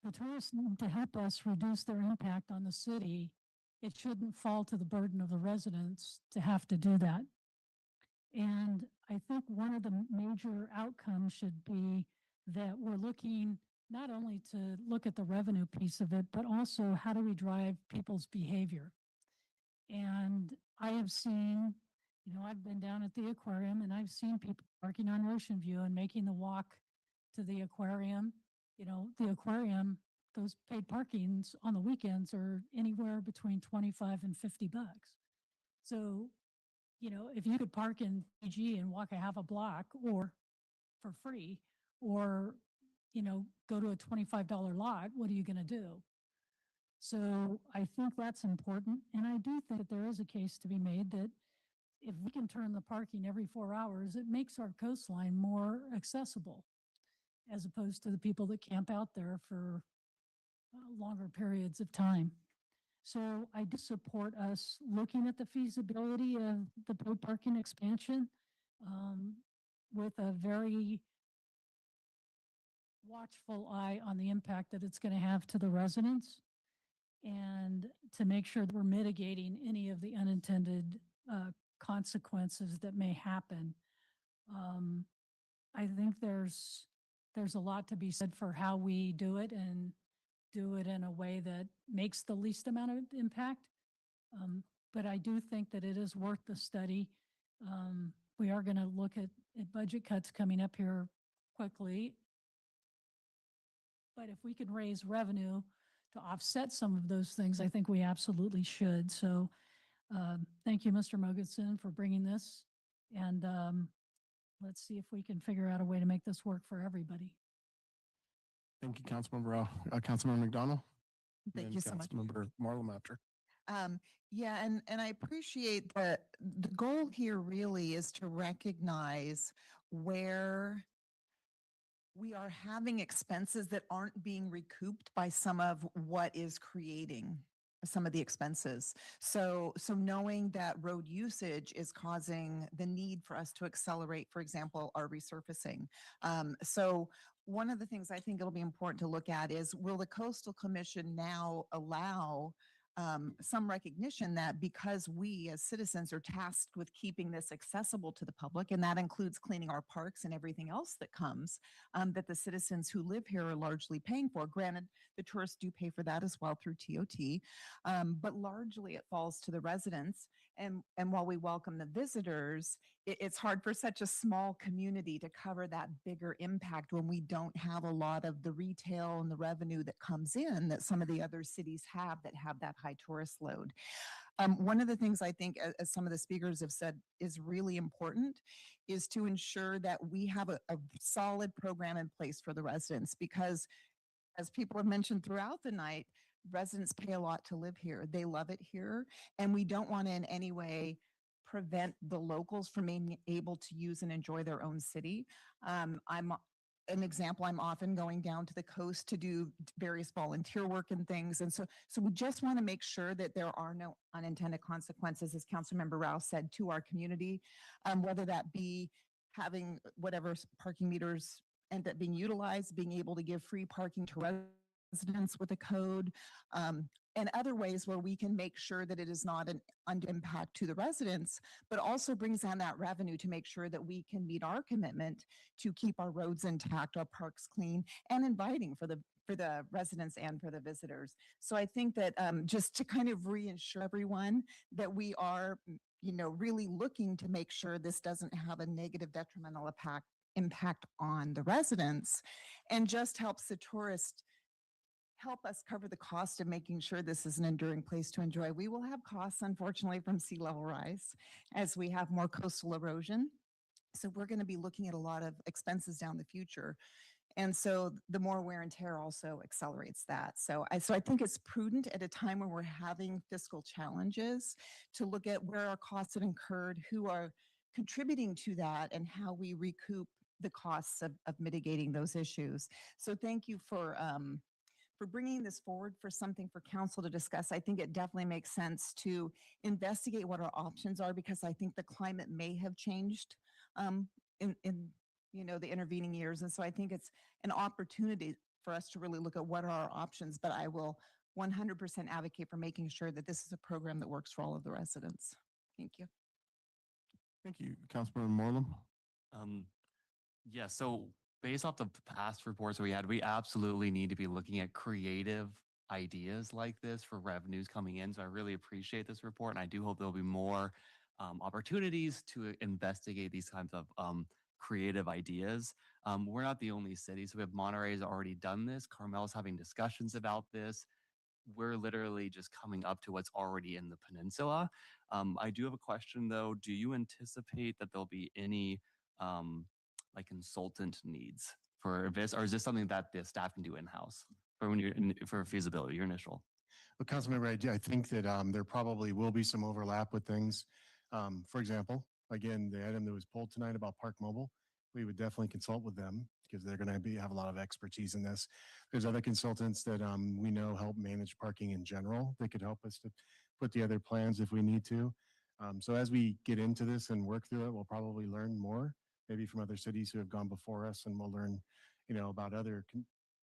the tourists need to help us reduce their impact on the city. It shouldn't fall to the burden of the residents to have to do that. And I think one of the major outcomes should be that we're looking not only to look at the revenue piece of it, but also how do we drive people's behavior. And I have seen, I've been down at the aquarium and I've seen people parking on Ocean View and making the walk to the aquarium. The aquarium, those paid parkings on the weekends are anywhere between 25 and 50 bucks. So, if you could park in PG and walk a half a block or for free, or, go to a $25 lot, what are you going to do? So I think that's important. And I do think that there is a case to be made that if we can turn the parking every 4 hours, it makes our coastline more accessible as opposed to the people that camp out there for longer periods of time. So I do support us looking at the feasibility of the paid parking expansion with a very watchful eye on the impact that it's going to have to the residents, and to make sure that we're mitigating any of the unintended consequences that may happen. I think there's a lot to be said for how we do it, and do it in a way that makes the least amount of impact. But I do think that it is worth the study. We are going to look at budget cuts coming up here quickly. But if we can raise revenue to offset some of those things, I think we absolutely should. So thank you, Mr. Mogensen, for bringing this. And let's see if we can figure out a way to make this work for everybody. Thank you, Councilmember Rao. Councilmember McDonald. Thank you so much. Councilmember Marlum after. Yeah, and I appreciate that the goal here really is to recognize where we are having expenses that aren't being recouped by some of what is creating some of the expenses. So knowing that road usage is causing the need for us to accelerate, for example, our resurfacing. So one of the things I think it'll be important to look at is, will the Coastal Commission now allow some recognition that because we as citizens are tasked with keeping this accessible to the public, and that includes cleaning our parks and everything else that comes, that the citizens who live here are largely paying for. Granted, the tourists do pay for that as well through TOT, but largely it falls to the residents. And while we welcome the visitors, it's hard for such a small community to cover that bigger impact when we don't have a lot of the retail and the revenue that comes in that some of the other cities have that have that high tourist load. One of the things I think, as some of the speakers have said, is really important is to ensure that we have a solid program in place for the residents, because as people have mentioned throughout the night, residents pay a lot to live here. They love it here. And we don't want to in any way prevent the locals from being able to use and enjoy their own city. I'm an example, I'm often going down to the coast to do various volunteer work and things. And so we just want to make sure that there are no unintended consequences, as Councilmember Rouse said, to our community, whether that be having whatever parking meters end up being utilized, being able to give free parking to residents with a code, and other ways where we can make sure that it is not an undue impact to the residents, but also brings on that revenue to make sure that we can meet our commitment to keep our roads intact, our parks clean, and inviting for the residents and for the visitors. So I think that just to kind of reassure everyone that we are, really looking to make sure this doesn't have a negative detrimental impact on the residents, and just helps the tourist help us cover the cost of making sure this is an enduring place to enjoy. We will have costs, unfortunately, from sea level rise as we have more coastal erosion. So we're going to be looking at a lot of expenses down the future. And so the more wear and tear also accelerates that. So I think it's prudent at a time when we're having fiscal challenges to look at where our costs have incurred, who are contributing to that, and how we recoup the costs of mitigating those issues. So thank you for bringing this forward for something for council to discuss. I think it definitely makes sense to investigate what our options are, because I think the climate may have changed in the intervening years. And so I think it's an opportunity for us to really look at what are our options, but I will 100% advocate for making sure that this is a program that works for all of the residents. Thank you. Thank you, Councilmember Moreland. Yeah, so based off the past reports we had, we absolutely need to be looking at creative ideas like this for revenues coming in. So I really appreciate this report, and I do hope there'll be more opportunities to investigate these kinds of creative ideas. We're not the only city. So we have Monterey's already done this. Carmel's having discussions about this. We're literally just coming up to what's already in the peninsula. I do have a question though. Do you anticipate that there'll be any like consultant needs for this, or is this something that the staff can do in-house for when you're for feasibility, your initial? Well, Councilmember, I think that there probably will be some overlap with things. For example, again, the item that was pulled tonight about Park Mobile, we would definitely consult with them because they're going to have a lot of expertise in this. There's other consultants that we know help manage parking in general. They could help us to put together plans if we need to. So as we get into this and work through it, we'll probably learn more, maybe from other cities who have gone before us, and we'll learn, about other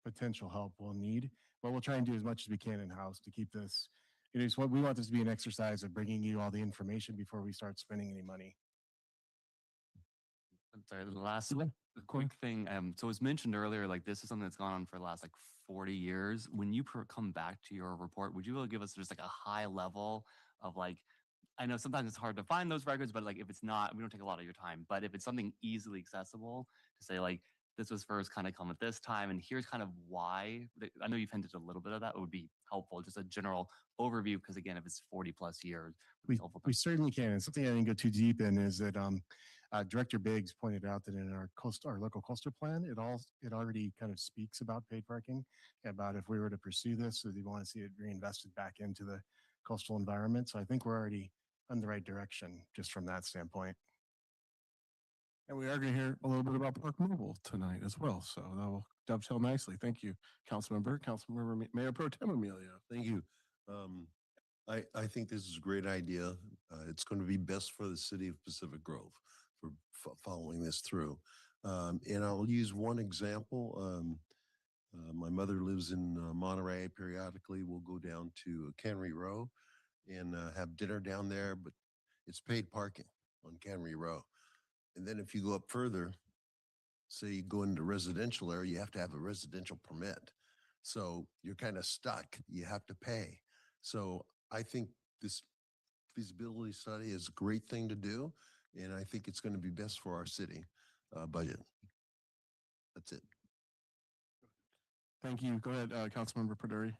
potential help we'll need. But we'll try and do as much as we can in-house to keep this. We want this to be an exercise of bringing you all the information before we start spending any money. I'm sorry, the last quick thing. So it was mentioned earlier, like this is something that's gone on for the last like 40 years. When you come back to your report, would you be able to give us just like a high level of like, I know sometimes it's hard to find those records, but like if it's not, we don't take a lot of your time, but if it's something easily accessible to say like, this was first kind of come at this time, and here's kind of why. I know you've hinted a little bit of that. It would be helpful, just a general overview, because again, if it's 40 plus years, we certainly can. And something I didn't go too deep in is that Director Biggs pointed out that in our local coastal plan, it already kind of speaks about paid parking, about if we were to pursue this, so they want to see it reinvested back into the coastal environment. So I think we're already on the right direction just from that standpoint. And we are going to hear a little bit about Park Mobile tonight as well. So that will dovetail nicely. Thank you, Councilmember Mayor Pro Tem Amelia. Thank you. I think this is a great idea. It's going to be best for the city of Pacific Grove for following this through. And I'll use one example. My mother lives in Monterey. Periodically, we'll go down to Cannery Row and have dinner down there, but it's paid parking on Cannery Row. And then if you go up further, say you go into residential area, you have to have a residential permit. So you're kind of stuck. You have to pay. So I think this feasibility study is a great thing to do. And I think it's going to be best for our city budget. That's it. Thank you. Go ahead, Councilmember Perduri.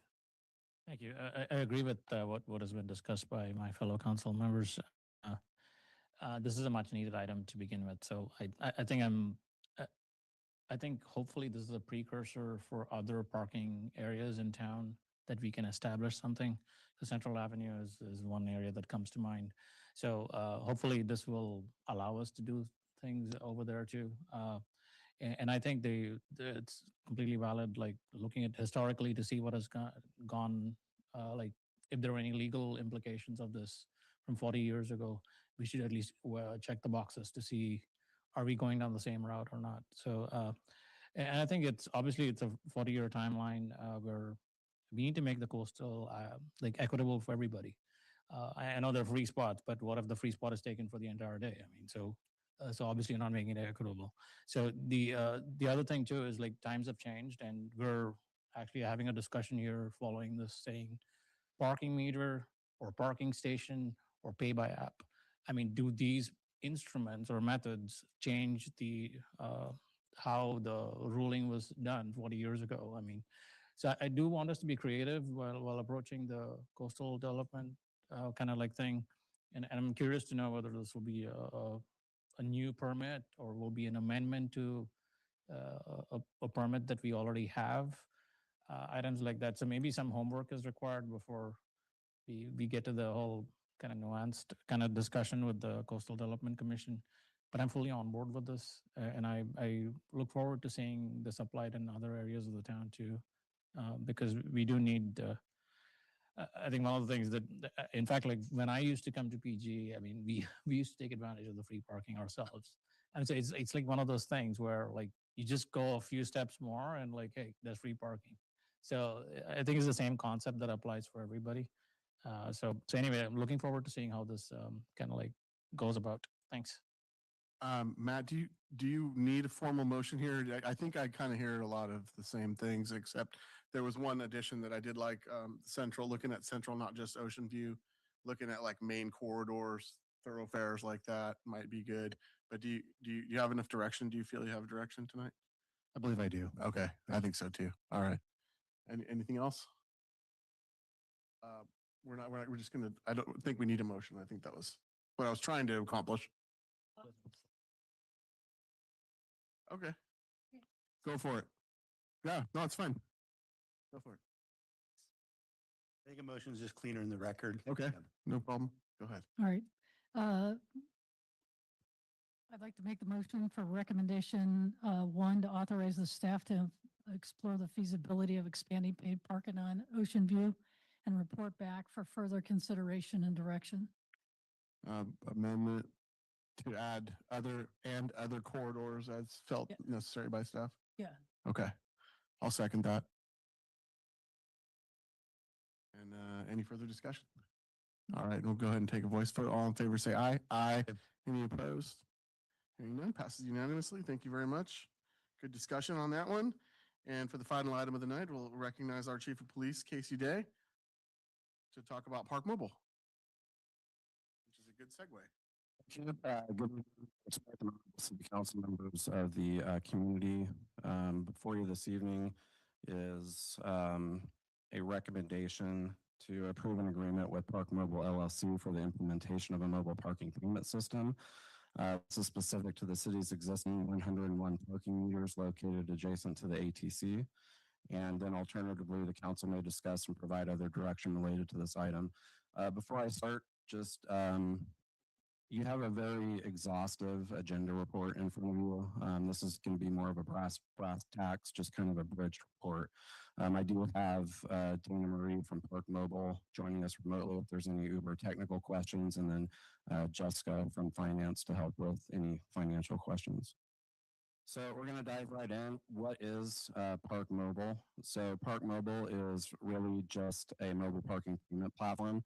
Thank you. I agree with what has been discussed by my fellow council members. This is a much needed item to begin with. So I think hopefully this is a precursor for other parking areas in town that we can establish something. So Central Avenue is one area that comes to mind. So hopefully this will allow us to do things over there too. And I think it's completely valid, like looking at historically to see what has gone, like if there are any legal implications of this from 40 years ago, we should at least check the boxes to see, are we going down the same route or not? So, and I think it's obviously it's a 40-year timeline where we need to make the coastal like equitable for everybody. I know there are free spots, but what if the free spot is taken for the entire day? I mean, so obviously you're not making it equitable. So the other thing too is like times have changed, and we're actually having a discussion here following this saying parking meter or parking station or pay by app. I mean, do these instruments or methods change the how the ruling was done 40 years ago? I mean, so I do want us to be creative while approaching the coastal development kind of like thing. And I'm curious to know whether this will be a new permit or will be an amendment to a permit that we already have, items like that. So maybe some homework is required before we get to the whole kind of nuanced kind of discussion with the Coastal Development Commission. But I'm fully on board with this, and I look forward to seeing this applied in other areas of the town too, because we do need. I think one of the things that, in fact, like when I used to come to PG, I mean, we used to take advantage of the free parking ourselves, and so it's like one of those things where like you just go a few steps more and like, hey, there's free parking. So I think it's the same concept that applies for everybody. So anyway, I'm looking forward to seeing how this kind of like goes about. Thanks. Matt, do you need a formal motion here? I think I kind of hear a lot of the same things, except there was one addition that I did like, Central, looking at Central, not just Ocean View, looking at like main corridors, thoroughfares like that might be good. But do you have enough direction? Do you feel you have direction tonight? I believe I do. Okay, I think so too. All right. Anything else? We're just gonna, I don't think we need a motion. I think that was what I was trying to accomplish. Okay. Go for it. Yeah, no, it's fine. Go for it. I think a motion is just cleaner in the record. Okay, no problem. Go ahead. All right. I'd like to make the motion for recommendation one, to authorize the staff to explore the feasibility of expanding paid parking on Ocean View and report back for further consideration and direction. Amendment to add other corridors as felt necessary by staff. Yeah. Okay, I'll second that. And any further discussion? All right, we'll go ahead and take a voice vote. All in favor, say aye. Aye. Any opposed? Hearing none, passes unanimously. Thank you very much. Good discussion on that one. And for the final item of the night, we'll recognize our Chief of Police, Casey Day, to talk about Park Mobile, which is a good segue. Good evening, city council members of the community. Before you this evening is a recommendation to approve an agreement with Park Mobile LLC for the implementation of a mobile parking payment system. This is specific to the city's existing 101 parking meters located adjacent to the ATC. And then alternatively, the council may discuss and provide other direction related to this item. Before I start, just you have a very exhaustive agenda report in front of you. This is going to be more of a brass tacks, just kind of a bridged report. I do have Dana Marie from Park Mobile joining us remotely if there's any Uber technical questions, and then Jessica from finance to help with any financial questions. So we're going to dive right in. What is Park Mobile? So Park Mobile is really just a mobile parking payment platform.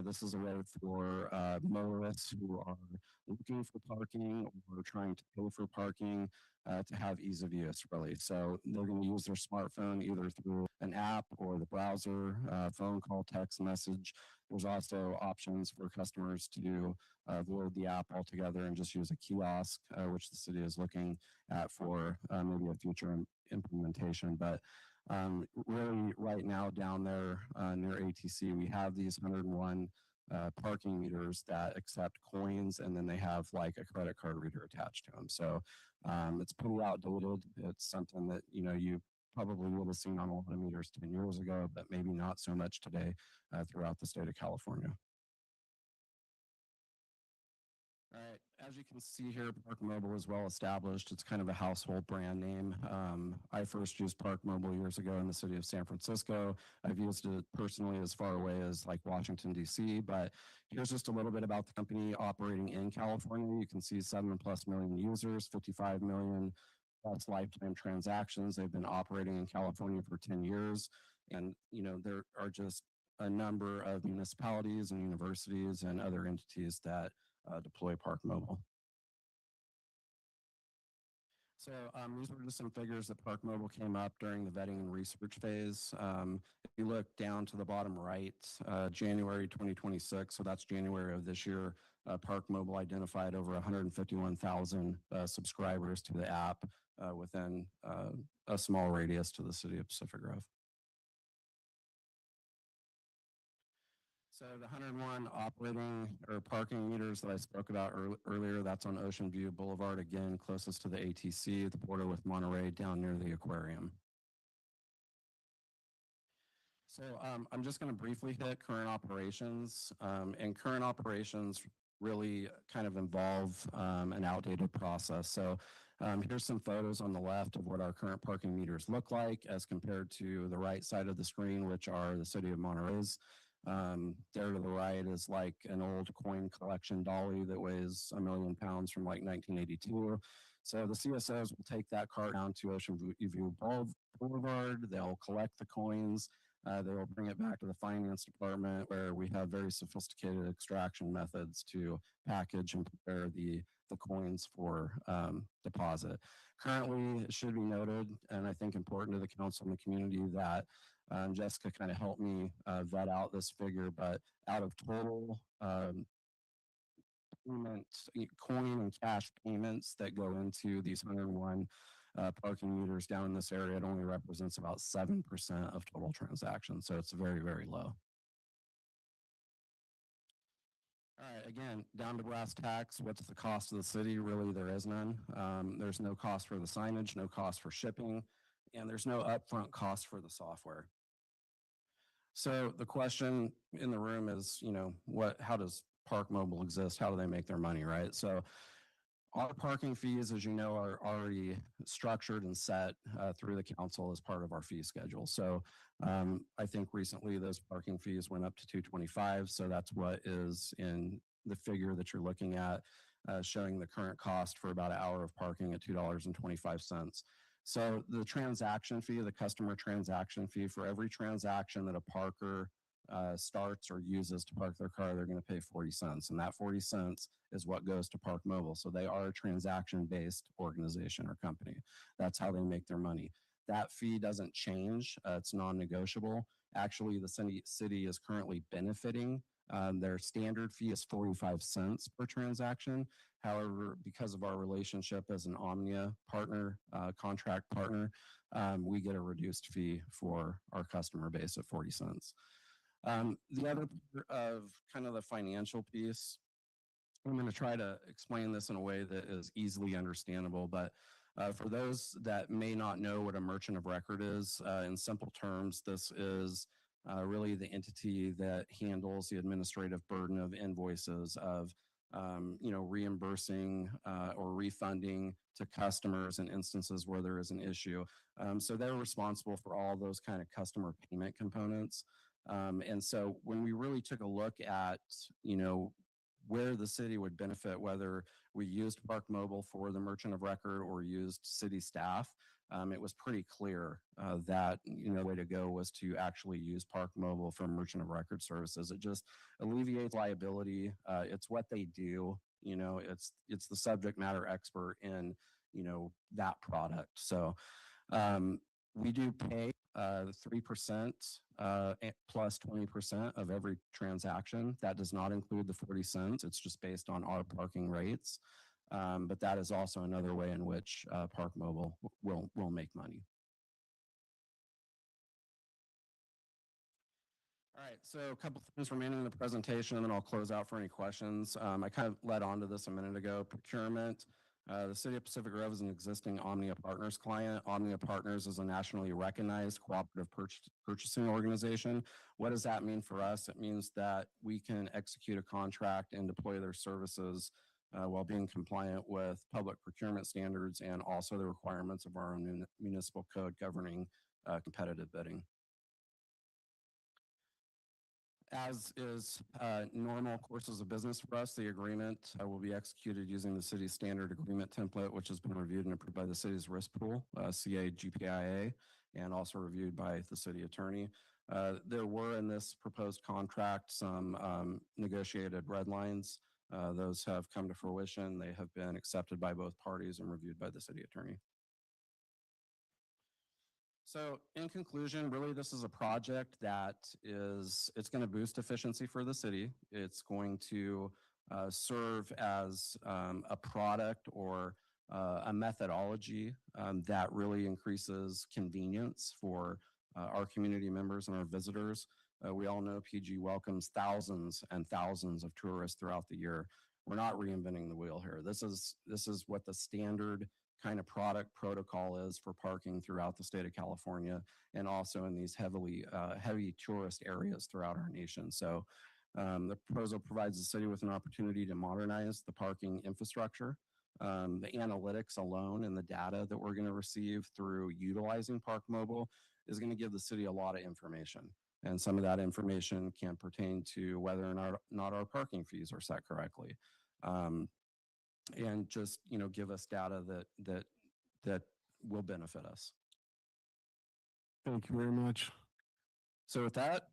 This is a way for motorists who are looking for parking or trying to pay for parking to have ease of use, really. So they're going to use their smartphone either through an app or the browser, phone call, text message. There's also options for customers to avoid the app altogether and just use a kiosk, which the city is looking at for maybe a future implementation. But really right now down there near ATC, we have these 101 parking meters that accept coins, and then they have like a credit card reader attached to them. So it's pretty outdated. It's something that, you probably would have seen on a lot of meters 10 years ago, but maybe not so much today throughout the state of California. All right, as you can see here, Park Mobile is well established. It's kind of a household brand name. I first used Park Mobile years ago in the city of San Francisco. I've used it personally as far away as like Washington, D.C., but here's just a little bit about the company operating in California. You can see 7+ million users, 55 million plus lifetime transactions. They've been operating in California for 10 years. And, there are just a number of municipalities and universities and other entities that deploy Park Mobile. So these were just some figures that Park Mobile came up during the vetting and research phase. If you look down to the bottom right, January 2026, so that's January of this year, Park Mobile identified over 151,000 subscribers to the app within a small radius to the city of Pacific Grove. So the 101 operating or parking meters that I spoke about earlier, that's on Ocean View Boulevard, again, closest to the ATC, the border with Monterey, down near the aquarium. So I'm just going to briefly hit current operations. And current operations really kind of involve an outdated process. So here's some photos on the left of what our current parking meters look like as compared to the right side of the screen, which are the city of Monterey's. There to the right is like an old coin collection dolly that weighs 1 million pounds from like 1982. So the CSOs will take that car down to Ocean View Boulevard. They'll collect the coins. They will bring it back to the finance department where we have very sophisticated extraction methods to package and prepare the coins for deposit. Currently, it should be noted, and I think important to the council and the community, that Jessica kind of helped me vet out this figure, but out of total payments, coin and cash payments that go into these 101 parking meters down in this area, it only represents about 7% of total transactions. So it's very, very low. All right, again, down to brass tacks. What's the cost of the city? Really, there is none. There's no cost for the signage, no cost for shipping, and there's no upfront cost for the software. So the question in the room is, how does Park Mobile exist? How do they make their money, right? So our parking fees, as you know, are already structured and set through the council as part of our fee schedule. So I think recently those parking fees went up to $225. So that's what is in the figure that you're looking at, showing the current cost for about an hour of parking at $2.25. So the transaction fee, the customer transaction fee, for every transaction that a parker starts or uses to park their car, they're going to pay 40 cents. And that 40 cents is what goes to Park Mobile. So they are a transaction-based organization or company. That's how they make their money. That fee doesn't change. It's non-negotiable. Actually, the city is currently benefiting. Their standard fee is 45 cents per transaction. However, because of our relationship as an Omnia partner, contract partner, we get a reduced fee for our customer base at 40 cents. The other part of kind of the financial piece, I'm going to try to explain this in a way that is easily understandable, but for those that may not know what a merchant of record is, in simple terms, this is really the entity that handles the administrative burden of invoices, of reimbursing or refunding to customers in instances where there is an issue. So they're responsible for all those kind of customer payment components. And so when we really took a look at, where the city would benefit, whether we used Park Mobile for the merchant of record or used city staff, it was pretty clear that the way to go was to actually use Park Mobile for merchant of record services. It just alleviates liability. It's what they do. It's the subject matter expert in that product. So we do pay 3% plus 20% of every transaction. That does not include the 40 cents. It's just based on our parking rates. But that is also another way in which Park Mobile will make money. All right, so a couple things remaining in the presentation, and then I'll close out for any questions. I kind of led on to this a minute ago. Procurement. The City of Pacific Grove is an existing Omnia Partners client. Omnia Partners is a nationally recognized cooperative purchasing organization. What does that mean for us? It means that we can execute a contract and deploy their services while being compliant with public procurement standards and also the requirements of our own municipal code governing competitive bidding. As is normal courses of business for us, the agreement will be executed using the city's standard agreement template, which has been reviewed and approved by the city's risk pool, CAGPIA, and also reviewed by the city attorney. There were in this proposed contract some negotiated red lines. Those have come to fruition. They have been accepted by both parties and reviewed by the city attorney. So in conclusion, really, this is a project that it's going to boost efficiency for the city. It's going to serve as a product or a methodology that really increases convenience for our community members and our visitors. We all know PG welcomes thousands and thousands of tourists throughout the year. We're not reinventing the wheel here. This is what the standard kind of product protocol is for parking throughout the state of California and also in these heavy tourist areas throughout our nation. So the proposal provides the city with an opportunity to modernize the parking infrastructure. The analytics alone and the data that we're going to receive through utilizing Park Mobile is going to give the city a lot of information. And some of that information can pertain to whether or not our parking fees are set correctly. And just, give us data that will benefit us. Thank you very much. So with that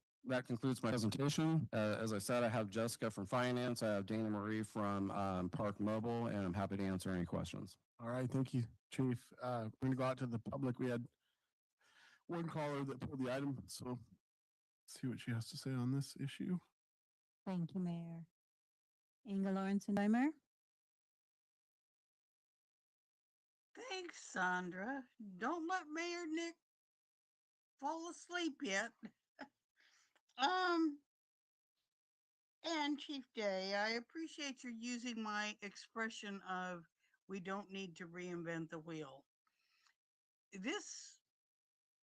concludes my presentation. As I said, I have Jessica from Finance. I have Dana Marie from Park Mobile, and I'm happy to answer any questions. All right, thank you, Chief. We're going to go out to the public. We had one caller that pulled the item, so let's see what she has to say on this issue. Thank you, Mayor. Inga Lawrence-Dimer. Thanks, Sandra. Don't let Mayor Nick fall asleep yet. And Chief Day, I appreciate your using my expression of we don't need to reinvent the wheel. This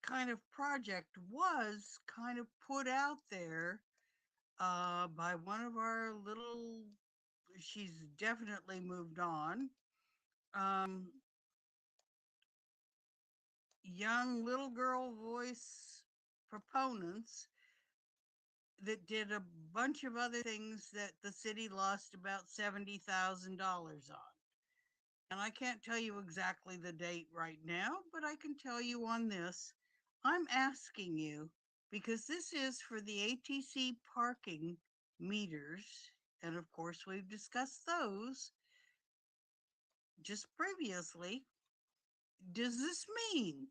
kind of project was kind of put out there by one of our she's definitely moved on. Young little girl voice proponents that did a bunch of other things that the city lost about $70,000 on. And I can't tell you exactly the date right now, but I can tell you on this, I'm asking you, because this is for the ATC parking meters, and of course we've discussed those just previously. Does this mean,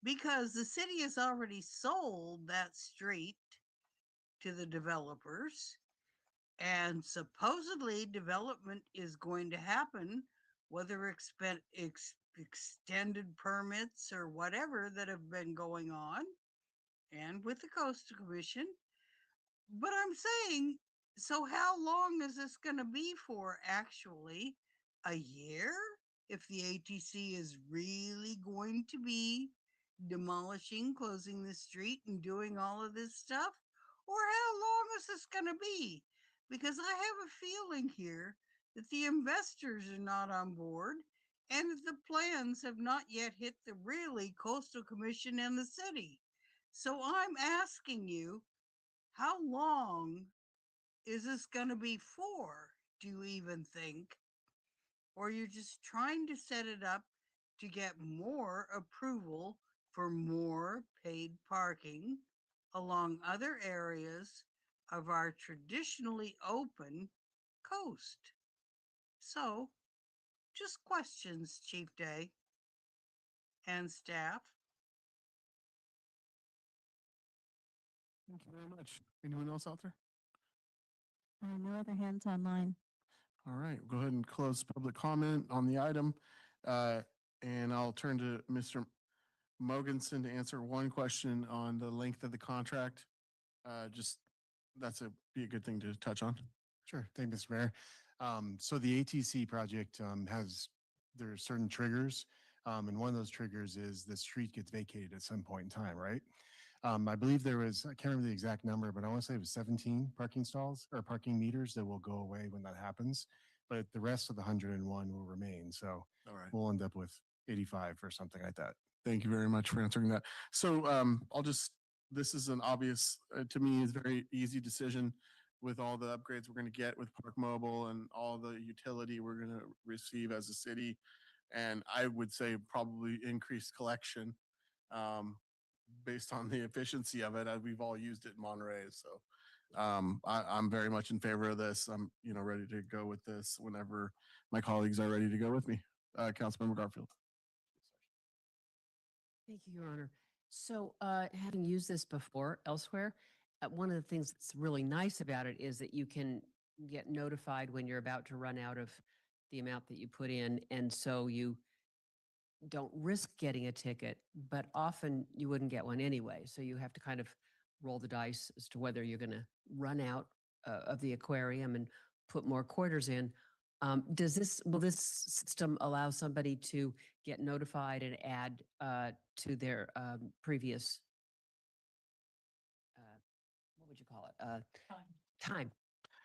because the city has already sold that street to the developers, and supposedly development is going to happen, whether extended permits or whatever that have been going on, and with the Coastal Commission. But I'm saying, so how long is this going to be for actually? A year? If the ATC is really going to be demolishing, closing the street and doing all of this stuff? Or how long is this going to be? Because I have a feeling here that the investors are not on board and that the plans have not yet hit the really Coastal Commission and the city. So I'm asking you, how long is this going to be for? Do you even think? Or you're just trying to set it up to get more approval for more paid parking along other areas of our traditionally open coast? So, just questions, Chief Day and staff. Thank you very much. Anyone else out there? No other hands online. All right, go ahead and close public comment on the item. And I'll turn to Mr. Mogensen to answer one question on the length of the contract. Be a good thing to touch on. Sure. Thank you, Mr. Mayor. So the ATC project has there are certain triggers. And one of those triggers is the street gets vacated at some point in time, right? I believe there was, I can't remember the exact number, but I want to say it was 17 parking stalls or parking meters that will go away when that happens. But the rest of the 101 will remain. So All right. we'll end up with 85 or something like that. Thank you very much for answering that. So this is an obvious, to me, is very easy decision with all the upgrades we're going to get with Park Mobile and all the utility we're going to receive as a city. And I would say probably increased collection based on the efficiency of it, as we've all used it in Monterey. So I'm very much in favor of this. I'm ready to go with this whenever my colleagues are ready to go with me. Councilmember Garfield. Thank you, Your Honor. So having used this before elsewhere, one of the things that's really nice about it is that you can get notified when you're about to run out of the amount that you put in. And so you don't risk getting a ticket, but often you wouldn't get one anyway. So you have to kind of roll the dice as to whether you're going to run out of the aquarium and put more quarters in. Will this system allow somebody to get notified and add to their previous, what would you call it? Time.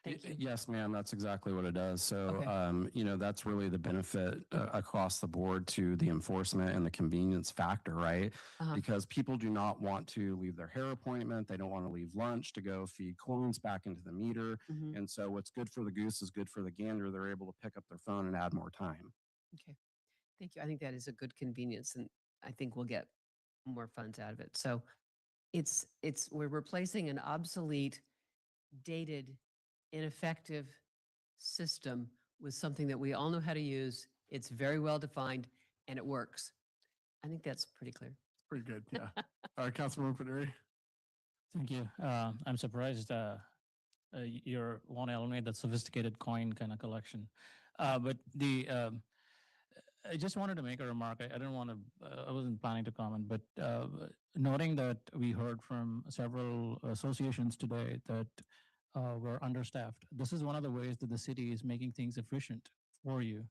Thank you. Yes, ma'am, that's exactly what it does. So, Okay. that's really the benefit across the board to the enforcement and the convenience factor, right? Because people do not want to leave their hair appointment. They don't want to leave lunch to go feed coins back into the meter. And so what's good for the goose is good for the gander. They're able to pick up their phone and add more time. Okay. Thank you. I think that is a good convenience, and I think we'll get more funds out of it. So we're replacing an obsolete, dated, ineffective system with something that we all know how to use. It's very well defined and it works. I think that's pretty clear. Pretty good, yeah. All right, Councilmember Paduri. Thank you. I'm surprised you want to eliminate that sophisticated coin kind of collection. But I just wanted to make a remark. I didn't want to, I wasn't planning to comment, but noting that we heard from several associations today that we're understaffed. This is one of the ways that the city is making things efficient for you.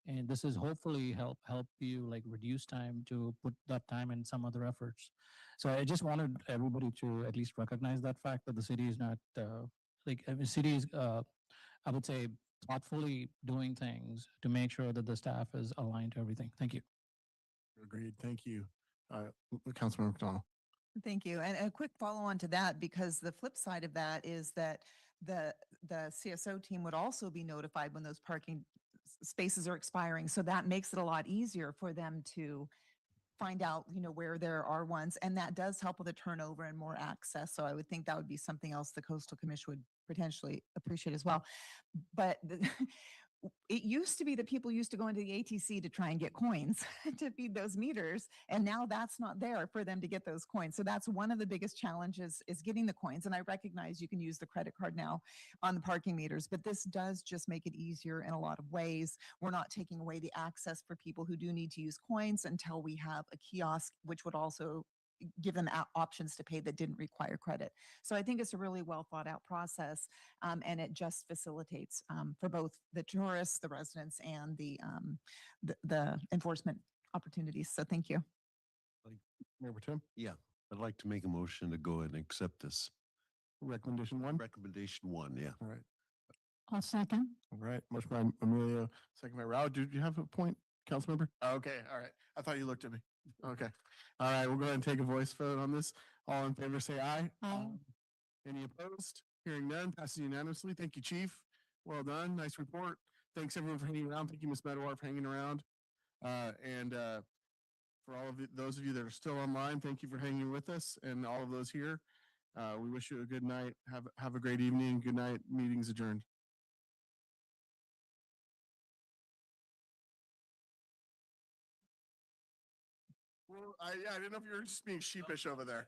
And this is hopefully help you like reduce time to put that time in some other efforts. So I just wanted everybody to at least recognize that fact that the city is not city is, I would say, thoughtfully doing things to make sure that the staff is aligned to everything. Thank you. Agreed. Thank you. Councilmember McDonald. Thank you. And a quick follow on to that, because the flip side of that is that the CSO team would also be notified when those parking spaces are expiring. So that makes it a lot easier for them to find out, where there are ones. And that does help with the turnover and more access. So I would think that would be something else the Coastal Commission would potentially appreciate as well. But it used to be that people used to go into the ATC to try and get coins to feed those meters. And now that's not there for them to get those coins. So that's one of the biggest challenges, is getting the coins. And I recognize you can use the credit card now on the parking meters, but this does just make it easier in a lot of ways. We're not taking away the access for people who do need to use coins until we have a kiosk, which would also give them options to pay that didn't require credit. So I think it's a really well thought out process, and it just facilitates for both the tourists, the residents, and the enforcement opportunities. So thank you. Mayor Tim? Yeah, I'd like to make a motion to go ahead and accept this. Recommendation 1? Recommendation 1, yeah. All right. I'll second. All right. Motion by Emilio, second by Rao. Did you have a point, Councilmember? Okay. All right. I thought you looked at me. Okay. All right. We'll go ahead and take a voice vote on this. All in favor, say aye. Aye. Any opposed? Hearing none, passes unanimously. Thank you, Chief. Well done. Nice report. Thanks everyone for hanging around. Thank you, Ms. Medawar, for hanging around. And for all of those of you that are still online, thank you for hanging with us. And all of those here, we wish you a good night. Have a great evening. Good night. Meeting's adjourned. Well, I didn't know if you were just being sheepish over there.